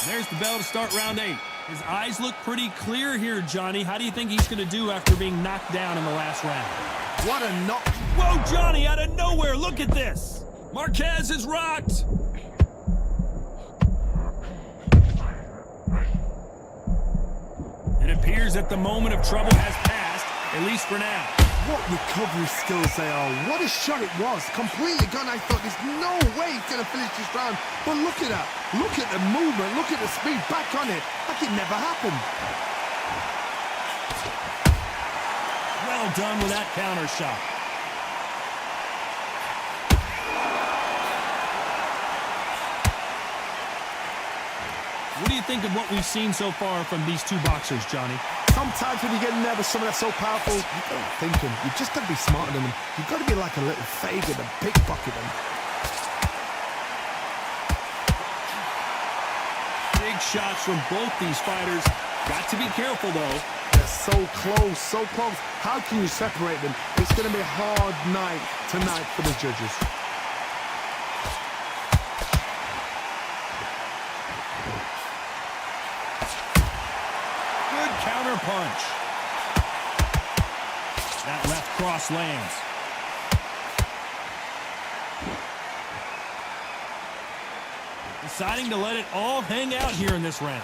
There's the bell to start round 8. His eyes look pretty clear here, Johnny. How do you think he's going to do after being knocked down in the last round? What a knock. Whoa, Johnny, out of nowhere. Look at this. Marquez is rocked. It appears that the moment of trouble has passed, at least for now. What recovery skills they are. What a shot it was. Completely gone. I thought there's no way he's going to finish this round. But look at that. Look at the movement. Look at the speed. Back on it. Like it never happened. Well done with that counter shot. What do you think of what we've seen so far from these two boxers, Johnny? Sometimes when you get nervous, someone that's so powerful, you don't think him. You just got to be smarter than him. You've got to be like a little faggot and pickpocket him. Big shots from both these fighters. Got to be careful, though. They're so close, so close. How can you separate them? It's going to be a hard night tonight for the judges. Good counter punch. That left cross lands. Deciding to let it all hang out here in this round.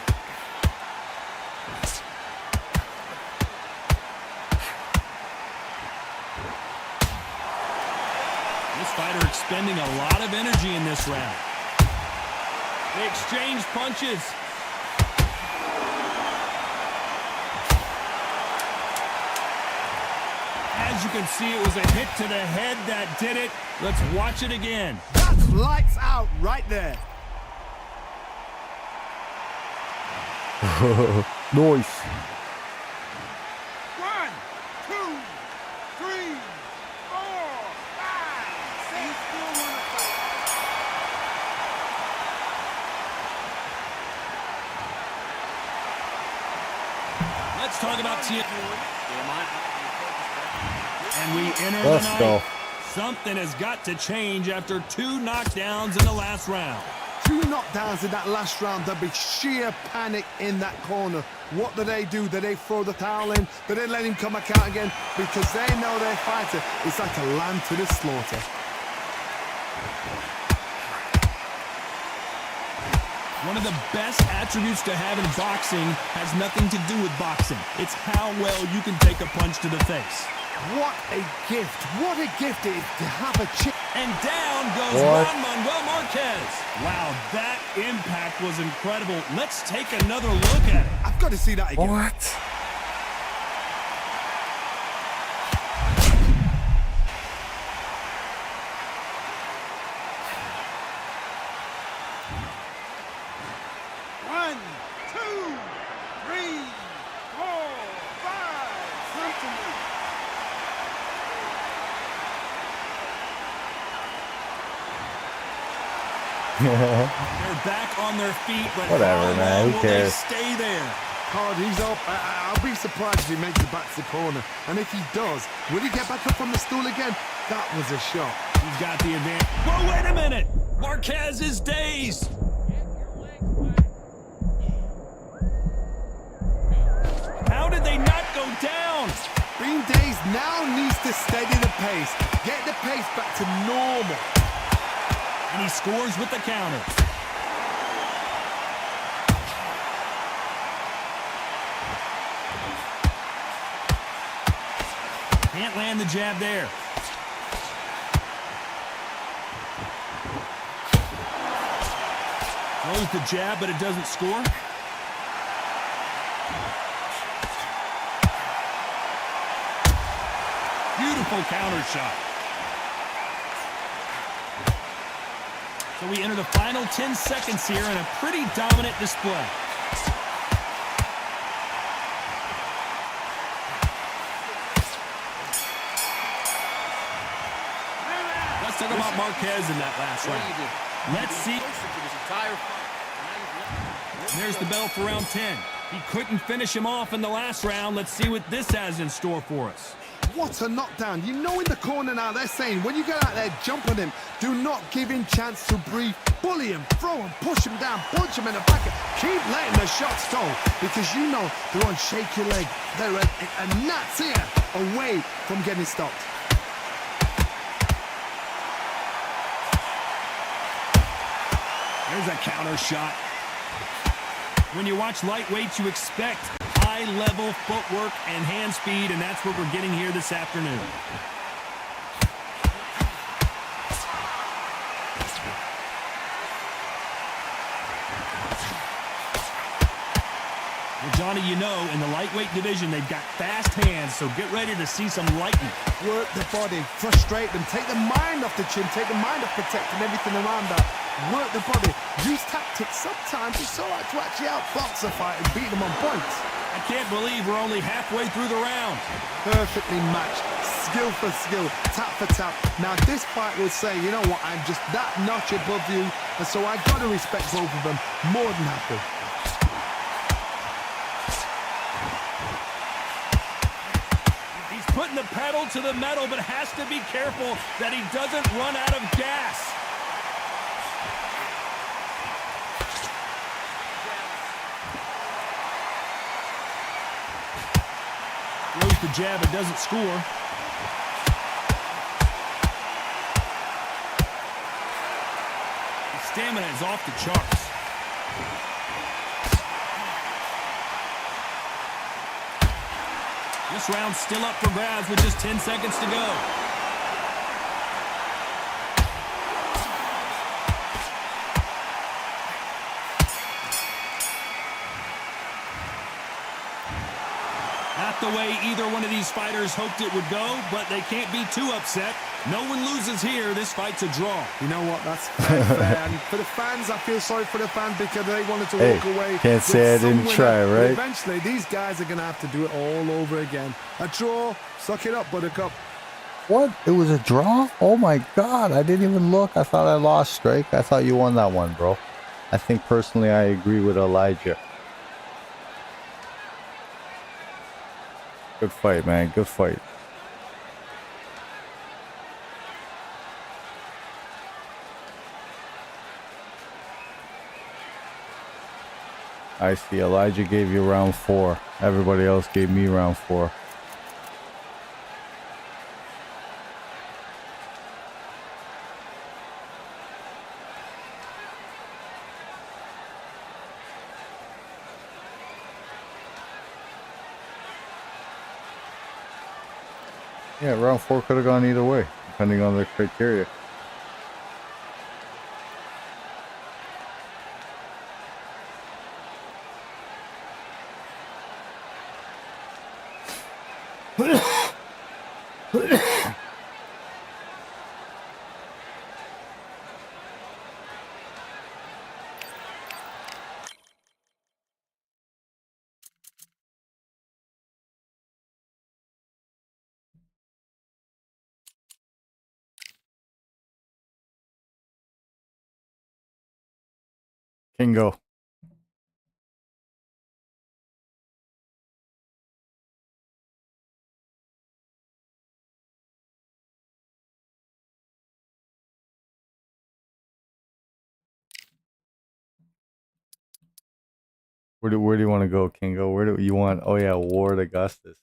This fighter expending a lot of energy in this round. They exchange punches. As you can see, it was a hit to the head that did it. Let's watch it again. That's lights out right there. Nice. 1, 2, 3, 4, 5, 6. Still want to fight. Let's talk about TNT. And we enter Let's the night. go. Something has got to change after 2 knockdowns in the last round. 2 knockdowns in that last round. There'll be sheer panic in that corner. What do? Do they throw the towel in? Do they let him come back out again? Because they know their fighter is like a lamb to the slaughter. One of the best attributes to have in boxing has nothing to do with boxing. It's how well you can take a punch to the face. What a gift. What a gift it is to have a chip. And down goes What? Juan Manuel Marquez. Wow, that impact was incredible. Let's take another look at it. I've got to see that again. What? One, two, three, 4, 5. Something. They're back on their feet, but Whatever, how man. long Who will cares? they stay there? Card, he's up. I'll be surprised if he makes it back to the corner. And if he does, will he get back up on the stool again? That was a shot. He's got the advantage. Whoa, wait a minute! Marquez is dazed. How did they not go down? Being dazed now needs to steady the pace. Get the pace back to normal. And he scores with the counter. Can't land the jab there. Throws the jab, but it doesn't score. Beautiful counter shot. So we enter the final 10 seconds here in a pretty dominant display. Let's talk about Marquez in that last round. Let's see. There's the bell for round 10. He couldn't finish him off in the last round. Let's see what this has in store for us. what a knockdown. You know in the corner now they're saying, when you get out there, jump on him. Do not give him chance to breathe. Bully him, throw him, push him down, punch him in the back. Keep letting the shots go, because you know they're on shaky leg. They're a gnat's ear away from getting stopped. There's a counter shot. When you watch lightweights, you expect high-level footwork and hand speed, and that's what we're getting here this afternoon. Well, Johnny, you know, in the lightweight division, they've got fast hands, so get ready to see some lightning. Work the body, frustrate them, take the mind off the chin, take the mind off protecting everything around that. Work the body, use tactics. Sometimes it's all right to actually outbox a fight and beat them on points. I can't believe we're only halfway through the round. Perfectly matched, skill for skill, tap for tap. Now this fight will say, you know what, I'm just that notch above you, and so I gotta respect both of them more than happy. He's putting the pedal to the metal, but has to be careful that he doesn't run out of gas. Throws the jab and doesn't score. His stamina is off the charts. This round's still up for grabs with just 10 seconds to go. Not the way either one of these fighters hoped it would go, but they can't be too upset. No one loses here. This fight's a draw. You know what? That's fair. And for the fans, I feel sorry for the fans because they wanted to walk away. Can't say I didn't try, right? But eventually, these guys are going to have to do it all over again. A draw. Suck it up, Buttercup. What? It was a draw? Oh my God. I didn't even look. I thought I lost, Strike. I thought you won that one, bro. I think personally I agree with Elijah. Good fight, man. Good fight. I see. Elijah gave you round 4. Everybody else gave me round 4. Yeah, round 4 could have gone either way, depending on the criteria. Kingo. Where do you want to go, Kingo? Where do you want? Oh yeah, Ward Augustus.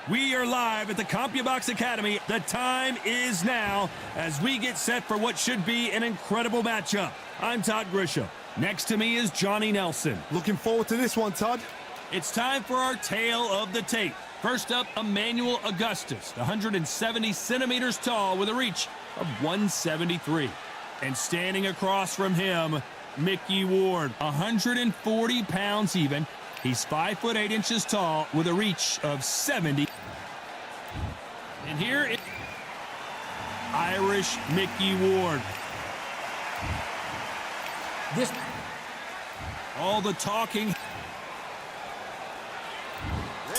We are live at the CompuBox Academy. The time is now as we get set for what should be an incredible matchup. I'm Todd Grisham. Next to me is Johnny Nelson. Looking forward to this one, Todd. It's time for our tale of the tape. First up, Emmanuel Augustus, 170 centimeters tall with a reach of 173. And standing across from him, Mickey Ward, 140 pounds even. He's 5 foot 8 inches tall with a reach of 70. And here is Irish Mickey Ward. All the talking.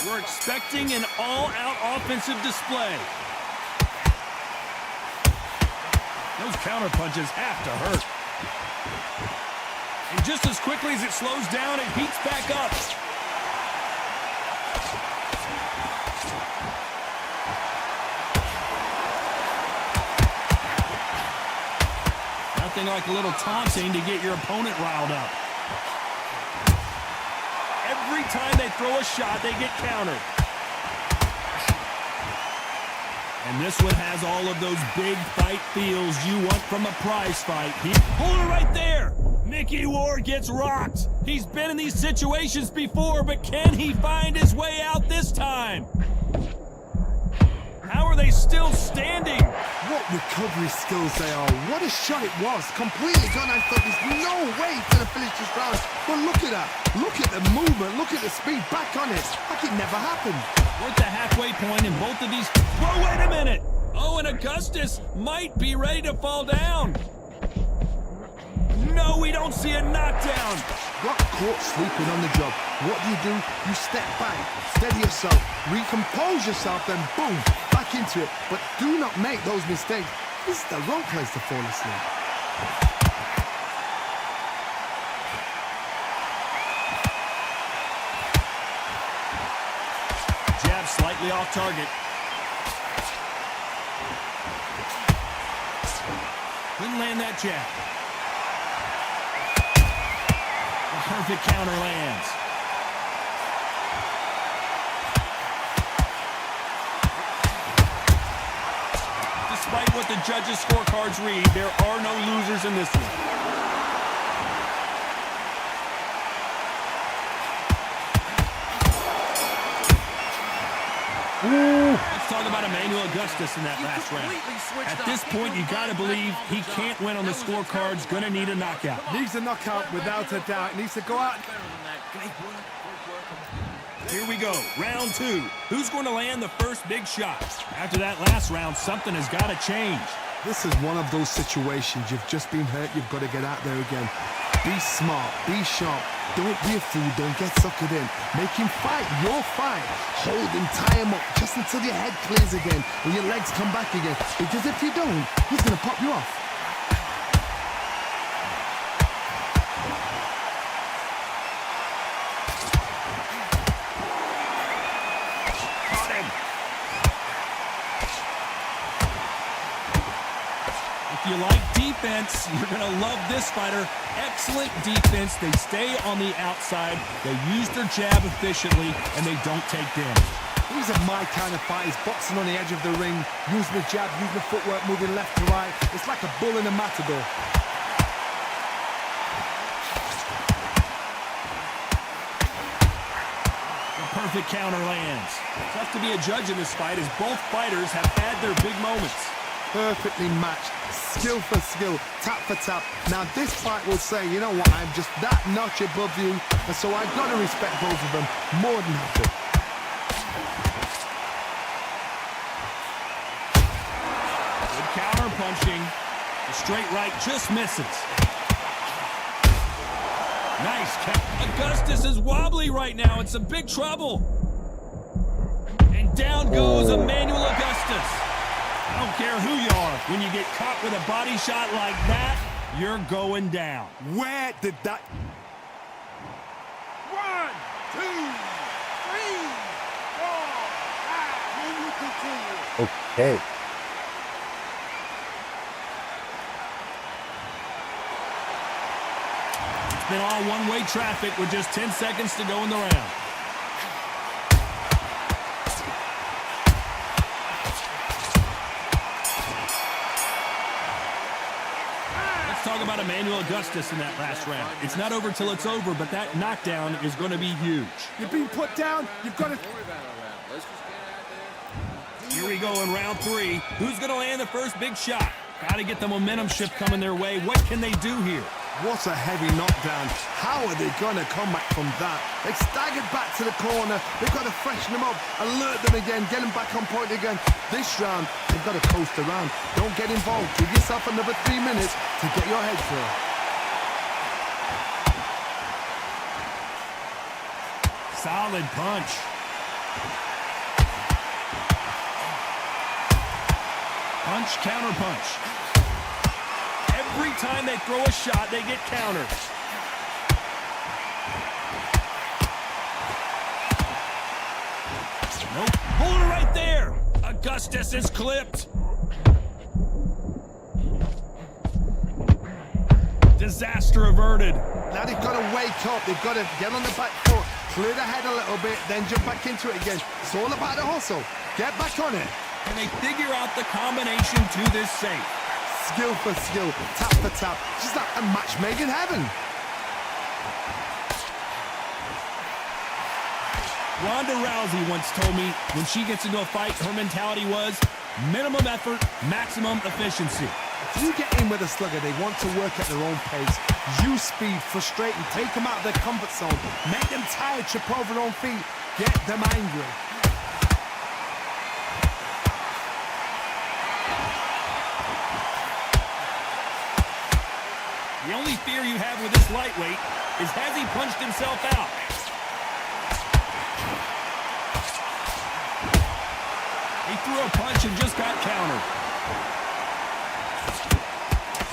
We're expecting an all-out offensive display. Those counter punches have to hurt. And just as quickly as it slows down, it heats back up. Nothing like a little taunting to get your opponent riled up. Every time they throw a shot, they get countered. And this one has all of those big fight feels you want from a prize fight. Hold it right there. Mickey Ward gets rocked. He's been in these situations before, but can he find his way out this time? How are they still standing? What recovery skills they are. What a shot it was. Completely gone. I thought there's no way he's going to finish this round. But look at that. Look at the movement. Look at the speed. Back on it. Like it never happened. We're at the halfway point in both of these. Whoa, wait a minute. Oh, and Augustus might be ready to fall down. No, we don't see a knockdown. Got caught sleeping on the job. What do? You step back, steady yourself, recompose yourself, then boom, back into it. But do not make those mistakes. This is the wrong place to fall asleep. Jab slightly off target. Couldn't land that jab. Perfect counter lands. Despite what the judges' scorecards read, there are no losers in this one. Let's talk about Emmanuel Augustus in that last round. At this point, you got to believe he can't win on the scorecards. Going to need a knockout. Needs a knockout without a doubt. Needs to go out. Here we go, round 2. Who's going to land the first big shot? After that last round, something has got to change. This is one of those situations. You've just been hurt. You've got to get out there again. Be smart. Be sharp. Don't be a fool. Don't get suckered in. Make him fight your fight. Hold him, tie him up just until your head clears again and your legs come back again. Because if you don't, he's going to pop you off. If you like defense, you're going to love this fighter. Excellent defense. They stay on the outside. They use their jab efficiently, and they don't take damage. These are my kind of fighters, boxing on the edge of the ring, using the jab, using the footwork, moving left to right. It's like a bull in a matador. The perfect counter lands. Tough to be a judge in this fight as both fighters have had their big moments. Perfectly matched, skill for skill, tap for tap. Now this fight will say, you know what, I'm just that notch above you, and so I've got to respect both of them more than happy. Good counter punching. The straight right just misses. Nice count. Augustus is wobbly right now. It's some big trouble. And down goes Emmanuel Augustus. I don't care who you are. When you get caught with a body shot like that, you're going down. Where did that... 1, 2, 3, 4, 5. Can you continue? Okay. It's been all one-way traffic with just 10 seconds to go in the round. Let's talk about Emmanuel Augustus in that last round. It's not over till it's over, but that knockdown is going to be huge. You've been put down. You've got to... Don't worry about it, round. Let's just get out there. Here we go in round 3. Who's going to land the first big shot? Got to get the momentum shift coming their way. What can they do here? What a heavy knockdown. How are they going to come back from that? They've staggered back to the corner. They've got to freshen them up, alert them again, get them back on point again. This round, they've got to coast around. Don't get involved. Give yourself another 3 minutes to get your head through. Solid punch. Punch, counter punch. Every time they throw a shot, they get countered. Nope. Hold it right there. Augustus is clipped. Disaster averted. Now they've got to wake up. They've got to get on the back foot, clear the head a little bit, then jump back into it again. It's all about the hustle. Get back on it. And they figure out the combination to this safe. Skill for skill, tap for tap. Just like a match made in heaven. Ronda Rousey once told me when she gets into a fight, her mentality was minimum effort, maximum efficiency. If you get in with a slugger, they want to work at their own pace. Use speed, frustrate them, take them out of their comfort zone. Make them tired, trip over their own feet. Get them angry. The only fear you have with this lightweight is has he punched himself out? He threw a punch and just got countered.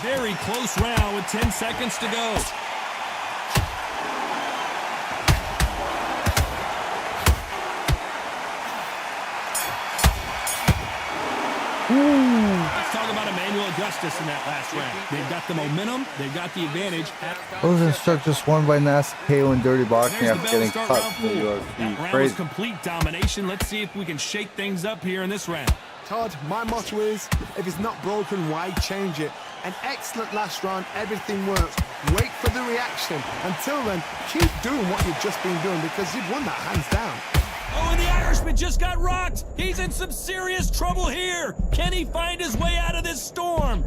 Very close round with 10 seconds to go. Let's talk about Emmanuel Augustus in that last round. They've got the momentum. They've got the advantage. Those instructors won by nasty KO and dirty boxing There's the after bell to getting start cut round from the 4. UFC. That round was Crazy. complete domination. Let's see if we can shake things up here in this round. Todd, my motto is, if it's not broken, why change it? An excellent last round, everything works. Wait for the reaction. Until then, keep doing what you've just been doing because you've won that hands down. Oh, and the Irishman just got rocked. He's in some serious trouble here. Can he find his way out of this storm?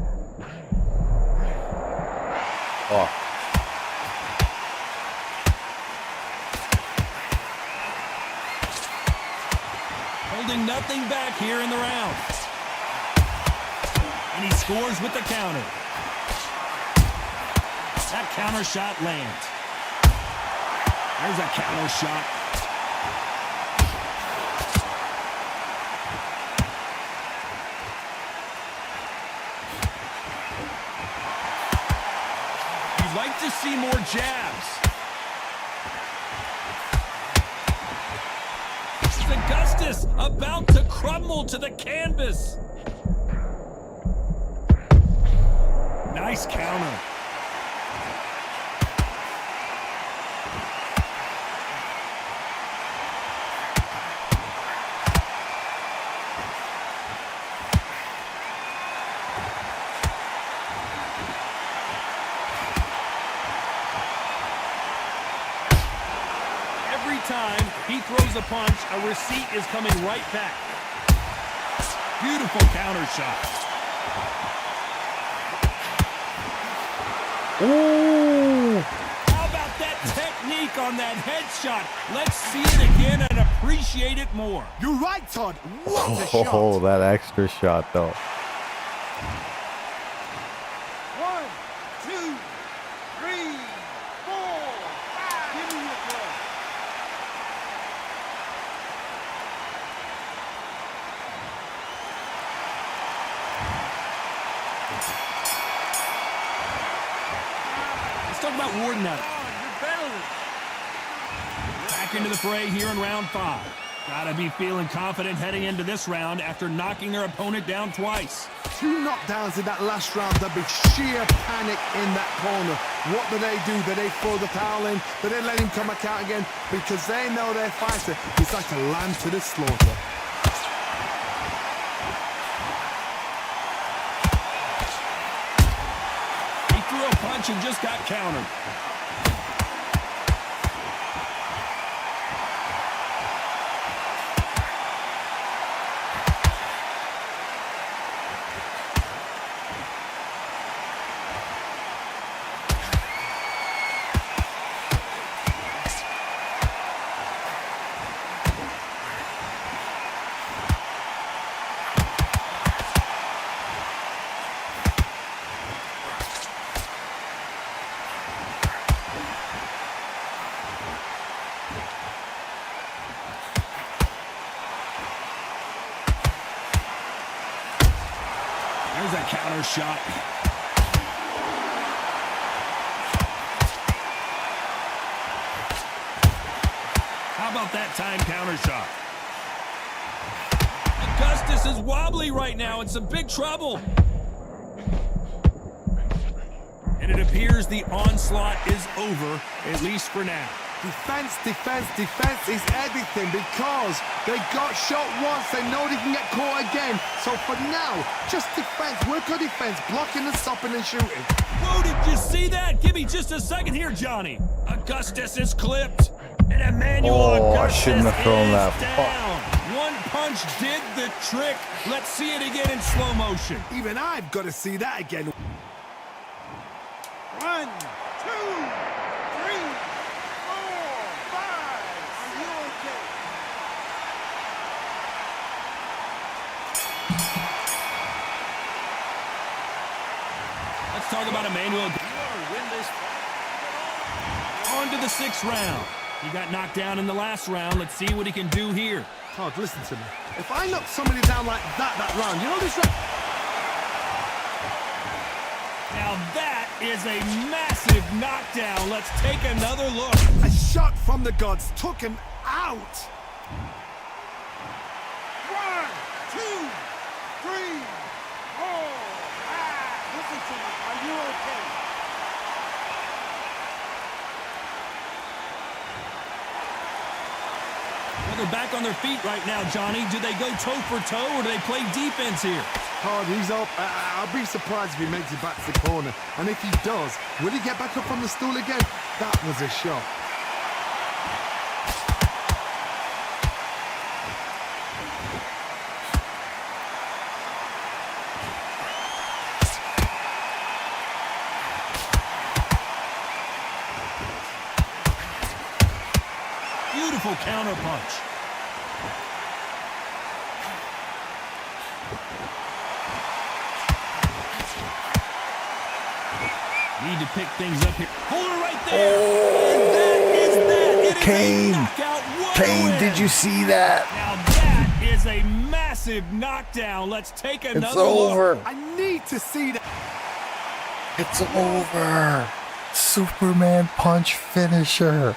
Oh. Holding nothing back here in the round. And he scores with the counter. That counter shot lands. There's a counter shot. You'd like to see more jabs. Augustus about to crumble to the canvas. Nice counter. Every time he throws a punch, a receipt is coming right back. Beautiful counter shot. Ooh. How about that technique on that headshot? Let's see it again and appreciate it more. You're right, Todd. What a shot. Oh, that extra shot, though. 1, 2, 3, 4, 5. Give me your club. Let's talk about Warden now. Back into the fray here in round 5. Gotta be feeling confident heading into this round after knocking their opponent down twice. 2 knockdowns in that last round. There'll be sheer panic in that corner. What do? Do they throw the towel in? Do they let him come back out again? Because they know their fighter is like a lamb to the slaughter. He threw punch and just got countered. There's a counter shot. How about that time counter shot? Augustus is wobbly right now in some big trouble. And it appears the onslaught is over, at least for now. Defense, defense, defense is everything because they got shot once. They know they can get caught again. So for now, just defense. Work on defense, blocking and stopping and shooting. Whoa, did you see that? Give me just a second here, Johnny. Augustus is clipped. And Emmanuel Oh, I Augustus shouldn't have thrown is that. down. One punch did the trick. Let's see it again in slow motion. Even I've got to see that again. 1, 2, 3, 4, 5. Are you okay? Let's talk about Emmanuel. On to the 6th round. He got knocked down in the last round. Let's see what he can do here. Todd, listen to me. If I knock somebody down like that round, you know this round. Now that is a massive knockdown. Let's take another look. A shot from the gods took him out. 1, 2, 3, 4, 5. Listen to me. Are you okay? Well, they're back on their feet right now, Johnny. Do they go toe for toe or do they play defense here? Todd, he's up. I'll be surprised if he makes it back to the corner. And if he does, will he get back up on the stool again? That was a shot. Beautiful counter punch. Need to pick things up here. Hold her right there. And that is that. It is Kane. a knockout. What a Kane, win. did you see that? Now that is a massive knockdown. Let's take another It's look. over. I need to see that. It's over. Superman punch finisher.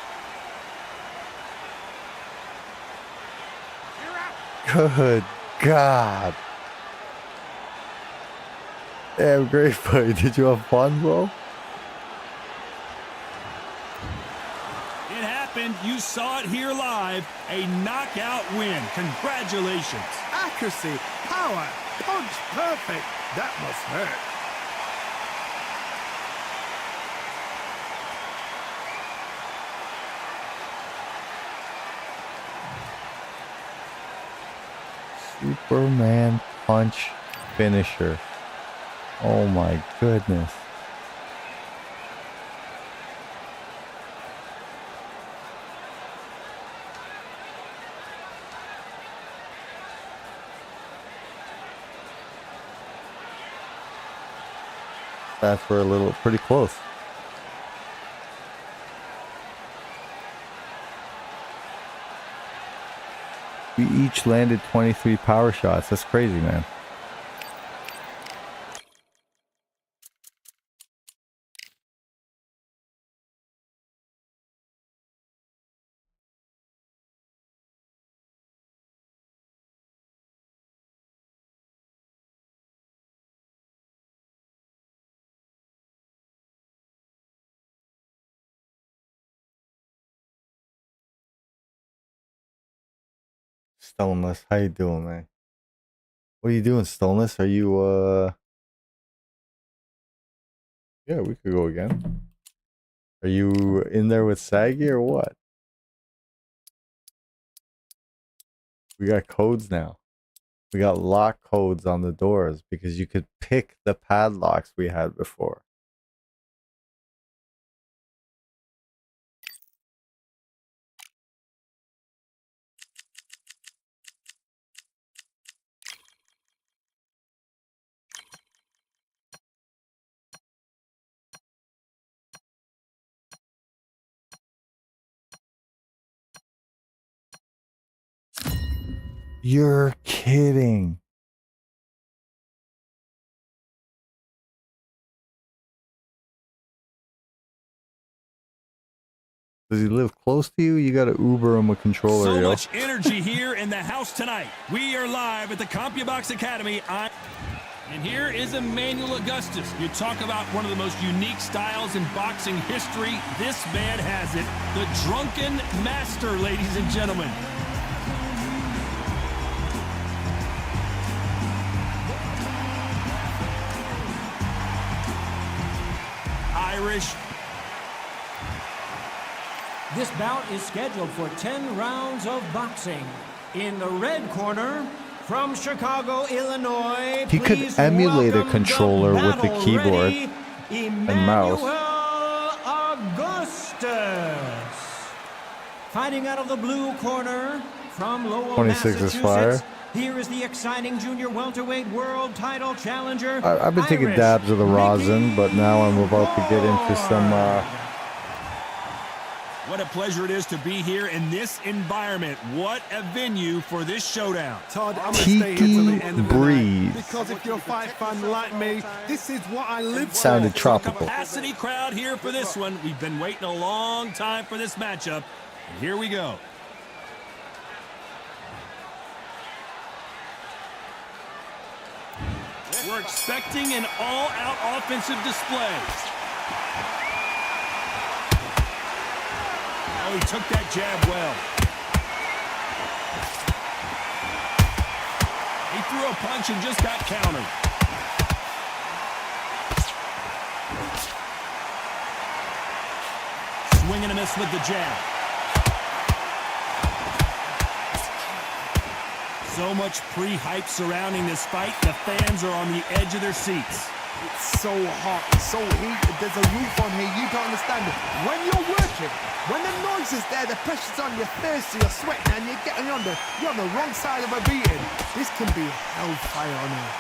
Good God. Damn, great fight. Did you have fun, bro? It happened. You saw it here live. A knockout win. Congratulations. Accuracy, power, punch, perfect. That must hurt. Superman punch finisher. Oh my goodness. That's were a little pretty close. We each landed 23 power shots. That's crazy, man. Stoneless, how you doing, man? What are you doing, Stoneless? Are you Yeah, we could go again. Are you in there with Saggy or what? We got codes now. We got lock codes on the doors because you could pick the padlocks we had before. You're kidding. Does he live close to you? You got to Uber him a controller, So yo. much energy here in the house tonight. We are live at the CompuBox Academy. And here is Emmanuel Augustus. You talk about one of the most unique styles in boxing history. This man has it. The Drunken Master, ladies and gentlemen. Irish. This bout is scheduled for 10 rounds of boxing. In the red corner, from Chicago, Illinois, He could please emulate a welcome controller with the battle keyboard ready, and mouse. Emmanuel Augustus. Fighting out of the blue corner, from Lowell, 26 is fire. Massachusetts, here is the exciting junior welterweight world title challenger. I've been taking Irish dabs of the rosin, Mickey but now I'm about to get into some What a pleasure it is to be here in this environment. What a venue for this showdown. Todd, I'm gonna stay here till the end of the Breeze. night. Because if you're a fight fan like me, this is what I live for. Sounded tropical. Capacity crowd here for this one. We've been waiting a long time for this matchup. And here we go. We're expecting an all-out offensive display. Oh, he took that jab well. He threw a punch and just got countered. Swing and a miss with the jab. So much pre-hype surrounding this fight. The fans are on the edge of their seats. It's so hot, it's so heated, there's a roof on here, you don't understand it. When you're working, when the noise is there, the pressure's on, you're thirsty, you're sweating, and you're on the wrong side of a beating. This can be hellfire on here.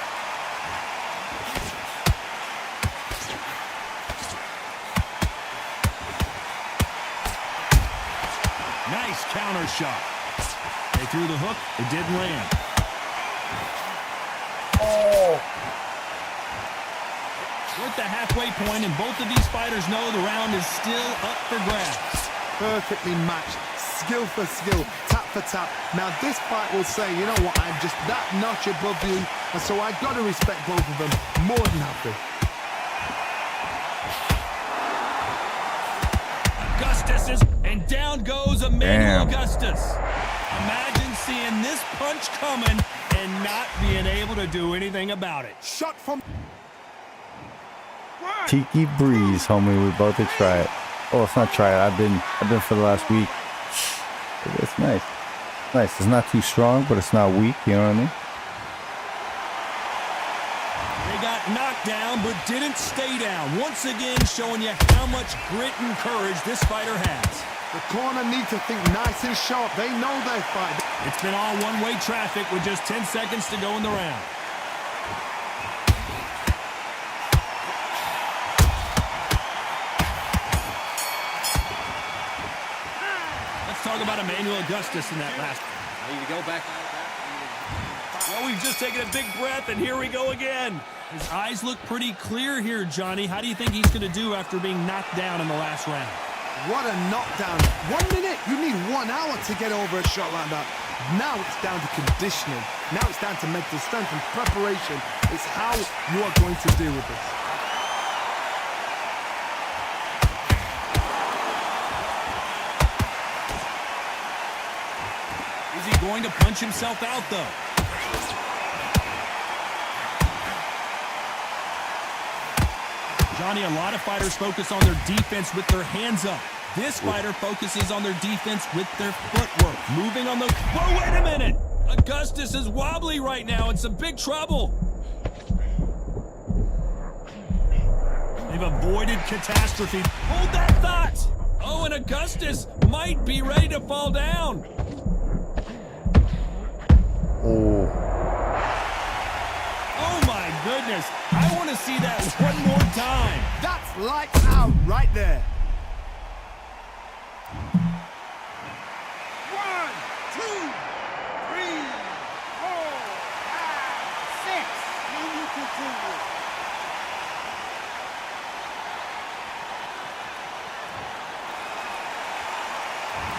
Nice counter shot. They threw the hook, it didn't land. We're at the halfway point, and both of these fighters know the round is still up for grabs. Perfectly matched, skill for skill, tap for tap. Now this fight will say, you know what, I'm just that notch above you, and so I've got to respect both of them more than happy. Augustus is, and down goes Emmanuel Damn. Augustus. Imagine seeing this punch coming and not being able to do anything about it. Shot from... Tiki Breeze, homie. We're about to try it. Oh, it's not try it. I've been for the last week. It's nice. Nice. It's not too strong, but it's not weak. You know what I mean? They got knocked down, but didn't stay down. Once again, showing you how much grit and courage this fighter has. The corner need to think nice and sharp. They know they fight. It's been all one-way traffic with just 10 seconds to go in the round. Talk about Emmanuel Augustus in that last. Ready to go back. Well, we've just taken a big breath, and here we go again. His eyes look pretty clear here, Johnny. How do you think he's going to do after being knocked down in the last round? What a knockdown. 1 minute, you need 1 hour to get over a shot like that. Now it's down to conditioning. Now it's down to mental strength and preparation. It's how you are going to deal with this. Is he going to punch himself out, though? Johnny, a lot of fighters focus on their defense with their hands up. This fighter focuses on their defense with their footwork. Moving on the... Whoa, wait a minute! Augustus is wobbly right now. It's some big trouble. They've avoided catastrophe. Hold that thought! Oh, and Augustus might be ready to fall down. Oh. Oh, my goodness. I want to see that one more time. That's lights out right there. 1, 2, 3, 4, 5, 6. Can you continue?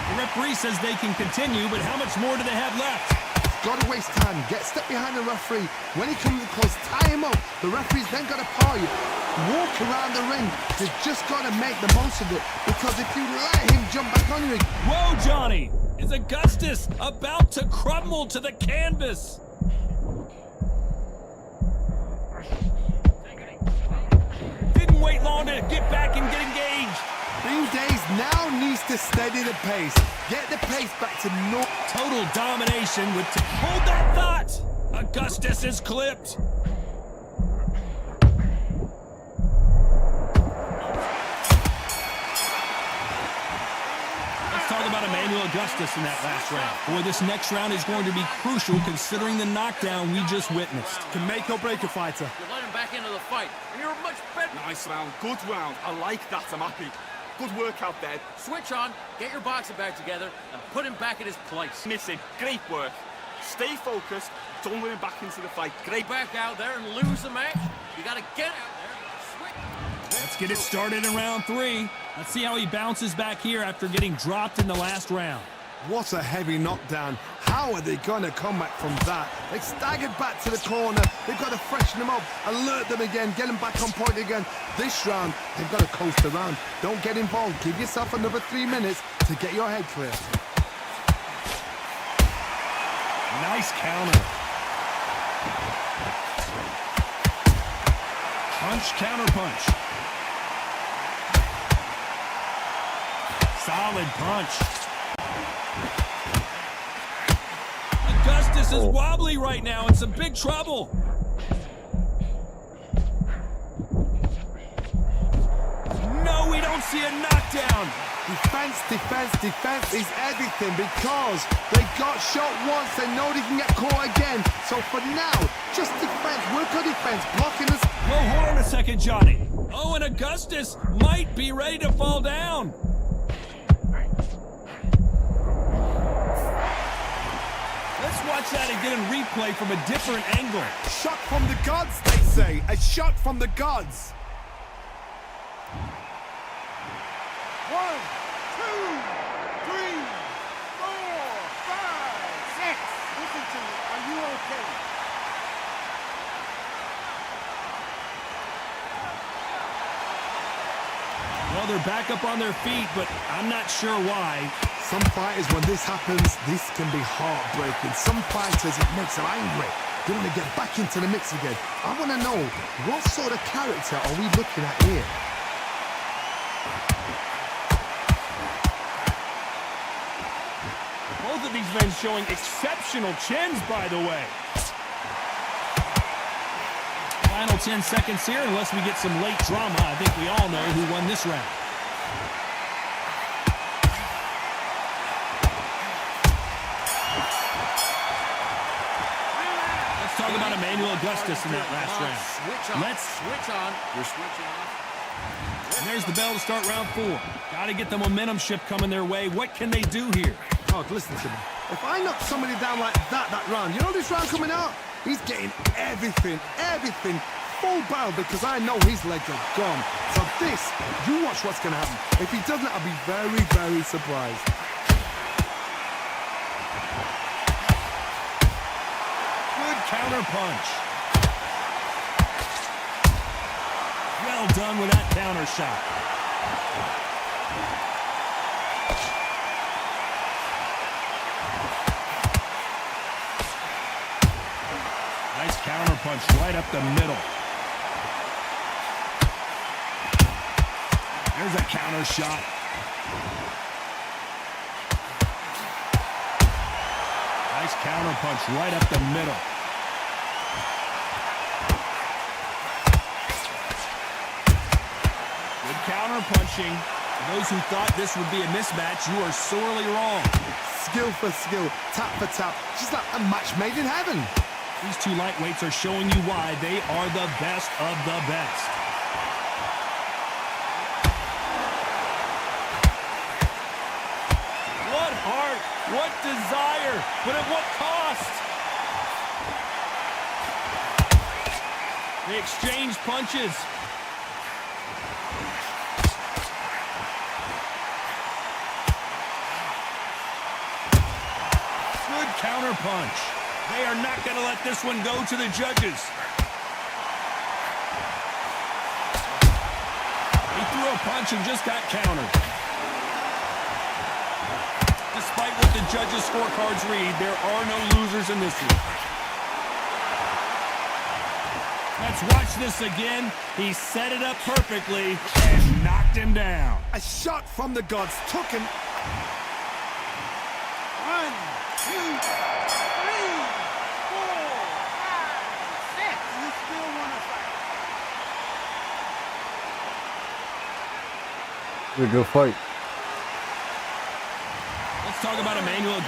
The referee says they can continue, but how much more do they have left? Gotta waste time. Get a step behind the referee. When he comes close, tie him up. The referee's then gotta paw you. Walk around the ring. You've just gotta make the most of it. Because if you let him jump back on you... Whoa, Johnny! Is Augustus about to crumble to the canvas? Didn't wait long to get back and get engaged. Bean Days now needs to steady the pace. Get the pace back to normal. Total domination with... Hold that thought! Augustus is clipped. Let's talk about Emmanuel Augustus in that last round. Boy, this next round is going to be crucial considering the knockdown we just witnessed. Can make or break a fighter. You let him back into the fight, and you're much better. Nice round, good round. I like that, I'm happy. Good work out there. Switch on, get your boxing bag together, and put him back in his place. Missing, great work. Stay focused, don't let him back into the fight. Great. Back out there and lose the match. You gotta get out there. Switch. Let's get it started in round 3. Let's see how he bounces back here after getting dropped in the last round. What a heavy knockdown. How are they going to come back from that? They staggered back to the corner. They've got to freshen them up, alert them again, get them back on point again. This round, they've got to coast around. Don't get involved. Give yourself another 3 minutes to get your head clear. Nice counter. Punch, counter punch. Solid punch. Augustus is wobbly right now. It's some big trouble. No, we don't see a knockdown. Defense, defense, defense is everything because they got shot once. They know they can get caught again. So for now, just defense. Work on defense. Blocking us. Whoa, hold on a second, Johnny. Oh, and Augustus might be ready to fall down. Let's watch that again in replay from a different angle. Shot from the gods, they say. A shot from the gods. 1, 2, 3, 4, 5, 6. Listen to me. Are you okay? Well, they're back up on their feet, but I'm not sure why. Some fighters, when this happens, this can be heartbreaking. Some fighters, it makes them angry. They want to get back into the mix again. I want to know, what sort of character are we looking at here? Both of these men showing exceptional chins, by the way. Final 10 seconds here, unless we get some late drama. I think we all know who won this round. Let's talk about Emmanuel Augustus in that last round. Switch on. Switch on. You're switching off. And there's the bell to start round 4. Got to get the momentum shift coming their way. What can they do here? God, listen to me. If I knock somebody down like that round, you know this round coming out? He's getting everything, full barrel because I know his legs are gone. So this, you watch what's going to happen. If he doesn't, I'll be very, very surprised. Good counter punch. Well done with that counter shot. Nice counter punch right up the middle. There's a counter shot. Nice counter punch right up the middle. Good counter punching. For those who thought this would be a mismatch, you are sorely wrong. Skill for skill, tap for tap, just like a match made in heaven. These two lightweights are showing you why they are the best of the best. What heart, what desire, but at what cost? They exchange punches. Good counter punch. They are not going to let this one go to the judges. He threw a punch and just got countered. Despite what the judges' scorecards read, there are no losers in this one. Let's watch this again. He set it up perfectly and knocked him down. A shot from the gods took him. 1, 2, 3, 4, 5, 6. You still want to fight? It's a good fight. Let's talk about Emmanuel.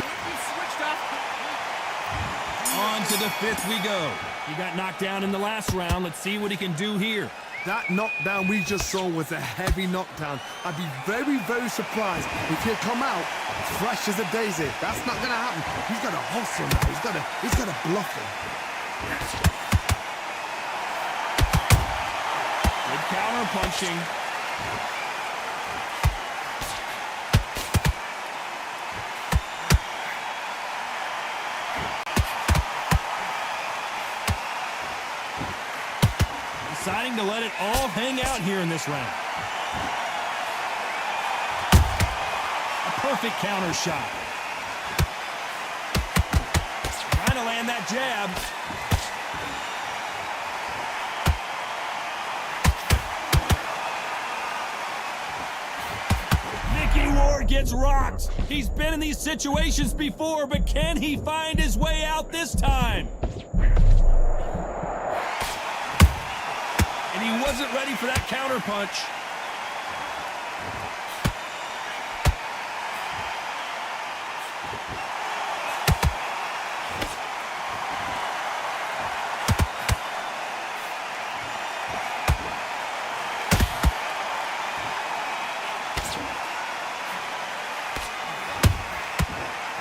On to the 5th we go. He got knocked down in the last round. Let's see what he can do here. That knockdown we just saw was a heavy knockdown. I'd be very, very surprised if he'd come out fresh as a daisy. That's not going to happen. He's got to hustle now. He's got to bluff him. Good counter punching. Deciding to let it all hang out here in this round. A perfect counter shot. Trying to land that jab. Mickey Ward gets rocked. He's been in these situations before, but can he find his way out this time? And he wasn't ready for that counter punch.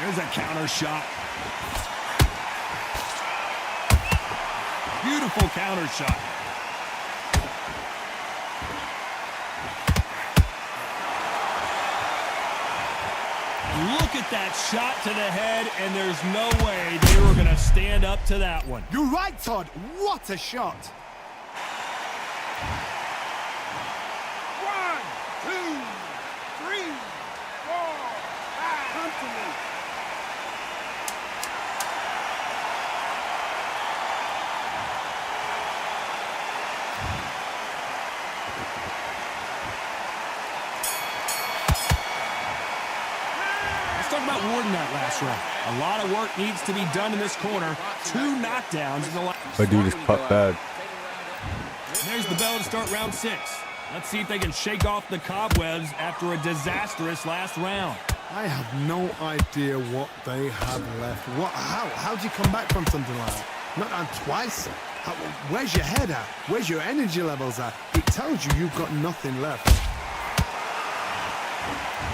There's a counter shot. Beautiful counter shot. Look at that shot to the head, and there's no way they were going to stand up to that one. You're right, Todd. What a shot. 1, 2, 3, 4, 5. Come to me. Let's talk about Ward in that last round. A lot of work needs to be done in this corner. 2 knockdowns in the last. My dude is cut bad. There's the bell to start round 6. Let's see if they can shake off the cobwebs after a disastrous last round. I have no idea what they have left. How do you come back from something like that? Not on twice. Where's your head at? Where's your energy levels at? It tells you you've got nothing left.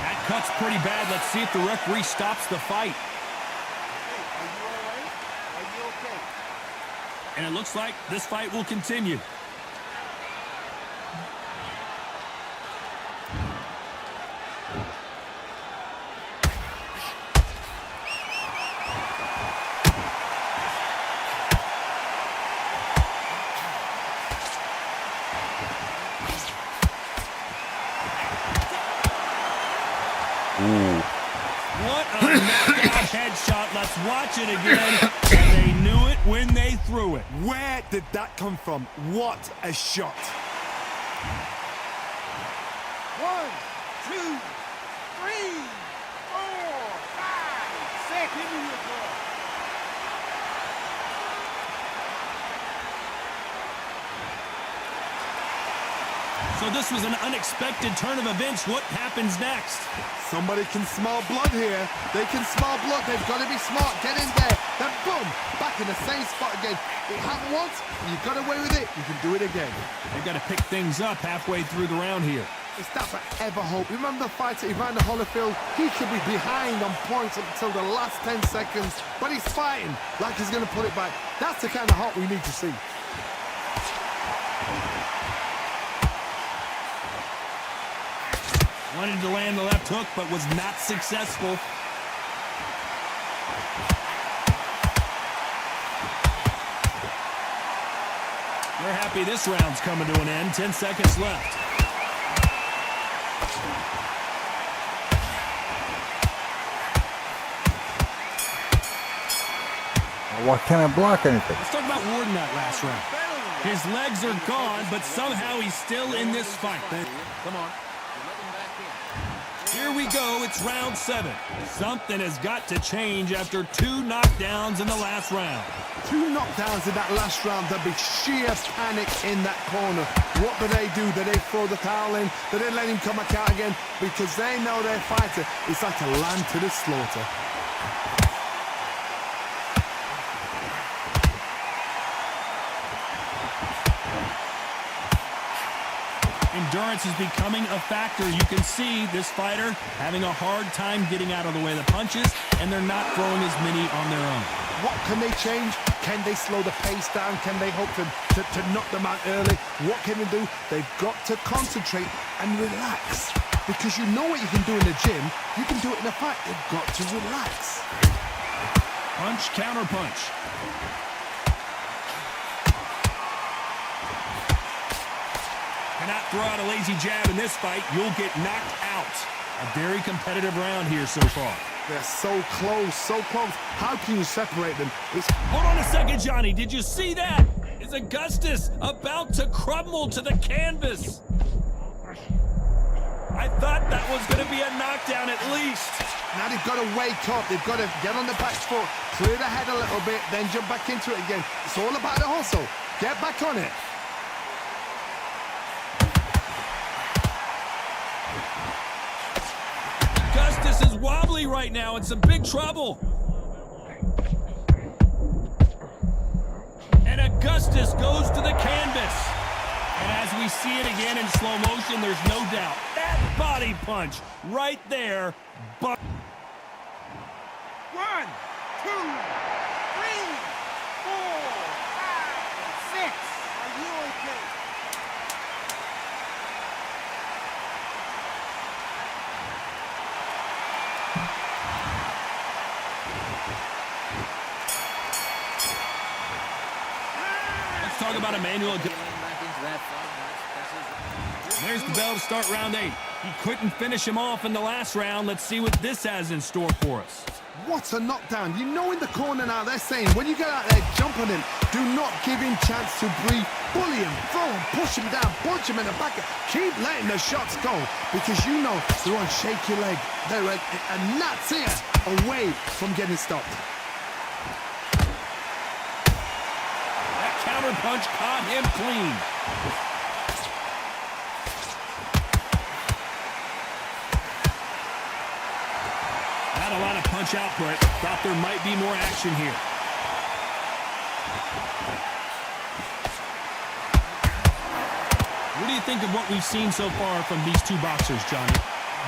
That cut's pretty bad. Let's see if the referee stops the fight. Are you all right? Are you okay? And it looks like this fight will continue. What a knockout headshot. Let's watch it again. And they knew it when they threw it. Where did that come from? What a shot. 1, 1, 2, 3, 4, 5, 6. Give me your ball. So this was an unexpected turn of events. What happens next? Somebody can smell blood here. They can smell blood. They've got to be smart. Get in there. Then boom, back in the same spot again. It happened once. You got away with it. You can do it again. They've got to pick things up halfway through the round here. It's that forever hope. Remember the fighter Evander Holyfield? He could be behind on points until the last 10 seconds, but he's fighting like he's going to put it back. That's the kind of hope we need to see. Wanted to land the left hook, but was not successful. We're happy this round's coming to an end. 10 seconds left. Why can't I block anything? Let's talk about Warden that last round. His legs are gone, but somehow he's still in this fight. Come on. You're letting him back in. Here we go. It's round 7. Something has got to change after 2 knockdowns in the last round. 2 knockdowns in that last round. There'll be sheer panic in that corner. What do? Do they throw the towel in? Do they let him come back out again? Because they know their fighter is like a lamb to the slaughter. Endurance is becoming a factor. You can see this fighter having a hard time getting out of the way of the punches, and they're not throwing as many on their own. What can they change? Can they slow the pace down? Can they hope to knock them out early? What can they do? They've got to concentrate and relax. Because you know what you can do in the gym, you can do it in a fight. They've got to relax. Punch, counter punch. Cannot throw out a lazy jab in this fight. You'll get knocked out. A very competitive round here so far. They're so close, so close. How can you separate them? Hold on a second, Johnny. Did you see that? Is Augustus about to crumble to the canvas? I thought that was going to be a knockdown at least. Now they've got to wake up. They've got to get on the back foot, clear the head a little bit, then jump back into it again. It's all about the hustle. Get back on it. Augustus is wobbly right now. In some big trouble. And Augustus goes to the canvas. And as we see it again in slow motion, there's no doubt. That body punch right there. But 1, 2, 3, 4, 5, 6. Are you okay? let's talk about Emmanuel. There's the bell to start round 8. He couldn't finish him off in the last round. Let's see what this has in store for us. What a knockdown. You know in the corner now, they're saying, when you get out there, jump on him. Do not give him chance to breathe. Bully him, throw him, push him down, punch him in the back. Keep letting the shots go, because you know they're on shaky leg. They're a gnat's ear away from getting stopped. That counter punch caught him clean. Not a lot of punch output. Thought there might be more action here. What do you think of what we've seen so far from these two boxers, Johnny?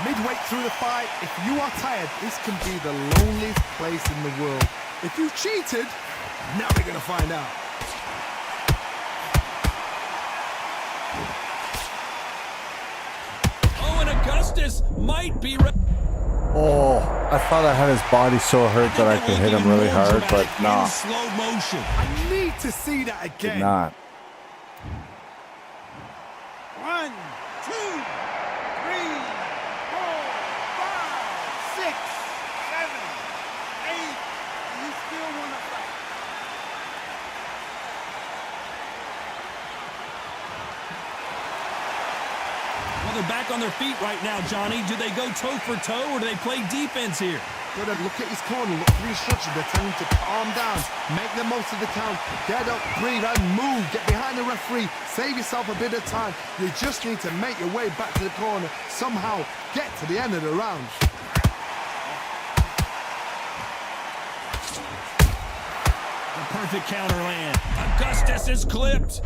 Midway through the fight, if you are tired, this can be the loneliest place in the world. If you cheated, now we're going to find out. Oh, and Augustus might be... Oh, I thought I had his body so hurt that I could hit him really hard, but nah. Slow motion. I need to see that again. Did not. 1, 2, 3, 4, 5, 6, 7, 8. You still want to fight? Well, they're back back on their feet right now, Johnny. Do they go toe for toe or do they play defense here? Gotta look at his corner, look for the instructions. They're telling him to calm down, make the most of the count, get up, breathe, and move. Get behind the referee, save yourself a bit of time. You just need to make your way back to the corner, somehow get to the end of the round. The perfect counter land. Augustus is clipped.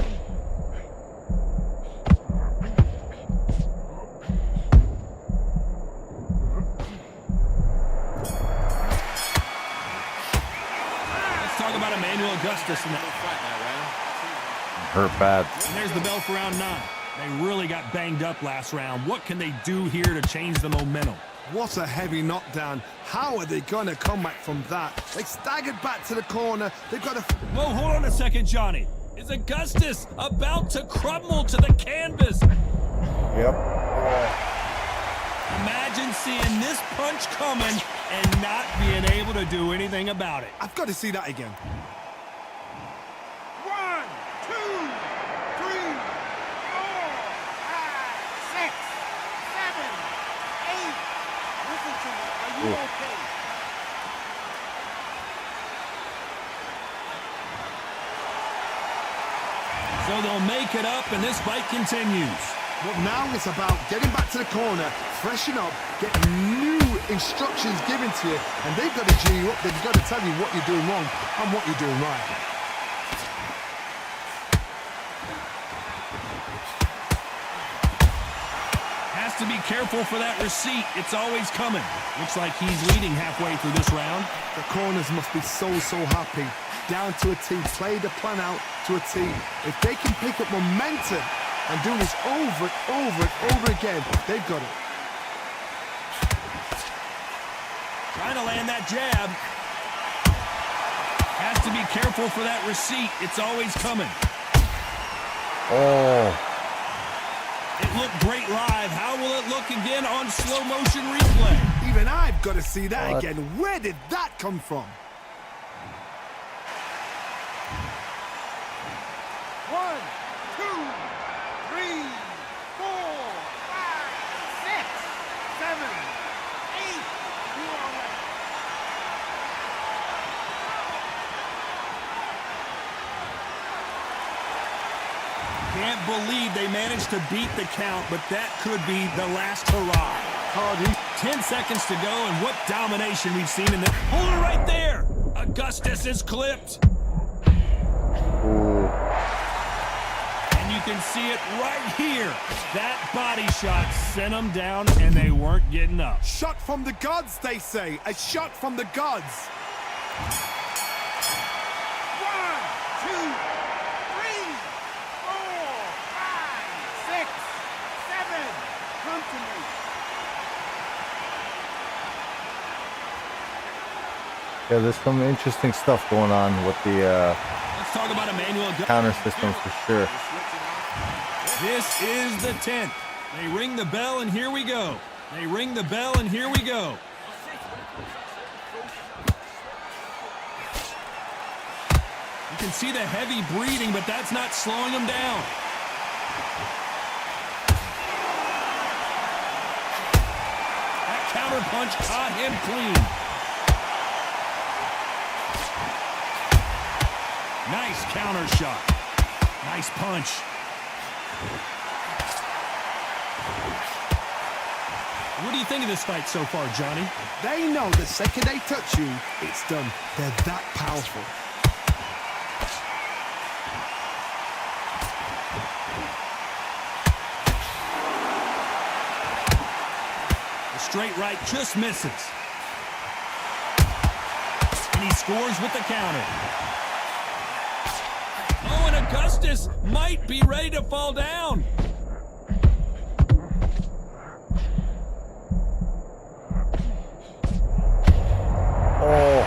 Talk about Emmanuel Augustus in that Fight that round. Hurt bad. And there's the bell for round 9. They really got banged up last round. What can they do here to change the momentum? What a heavy knockdown. How are they gonna come back from that? They staggered back to the corner. They've got to... Whoa, hold on a second, Johnny. Is Augustus about to crumble to the canvas? Yep. Imagine seeing this punch coming and not being able to do anything about it. I've got to see that again. 1, 2, 3, 4, 5, 6, 7, 8. Listen to me. Are you okay? So they'll make it up and this fight continues. But now it's about getting back to the corner, freshen up, get new instructions given to you, and they've got to G you up. They've got to tell you what you're doing wrong and what you're doing right. Has to be careful for that receipt. It's always coming. Looks like he's leading halfway through this round. The corners must be so happy. Down to a T, play the plan out to a T. If they can pick up momentum and do this over and over and over again, they've got it. Trying to land that jab. Has to be careful for that receipt. It's always coming. Oh. It looked great live. How will it look again on slow motion replay? Even I've got to see that What? again. Where did that come from? 1, 2, 3, 4, 5, 6, 7, 8. You all right? Can't believe they managed to beat the count, but that could be the last hurrah. Hardy. 10 seconds to go, and what domination we've seen in the... Hold it right there! Augustus is clipped. And you can see it right here. That body shot sent them down, and they weren't getting up. Shot from the gods, they say. A shot from the gods. 1, 2, 3, 4, 5, 6, 7. Come to me. Yeah, there's some interesting stuff going on with the Let's talk about Emmanuel Augustus. counter systems for sure. This is the 10th. They ring the bell, and here we go. They ring the bell, and here we go. You can see the heavy breathing, but that's not slowing him down. That counter punch caught him clean. Nice counter shot. Nice punch. What do you think of this fight so far, Johnny? They know the second they touch you, it's done. They're that powerful. The straight right just misses. And he scores with the counter. Oh, and Augustus might be ready to fall down. Oh.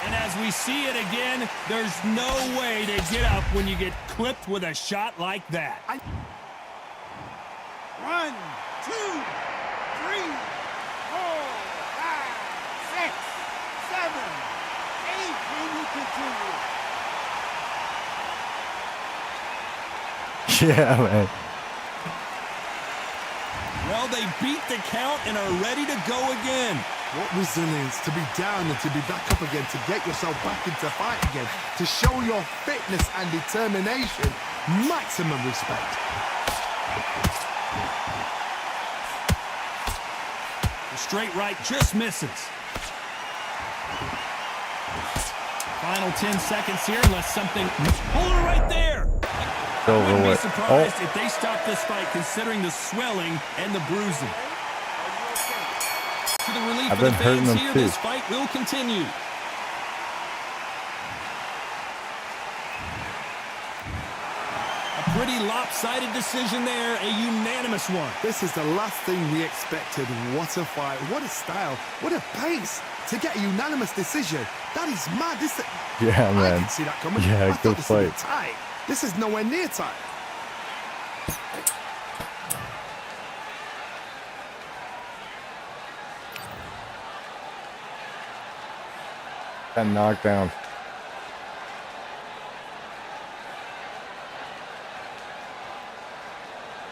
And as we see it again, there's no way to get up when you get clipped with a shot like that. 1, 2, 3, 4, 5, 6, 7, 8. Can you continue? Yeah, man. Well, they beat the count and are ready to go again. What resilience to be down and to be back up again, to get yourself back into fight again, to show your fitness and determination. Maximum respect. The straight right just misses. Final 10 seconds here unless something... Hold it right there! I wouldn't be surprised if they stop this fight considering the swelling and the bruising. To the relief of the fans here, this fight will continue. A pretty lopsided decision there, a unanimous one. This is the last thing we expected. What a fight, what a style, what a pace to get a unanimous decision. That is mad. Yeah, man. I didn't see that coming. Yeah, I good thought this fight. would be tight. This is nowhere near tight. That knockdown.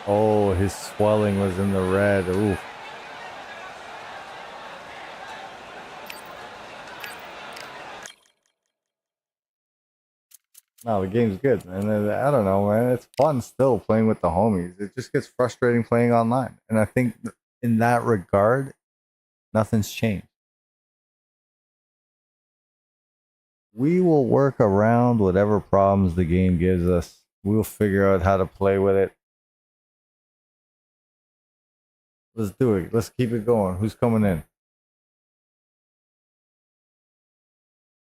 Oh, his swelling was in the red. Ooh. No, the game's good, man. I don't know, man. It's fun still playing with the homies. It just gets frustrating playing online. And I think in that regard, nothing's changed. We will work around whatever problems the game gives us. We'll figure out how to play with it. Let's do it. Let's keep it going. Who's coming in?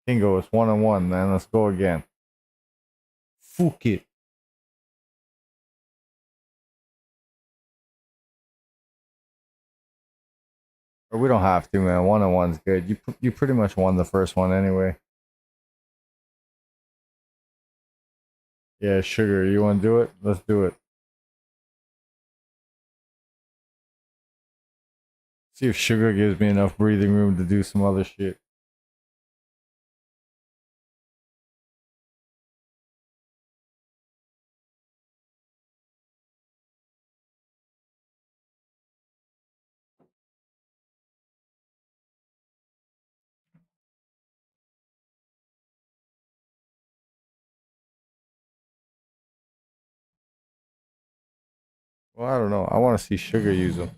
Kingo, it's 1-1, man. Let's go again. Fuck it. Or we don't have to, man. 1-1's good. You pretty much won the first one anyway. Yeah, Sugar, you want to do it? Let's do it. See if Sugar gives me enough breathing room to do some other shit. Well, I don't know. I want to see Sugar use them.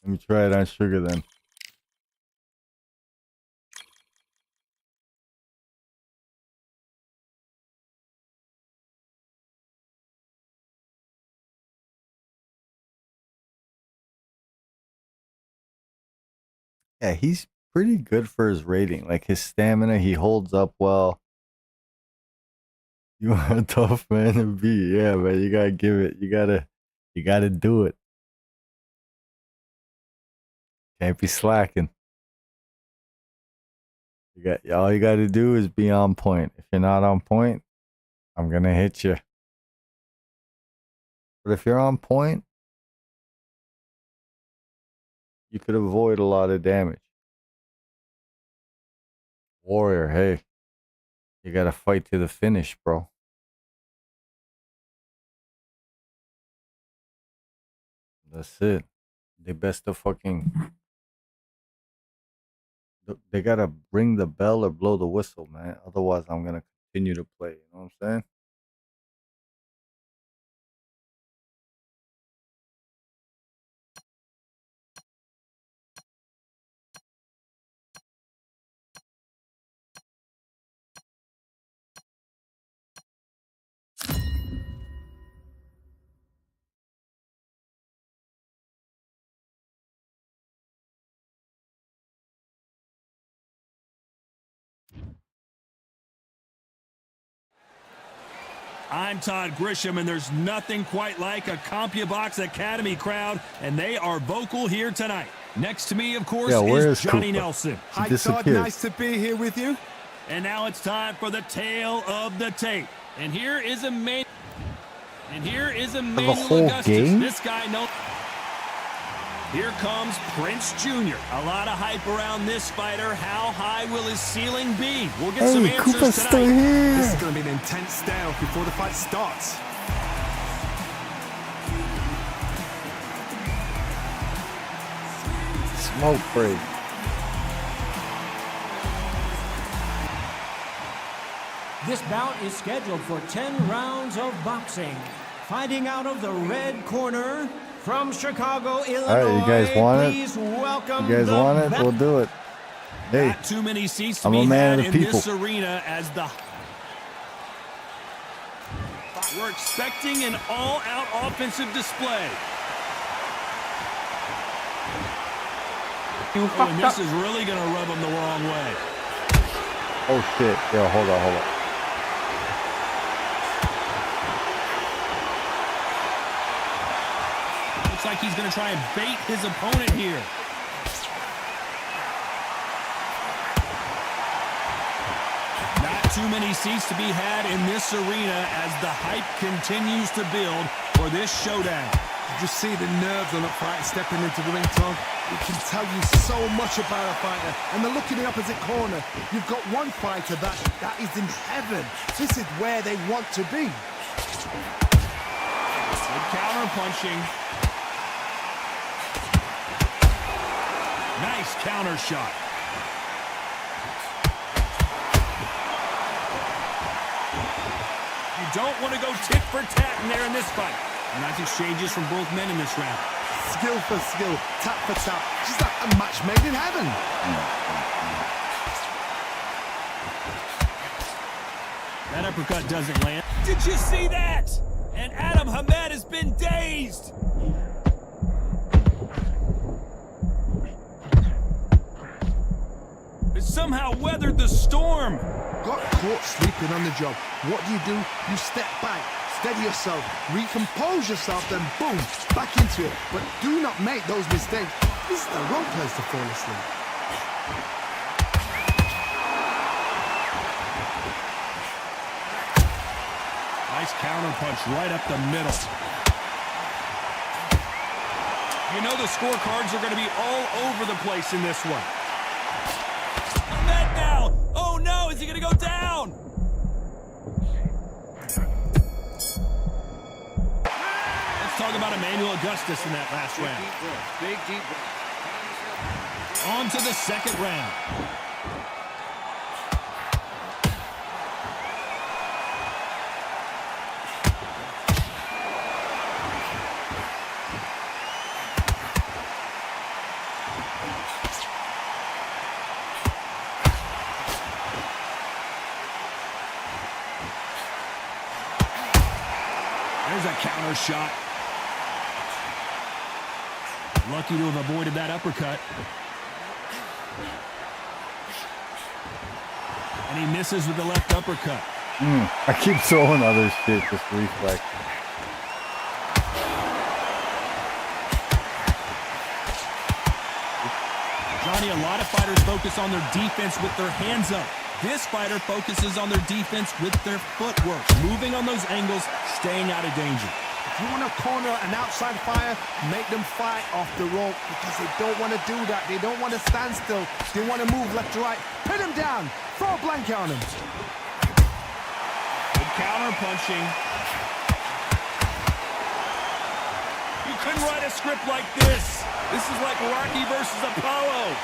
Let me try it on Sugar then. Yeah, he's pretty good for his rating. Like his stamina, he holds up well. You are a tough man to beat. Yeah, man. You gotta give it. You gotta do it. Can't be slacking. All you gotta do is be on point. If you're not on point, I'm gonna hit you. But if you're on point, you could avoid a lot of damage. Warrior, hey. You gotta fight to the finish, bro. That's it. They best to fucking... They gotta ring the bell or blow the whistle, man. Otherwise, I'm gonna continue to play. You know what I'm saying? I'm Todd Grisham, and there's nothing quite like a CompuBox Academy crowd, and they are vocal here tonight. Next to me, of course, is Johnny Cooper? Nelson. Hi, Todd. Nice to be here with you. And now it's time for the tale of the tape. And here is Emmanuel whole Augustus. game? This guy knows. Here comes Prince Jr. A lot of hype around this fighter. How high will his ceiling be? We'll get some answers Cooper's tonight. still here. This is going to be an intense standoff before the fight starts. Smoke break. This bout is scheduled for 10 rounds of boxing. Fighting out of the red corner from Chicago, Illinois. All right, you guys want it? Please welcome You guys the want it? belt. We'll do it. Hey, Not too many seats to I'm be a man had of the in people. this arena as the. We're expecting an all-out offensive display. Oh, and this is really going to rub him the wrong way. oh shit. Yo, hold on. Looks like he's going to try and bait his opponent here. Not too many seats to be had in this arena as the hype continues to build for this showdown. Did you see the nerves on a fight stepping into the ring, Tom? It can tell you so much about a fighter. And then look in the opposite corner. You've got one fighter that is in heaven. This is where they want to be. Good counter punching. Nice counter shot. You don't want to go tit for tat in there in this fight. Nice exchanges from both men in this round. Skill for skill, tap for tap. Just like a match made in heaven. That uppercut doesn't land. Did you see that? And Adam Hamed has been dazed. It somehow weathered the storm. Got caught sleeping on the job. What do? You step back, steady yourself, recompose yourself, then boom, back into it. But do not make those mistakes. This is the wrong place to fall asleep. Nice counter punch right up the middle. You know the scorecards are going to be all over the place in this one. Ahmed now. Oh no, is he going to go down? Let's talk about Emmanuel Augustus in that last round. Big deep breath. On to the second round. There's a counter shot. Lucky to have avoided that uppercut. And he misses with the left uppercut. I keep throwing other shit, just reflex. Johnny, a lot of fighters focus on their defense with their hands up. This fighter focuses on their defense with their footwork, moving on those angles, staying out of danger. If you want to corner an outside fighter, make them fight off the rope because they don't want to do that. They don't want to stand still. They want to move left to right. Pin them down. Throw a blanket on them. Good counter punching. You couldn't write a script like this. This is like Rocky versus Apollo.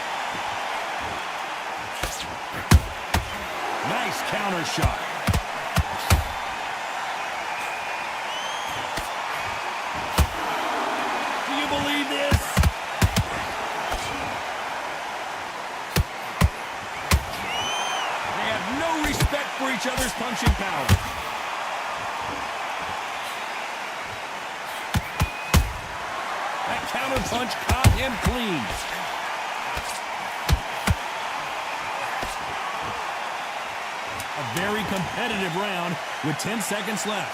Nice counter shot. Do you believe this? They have no respect for each other's punching power. That counter punch caught him clean. A very competitive round with 10 seconds left.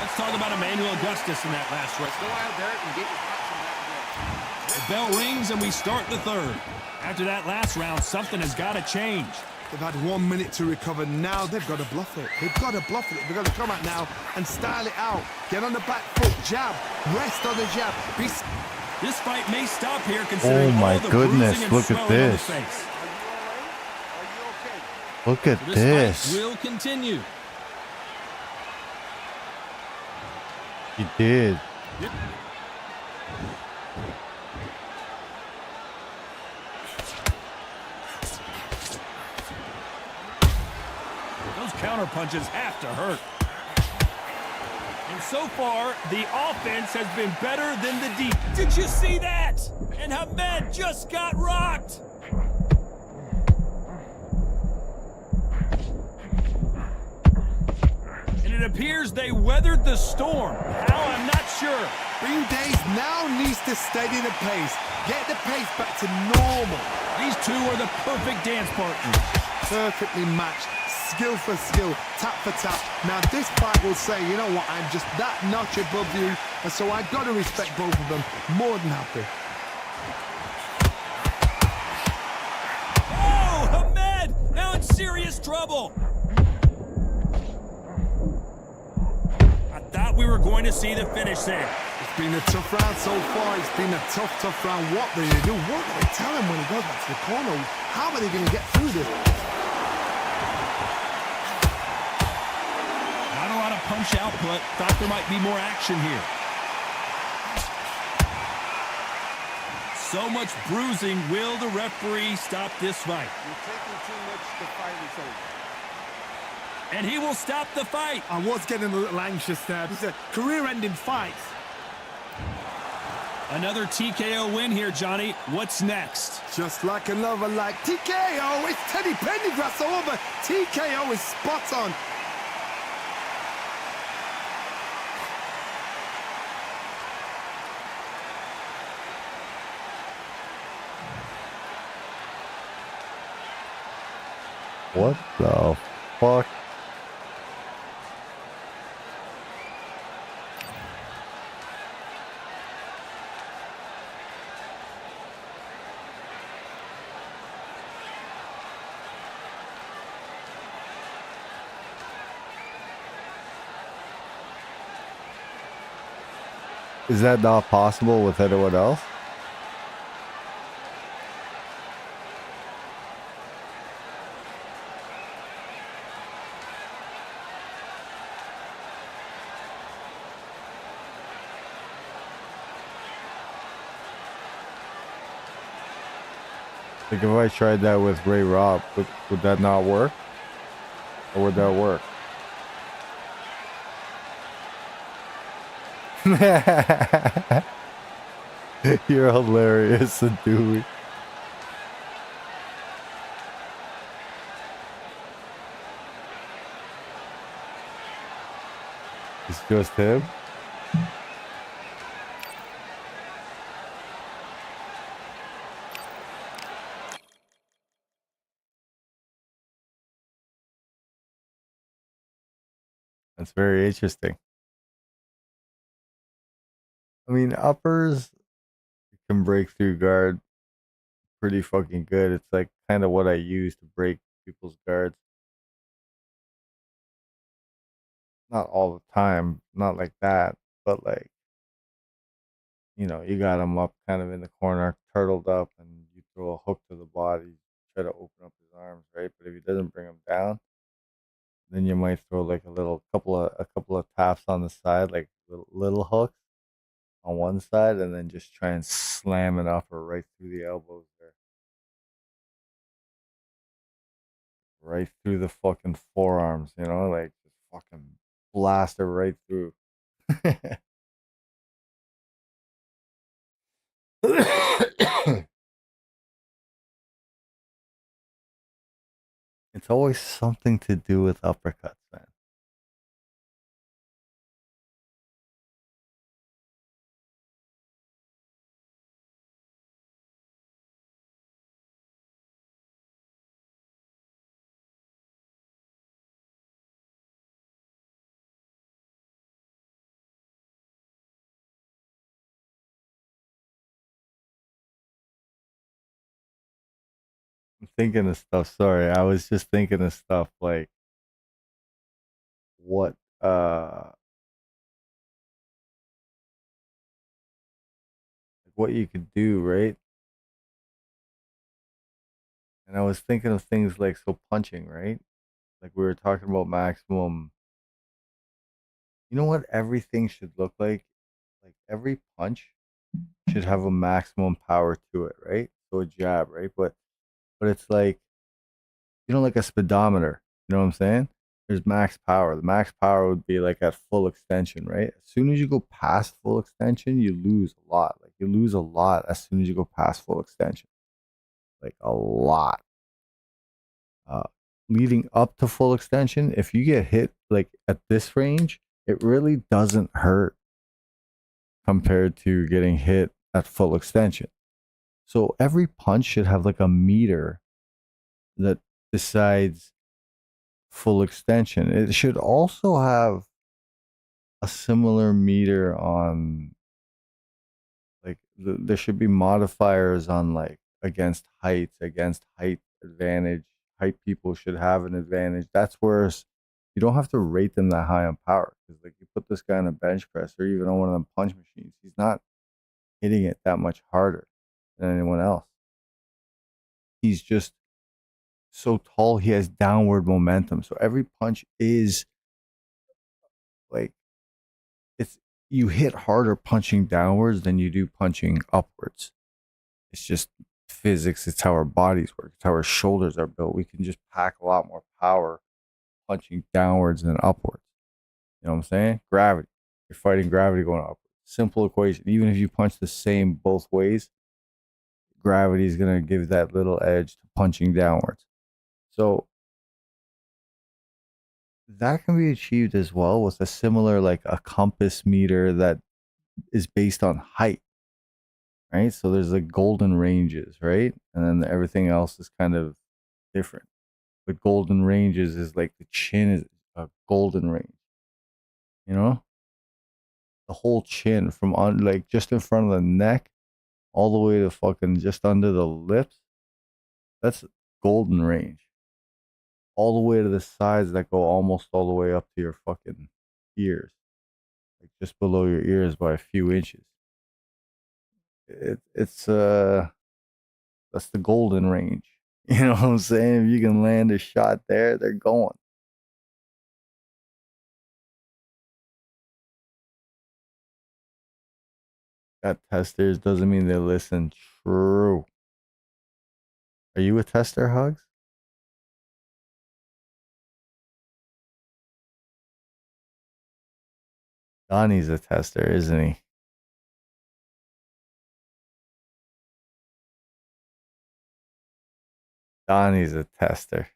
Let's talk about Emmanuel Augustus in that last race. Go out there and get your boxing back together. The bell rings and we start the third. After that last round, something has got to change. They've had 1 minute to recover. Now they've got to bluff it. They've got to bluff it. They've got to come out now and style it out. Get on the back foot, jab, rest on the jab. This fight may stop here considering Oh my all the goodness, bruising and look at swelling on the this. face. Are you okay? Look at This this. fight will continue. He did. Those counter punches have to hurt. And so far, the offense has been better than the deep. Did you see that? And Hamed just got rocked. And it appears they weathered the storm. How, I'm not sure. Bean Days now needs to steady the pace. Get the pace back to normal. These two are the perfect dance partners. Perfectly matched. Skill for skill, tap for tap. Now this fight will say, you know what, I'm just that notch above you, and so I've got to respect both of them. More than happy. Oh, Hamed! Now in serious trouble. I thought we were going to see the finish there. It's been a tough round so far. It's been a tough round. What do they do? What do they tell him when he goes back to the corner? How are they going to get through this? Not a lot of punch output. Thought there might be more action here. So much bruising. Will the referee stop this fight? You're taking too much. The fight is over. And he will stop the fight. I was getting a little anxious there. It's a career-ending fight. Another TKO win here, Johnny. What's next? Just like another like TKO. It's Teddy Pendergrass over. TKO is spot on. What the fuck? Is that not possible with anyone else? Like if I tried that with Ray Robb, would that not work? Or would that work? You're hilarious, Dewey. It's just him? That's very interesting. I mean, uppers can break through guard pretty fucking good. It's like kind of what I use to break people's guards. Not all the time, not like that, but like, you know, you got him up kind of in the corner, turtled up, and you throw a hook to the body, try to open up his arms, right? But if he doesn't bring him down, then you might throw like a couple of taps on the side, like little hooks on one side, and then just try and slam it upper right through the elbows there. Right through the fucking forearms, you know, like just fucking blast it right through. It's always something to do with uppercuts, man. thinking of stuff. Sorry, I was just thinking of stuff like what what you could do, right? And I was thinking of things like so punching, right? Like we were talking about maximum. You know what everything should look like? Like every punch should have a maximum power to it, right? So a jab, right? But it's like like a speedometer. You know what I'm saying? There's max power. The max power would be like at full extension, right? As soon as you go past full extension, you lose a lot. Like you lose a lot as soon as you go past full extension. Like a lot. Uh, Leading up to full extension, if you get hit like at this range, it really doesn't hurt compared to getting hit at full extension. So every punch should have like a meter that decides full extension. It should also have a similar meter on like there should be modifiers on like against height advantage. Height people should have an advantage. That's where you don't have to rate them that high on power because like you put this guy on a bench press or even on one of them punch machines, he's not hitting it that much harder than anyone else. He's just so tall, he has downward momentum. So every punch is like it's you hit harder punching downwards than you do punching upwards. It's just physics. It's how our bodies work. It's how our shoulders are built. We can just pack a lot more power punching downwards than upwards. You know what I'm saying? Gravity. You're fighting gravity going upwards. Simple equation. Even if you punch the same both ways, gravity is going to give that little edge to punching downwards. So that can be achieved as well with a similar like a compass meter that is based on height, right? So there's like golden ranges, right? And then everything else is kind of different. But golden ranges is like the chin is a golden range, you know? The whole chin from on like just in front of the neck all the way to fucking just under the lips. That's golden range. All the way to the sides that go almost all the way up to your fucking ears. Like just below your ears by a few inches. It's that's the golden range. You know what I'm saying? If you can land a shot there, they're going. Got testers doesn't mean they listen. True. Are you a tester, Hugs? Donnie's a tester, isn't he? Donnie's a tester.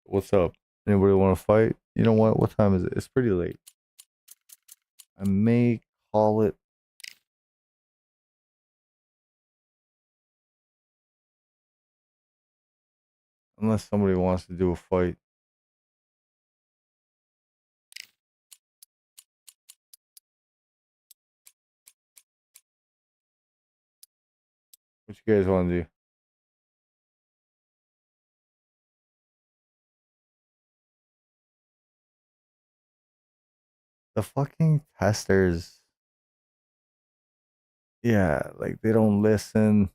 What's up? Anybody want to fight? You know what? What time is it? It's pretty late. I may call it. Unless somebody wants to do a fight. What you guys want to do? The fucking testers. Yeah, like they don't listen.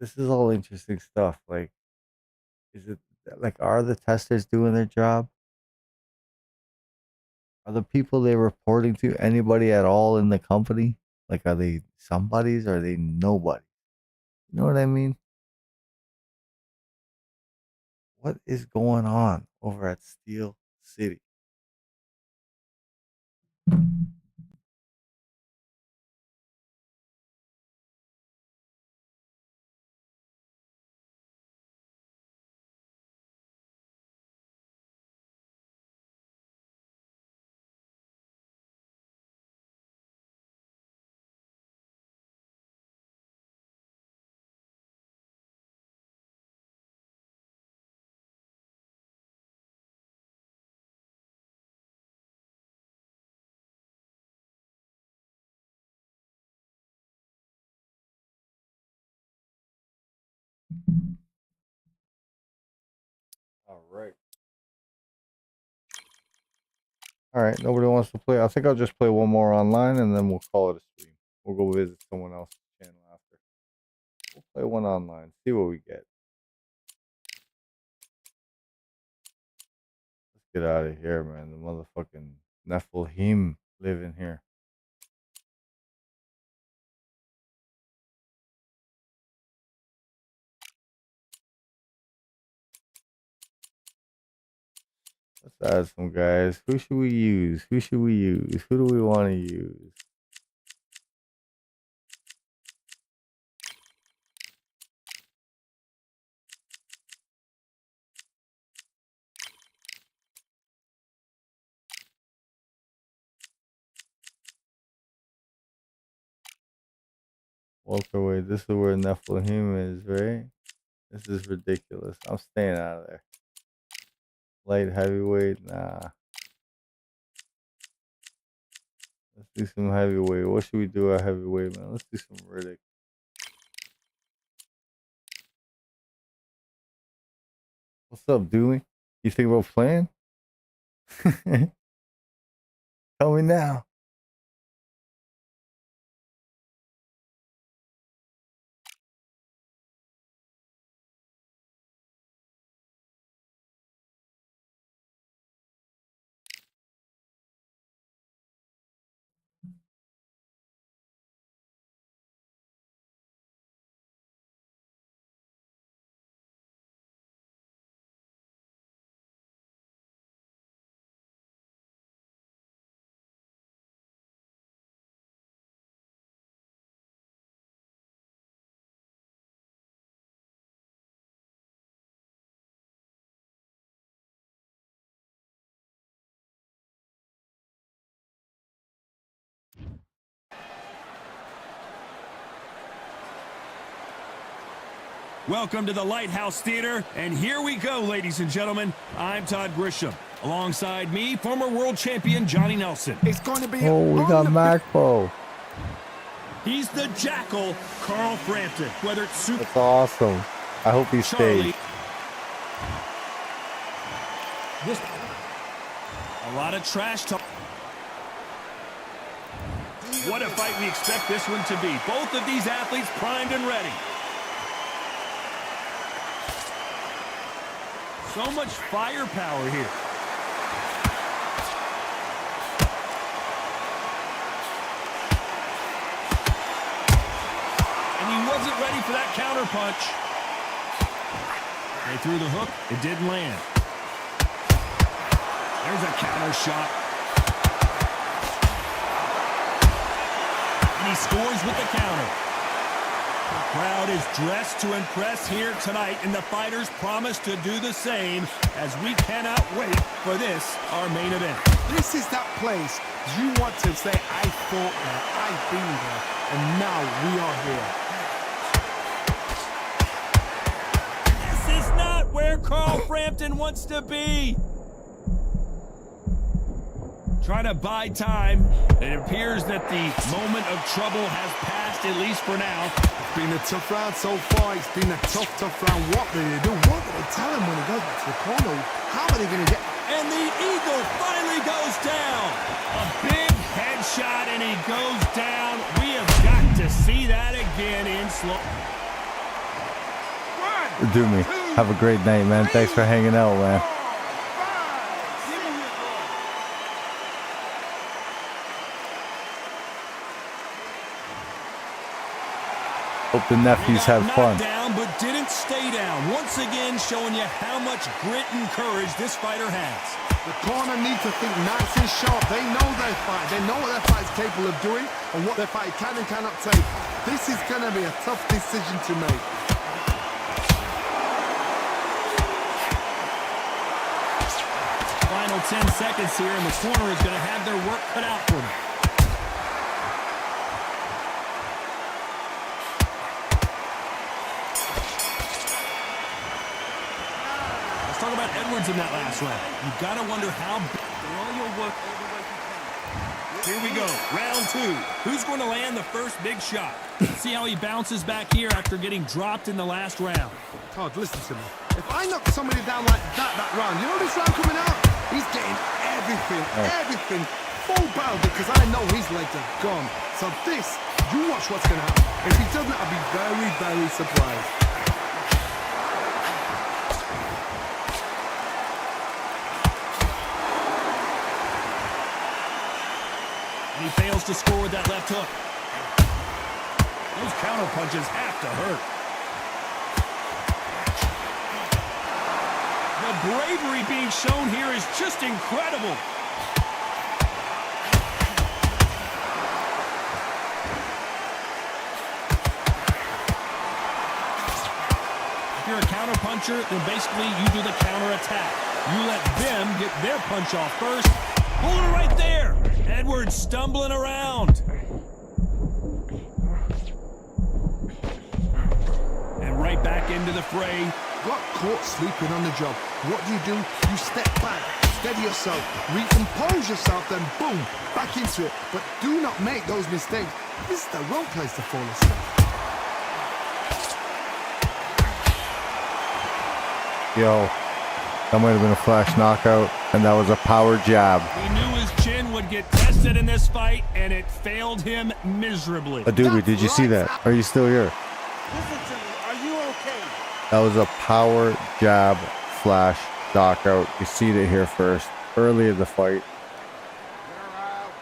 This is all interesting stuff. Like, is it like are the testers doing their job? Are the people they're reporting to anybody at all in the company? Like, are they somebody's or are they nobody? You know what I mean? What is going on over at Steel City? All right. All right. Nobody wants to play. I think I'll just play one more online and then we'll call it a stream. We'll go visit someone else's channel after. We'll play one online. See what we get. Let's get out of here, man. The motherfucking Nephilim live in here. Let's add some guys. Who should we use? Who should we use? Who do we want to use? Welterweight. This is where Nephilim is, right? This is ridiculous. I'm staying out of there. Light heavyweight, nah. Let's do some heavyweight. What should we do at heavyweight, man? Let's do some Riddick. What's up, Dooley? You think we're playing? Tell me now. Welcome to the Lighthouse Theater, and here we go, ladies and gentlemen. I'm Todd Grisham. Alongside me, former world champion Johnny Nelson. It's going to be. Oh, we got Macpo. He's the Jackal, Carl Frampton. Whether it's Super That's awesome. I hope he Charlie. stays. A lot of trash talk. What a fight we expect this one to be. Both of these athletes primed and ready. So much firepower here. And he wasn't ready for that counter punch. They threw the hook. It didn't land. There's a counter shot. And he scores with the counter. The crowd is dressed to impress here tonight, and the fighters promise to do the same as we cannot wait for this, our main event. This is that place you want to say, I fought there, I've been there, and now we are here. This is not where Carl Frampton wants to be. Trying to buy time. It appears that the moment of trouble has passed, at least for now. It's been a tough round so far. It's been a tough round. What do they do? What do they tell him when he goes back to the corner? How are they going to get... And the Eagle finally goes down. A big headshot, and he goes down. We have got to see that again in slow. Do me. Have a great night, man. Thanks for hanging out, man. Hope the nephews have fun. Down, but didn't stay down. Once again, showing you how much grit and courage this fighter has. The corner needs to think nice and sharp. They know their fight. They know what their fight's capable of doing and what their fight can and cannot take. This is going to be a tough decision to make. Final 10 seconds here, and the corner is going to have their work cut out for them. Talk about Edwards in that last round. You've got to wonder how all your work. Here we go, round two. Who's going to land the first big shot? Let's see how he bounces back here after getting dropped in the last round. Todd, listen to me. If I knock somebody down like that round, you know this round coming out? He's getting everything full barrel because I know his legs are gone. So this, you watch what's going to happen. If he doesn't, I'll be very, very surprised. And he fails to score with that left hook. Those counter punches have to hurt. The bravery being shown here is just incredible. If you're a counter puncher, then basically you do the counter attack. You let them get their punch off first. Pulling it right there. Edwards stumbling around. And right back into the fray. Got caught sleeping on the job. What do? You step back, steady yourself, recompose yourself, then boom, back into it. But do not make those mistakes. This is the wrong place to fall asleep. Yo, that might have been a flash knockout, and that was a power jab. He knew his chin would get tested in this fight, and it failed him miserably. Adobe, did you see that? Are you still here? Listen to me. Are you okay? That was a power jab flash knockout. You see it here first, early in the fight. You're out.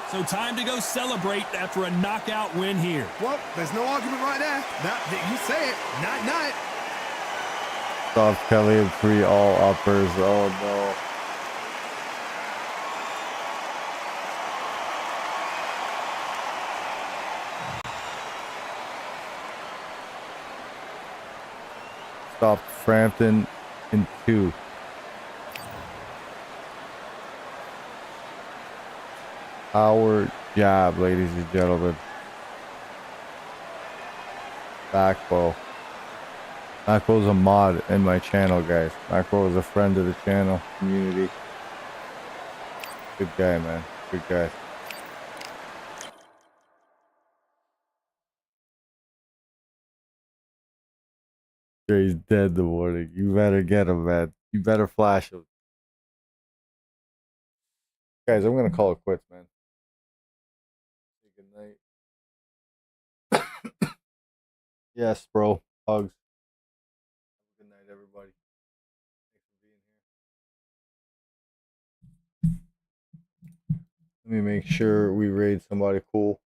So time to go celebrate after a knockout win here. Well, there's no argument right there. You say it. Night. Soft Kelly and 3 all uppers. Oh no. Stopped Frampton in 2. Power jab, ladies and gentlemen. Backbow. Macbo's a mod in my channel, guys. Macbo is a friend of the channel community. Good guy, man. Good guy. Sure, he's dead in the morning. You better get him, man. You better flash him. Guys, I'm gonna call it quits, man. Good night. Yes, bro. Hugs. Good night, everybody. Thanks for being here. Let me make sure we raid somebody cool.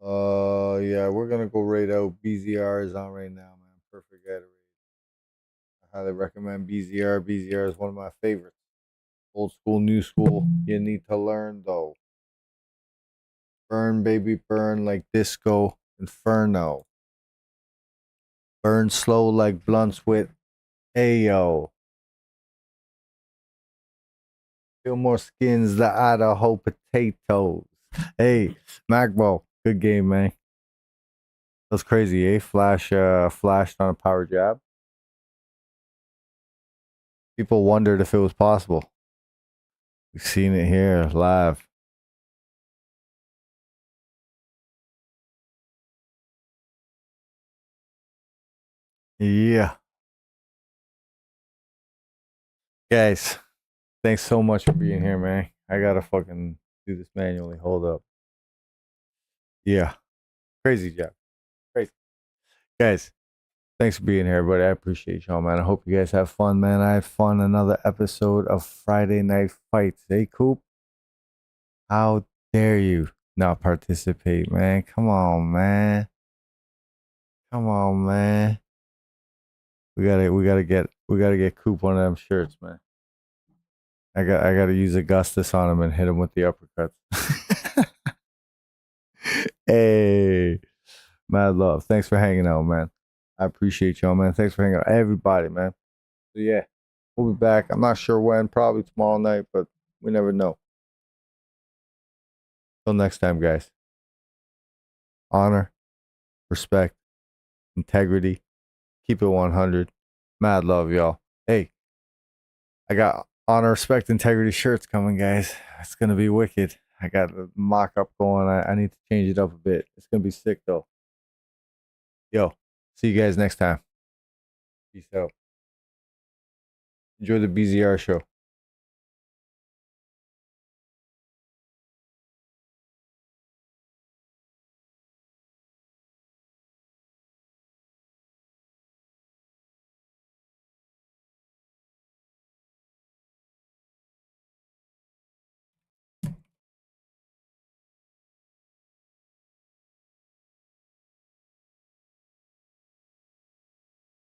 Yeah, we're gonna go raid out. BZR is on right now, man. Perfect guy to raid. I highly recommend BZR. BZR is one of my favorites. Old school, new school. You need to learn though. Burn, baby, burn like Disco Inferno. Burn slow like blunts with Ayo. Feel more skins than Idaho potatoes. Hey, Macbo, good game, man. That's crazy, eh? Flashed on a power jab. People wondered if it was possible. We've seen it here live. Yeah. Guys, thanks so much for being here, man. I gotta fucking do this manually. Hold up. Yeah. Crazy job. Crazy. Guys, thanks for being here, everybody. I appreciate y'all, man. I hope you guys have fun, man. I had fun. Another episode of Friday Night Fights. Hey, Coop? How dare you not participate, man? Come on, man. Come on, man. We gotta get Coop one of them shirts, man. I gotta use Augustus on him and hit him with the uppercuts. Hey, mad love. Thanks for hanging out, man. I appreciate y'all, man. Thanks for hanging out, everybody, man. So yeah, we'll be back. I'm not sure when, probably tomorrow night, but we never know. Till next time, guys. Honor, respect, integrity. Keep it 100. Mad love, y'all. Hey, I got Honor, Respect, Integrity shirts coming, guys. It's gonna be wicked. I got the mock-up going. I need to change it up a bit. It's gonna be sick though. Yo, see you guys next time. Peace out. Enjoy the BZR show.